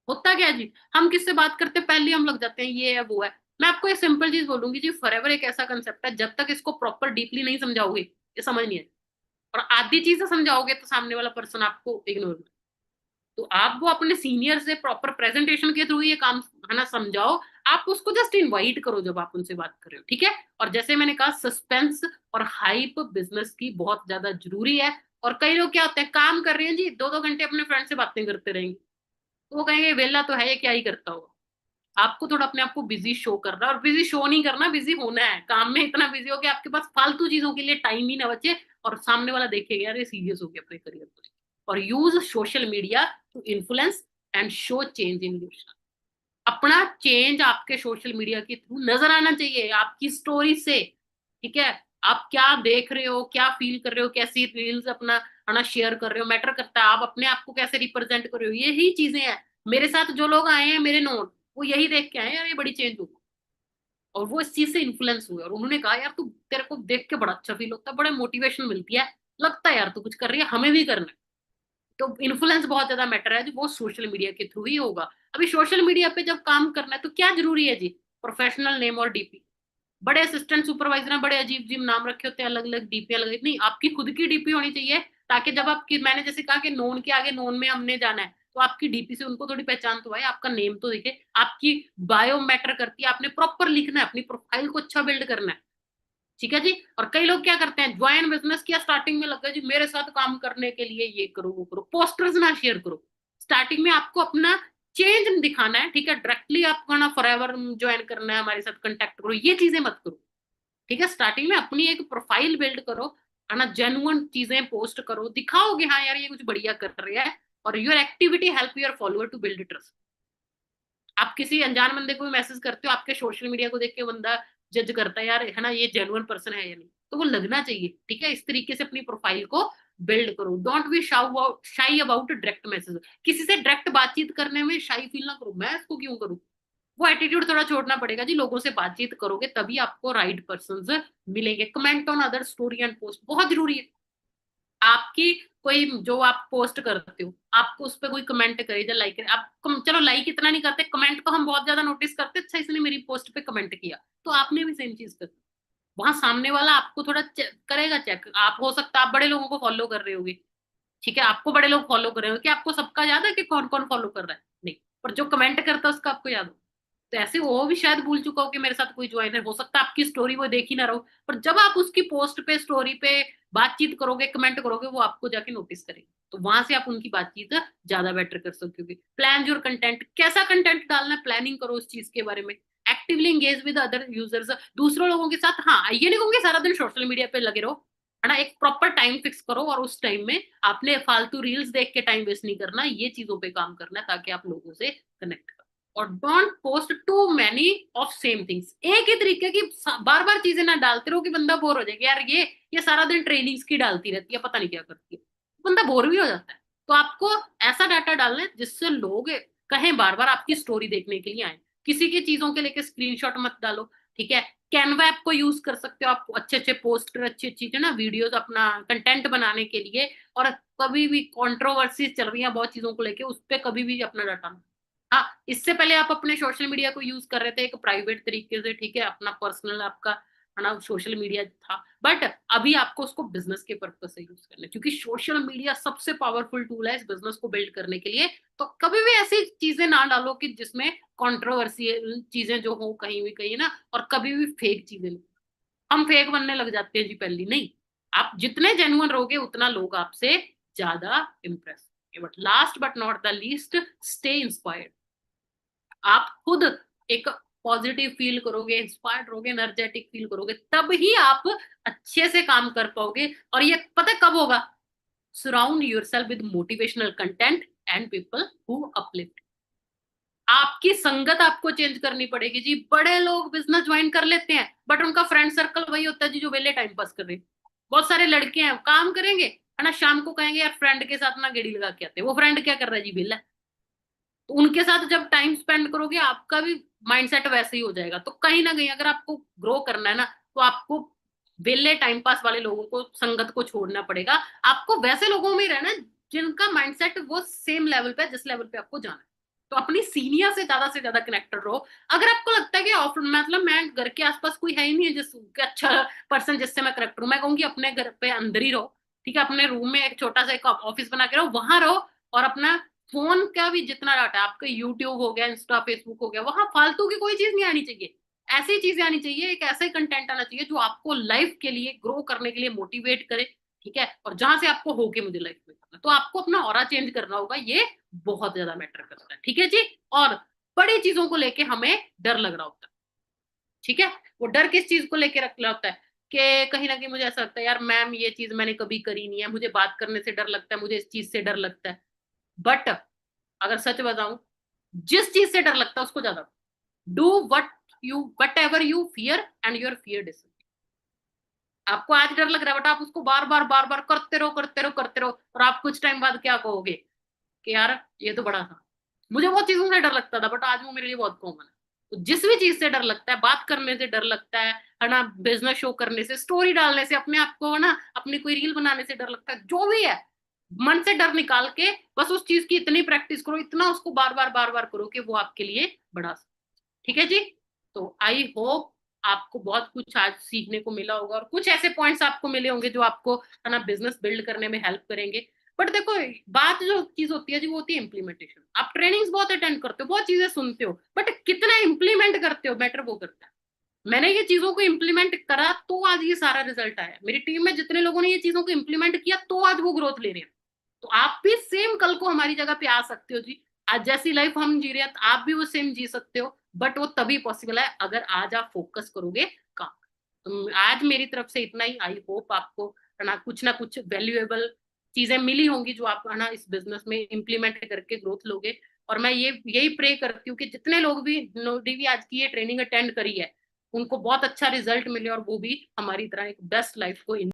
होता क्या है जी, हम किससे बात करते हैं पहले हम लग जाते हैं ये है वो है। मैं आपको एक सिंपल चीज बोलूंगी जी, फॉरएवर एक ऐसा कंसेप्ट है, जब तक इसको प्रॉपर डीपली नहीं समझाओगे ये समझ नहीं है। और आधी चीजें समझाओगे तो सामने वाला पर्सन आपको इग्नोर कर। तो आप वो अपने सीनियर से प्रॉपर प्रेजेंटेशन के थ्रू ये काम है ना समझाओ। आप उसको जस्ट इनवाइट करो जब आप उनसे बात कर रहे हो, ठीक है। और जैसे मैंने कहा सस्पेंस और हाइप बिजनेस की बहुत ज्यादा जरूरी है। और कई लोग क्या होते हैं, काम कर रहे हैं जी, 2-2 घंटे अपने फ्रेंड से बातें करते रहेंगे, तो वो कहेंगे वेला तो है ये क्या ही करता होगा। आपको थोड़ा अपने आप को बिजी शो करना है, और बिजी शो नहीं करना, बिजी होना है काम में, इतना बिजी हो कि आपके पास फालतू चीजों के लिए टाइम ही ना बचे, और सामने वाला देखेगा यार ये सीरियस हो गया अपने करियर को लेकर। और use social media to influence and show change in your. अपना चेंज आपके सोशल मीडिया के थ्रू नजर आना चाहिए, आपकी स्टोरी से। ठीक है, आप क्या देख रहे हो, क्या फील कर रहे हो, कैसी रील्स अपना अपना शेयर कर रहे हो, मैटर करता है। आप अपने आप को कैसे रिप्रेजेंट कर रहे हो, यही चीजें हैं। मेरे साथ जो लोग आए हैं मेरे नोट, वो यही देख के आए हैं, यार ये बड़ी चेंज हो, और वो इस चीज से इन्फ्लुएंस हुए, और उन्होंने कहा यार तू, तेरे को देख के बड़ा अच्छा फील होता है, बड़े मोटिवेशन मिलती है, लगता है यार तू कुछ कर रही है, हमें भी करना है। तो इन्फ्लुएंस बहुत ज्यादा मैटर है, जो वो सोशल मीडिया के थ्रू ही होगा। अभी सोशल मीडिया पे जब काम करना है तो क्या जरूरी है जी, प्रोफेशनल नेम और डीपी। बड़े असिस्टेंट सुपरवाइजर हैं, बड़े अजीब अजीब नाम रखे होते हैं, अलग अलग डीपी अलग, नहीं आपकी खुद की डीपी होनी चाहिए। ताकि जब आपकी, मैंने जैसे कहा कि नोन के आगे नोन में हमने जाना है, तो आपकी डीपी से उनको थोड़ी पहचान तो आए, आपका नेम तो दिखे, आपकी बायो मैटर करती है, आपने प्रॉपर लिखना है, अपनी प्रोफाइल को अच्छा बिल्ड करना है। ठीक है जी। और कई लोग क्या करते हैं, ज्वाइन बिजनेस किया, स्टार्टिंग में लगा जी मेरे साथ काम करने के लिए ये करो वो करो, पोस्टर्स ना शेयर करो। स्टार्टिंग में आपको अपना चेंज दिखाना है, ठीक है, डायरेक्टली आपको ना फॉरएवर ज्वाइन करना है हमारे साथ कांटेक्ट करो, ये चीजें मत करो। ठीक है, स्टार्टिंग में अपनी एक प्रोफाइल बिल्ड करो, है ना, जेन्युइन चीजें पोस्ट करो, दिखाओगे हाँ यार ये कुछ बढ़िया कर रहे हैं। और your activity help your follower to build trust. आप किसी अनजान बंदे को भी मैसेज करते हो, आपके सोशल मीडिया को देख के बंदा जज करता है यार, है ना, ये जेन्युइन पर्सन है या नहीं, तो वो लगना चाहिए। ठीक है, इस तरीके से अपनी प्रोफाइल को बिल्ड करो। डोंट बी शाई अबाउट डायरेक्ट मैसेज, किसी से डायरेक्ट बातचीत करने में शाई फील ना करो, मैं इसको क्यों करूँ। वो एटीट्यूड थोड़ा छोड़ना पड़ेगा जी, लोगों से बातचीत करोगे तभी आपको राइट पर्सन मिलेंगे। Comment on other story and post बहुत जरूरी है। आपकी कोई जो आप पोस्ट करते हो, आपको उस पर कोई कमेंट करे या लाइक करे, आप चलो लाइक इतना नहीं करते, कमेंट को हम बहुत ज्यादा नोटिस करते, अच्छा इसने मेरी पोस्ट पे कमेंट किया, तो आपने भी सेम चीज कर, वहां सामने वाला आपको थोड़ा करेगा चेक। आप हो सकता है आप बड़े लोगों को फॉलो कर रहे होगे, ठीक है, आपको बड़े लोग फॉलो कर रहे हो कि आपको सबका याद है कि कौन कौन फॉलो कर रहा है, नहीं, पर जो कमेंट करता है उसका आपको याद हो। तो ऐसे वो भी शायद भूल चुका हो कि मेरे साथ कोई ज्वाइन है, हो सकता है आपकी स्टोरी वो देख ही ना रहो, पर जब आप उसकी पोस्ट पे स्टोरी पे बातचीत करोगे, कमेंट करोगे, वो आपको जाके नोटिस करेंगे, तो वहां से आप उनकी बातचीत ज्यादा बेटर कर सकते हो। प्लान योर कंटेंट, कैसा कंटेंट डालना है, प्लानिंग करो उस चीज के बारे में। Actively engage with other users, दूसरों लोगों के साथ। हाँ, ये नहीं कहूंगी सारा दिन सोशल मीडिया पे लगे रहो, है ना, एक प्रॉपर टाइम फिक्स करो और उस टाइम में आपने फालतू रील्स देख के टाइम वेस्ट नहीं करना, ये चीजों पे काम करना है ताकि आप लोगों से कनेक्ट करो। और don't post too many of same things, एक ही तरीके की बार बार चीजें ना डालते रहो कि बंदा बोर हो जाएगा, यार ये सारा दिन ट्रेनिंग्स की डालती रहती है, पता नहीं क्या करती है, बंदा बोर भी हो जाता है। तो आपको ऐसा डाटा डालना है जिससे लोग कहें बार बार आपकी स्टोरी देखने के लिए आए। किसी की चीजों के लेके स्क्रीनशॉट मत डालो, ठीक है। कैनवा ऐप को यूज कर सकते हो आप, अच्छे अच्छे पोस्टर, अच्छी अच्छी ना वीडियोस अपना कंटेंट बनाने के लिए। और कभी भी कंट्रोवर्सी चल रही है बहुत चीजों को लेके, उस पर कभी भी अपना डाटा, हाँ, इससे पहले आप अपने सोशल मीडिया को यूज कर रहे थे एक प्राइवेट तरीके से, ठीक है, अपना पर्सनल आपका, है ना, सोशल मीडिया था, बट अभी आपको उसको बिजनेस के पर्पज से यूज करना है, क्योंकि सोशल मीडिया सबसे पावरफुल टूल है इस बिजनेस को बिल्ड करने के लिए। तो कभी भी ऐसी चीजें ना डालो कि जिसमें कंट्रोवर्शियल चीजें जो हो कहीं भी कहीं ना, और कभी भी फेक चीजें नहीं। हम फेक बनने लग जाते हैं जी, पहली नहीं, आप जितने जेन्युइन रहोगे उतना लोग आपसे ज्यादा impress. But last but not the least, stay inspired. आप खुद एक पॉजिटिव फील करोगे, इंस्पायर्ड रहोगे, एनर्जेटिक फील करोगे, तब ही आप अच्छे से काम कर पाओगे। और ये पता कब होगा? Surround yourself with motivational content and people who uplift. आपकी संगत आपको चेंज करनी पड़ेगी जी। बड़े लोग बिजनेस ज्वाइन कर लेते हैं, बट उनका फ्रेंड सर्कल वही होता है जी जो वेले टाइम पास कर रहे हैं। बहुत सारे लड़के हैं काम करेंगे, है ना, शाम को कहेंगे यार फ्रेंड के साथ ना गेड़ी लगा के आते, वो फ्रेंड क्या कर रहा है जी, वेला। तो उनके साथ जब टाइम स्पेंड करोगे आपका भी माइंडसेट वैसे ही हो जाएगा। तो कहीं ना कहीं अगर आपको ग्रो करना है ना, तो आपको वेले टाइम पास वाले लोगों को, संगत को छोड़ना पड़ेगा। आपको वैसे लोगों में ही रहना है जिनका माइंडसेट वो सेम लेवल पे, जिस लेवल पे आपको जाना है। तो अपनी सीनियर से ज्यादा कनेक्टेड रहो। अगर आपको लगता है कि ऑफ मतलब मैं घर के आसपास कोई है ही नहीं है जिस अच्छा पर्सन जिससे मैं कनेक्ट हूँ, मैं कहूंगी अपने घर पे अंदर ही रहो, ठीक है, अपने रूम में एक छोटा सा एक ऑफिस बना के रहो, वहां रहो। और अपना फोन का भी जितना डाटा आपका, यूट्यूब हो गया, इंस्टा फेसबुक हो गया, वहां फालतू की कोई चीज नहीं आनी चाहिए। ऐसी चीजें आनी चाहिए, एक ऐसा कंटेंट आना चाहिए जो आपको लाइफ के लिए ग्रो करने के लिए मोटिवेट करे, ठीक है, और जहां से आपको हो के मुझे लाइफ में करना। तो आपको अपना ऑरा चेंज करना होगा, ये बहुत ज्यादा मैटर करता है, ठीक है जी। और बड़ी चीजों को लेके हमें डर लग रहा होता है, ठीक है, वो डर किस चीज को लेके रख रहा होता है कि कहीं ना कहीं मुझे ऐसा लगता है यार मैम ये चीज मैंने कभी करी नहीं है, मुझे बात करने से डर लगता है, मुझे इस चीज से डर लगता है। बट अगर सच बताऊं, जिस चीज से डर लगता है उसको ज्यादा do what ever you fear and your fear disappear. आपको आज डर लग रहा है बट आप उसको बार बार करते रहो करते रहो करते रहो, और आप कुछ टाइम बाद क्या कहोगे कि यार ये तो बड़ा था, मुझे बहुत चीजों से डर लगता था बट आज वो मेरे लिए बहुत कॉमन है। तो जिस भी चीज से डर लगता है, बात करने से डर लगता है ना, बिजनेस शो करने से, स्टोरी डालने से, अपने आप को, है ना, अपनी कोई रील बनाने से डर लगता है, जो भी है, मन से डर निकाल के बस उस चीज की इतनी प्रैक्टिस करो, इतना उसको बार बार करो कि वो आपके लिए बड़ा, ठीक है जी। तो आई होप आपको बहुत कुछ आज सीखने को मिला होगा, और कुछ ऐसे पॉइंट्स आपको मिले होंगे जो आपको, है ना, बिजनेस बिल्ड करने में हेल्प करेंगे। बट देखो, बात जो चीज होती है जी वो होती है इम्प्लीमेंटेशन। आप ट्रेनिंग्स बहुत अटेंड करते हो, बहुत चीजें सुनते हो, बट कितना इम्प्लीमेंट करते हो, मैटर वो करता है। मैंने ये चीजों को इम्प्लीमेंट करा तो आज ये सारा रिजल्ट आया। मेरी टीम में जितने लोगों ने ये चीजों को इम्प्लीमेंट किया तो आज वो ग्रोथ ले रहे हैं। तो आप भी सेम कल को हमारी जगह पे आ सकते हो जी। आज जैसी लाइफ हम जी रहे हैं आप भी वो सेम जी सकते हो, बट वो तभी पॉसिबल है अगर आज आप फोकस करोगे काम। तो आज मेरी तरफ से इतना ही। आई होप आपको, है ना कुछ वैल्यूएबल चीजें मिली होंगी जो आप, है ना, इस बिजनेस में इम्प्लीमेंट करके ग्रोथ लोगे। और मैं यही प्रे करती हूँ कि जितने लोग भी भी आज की ये ट्रेनिंग अटेंड करी है उनको बहुत अच्छा रिजल्ट मिले और वो भी हमारी तरह एक बेस्ट लाइफ को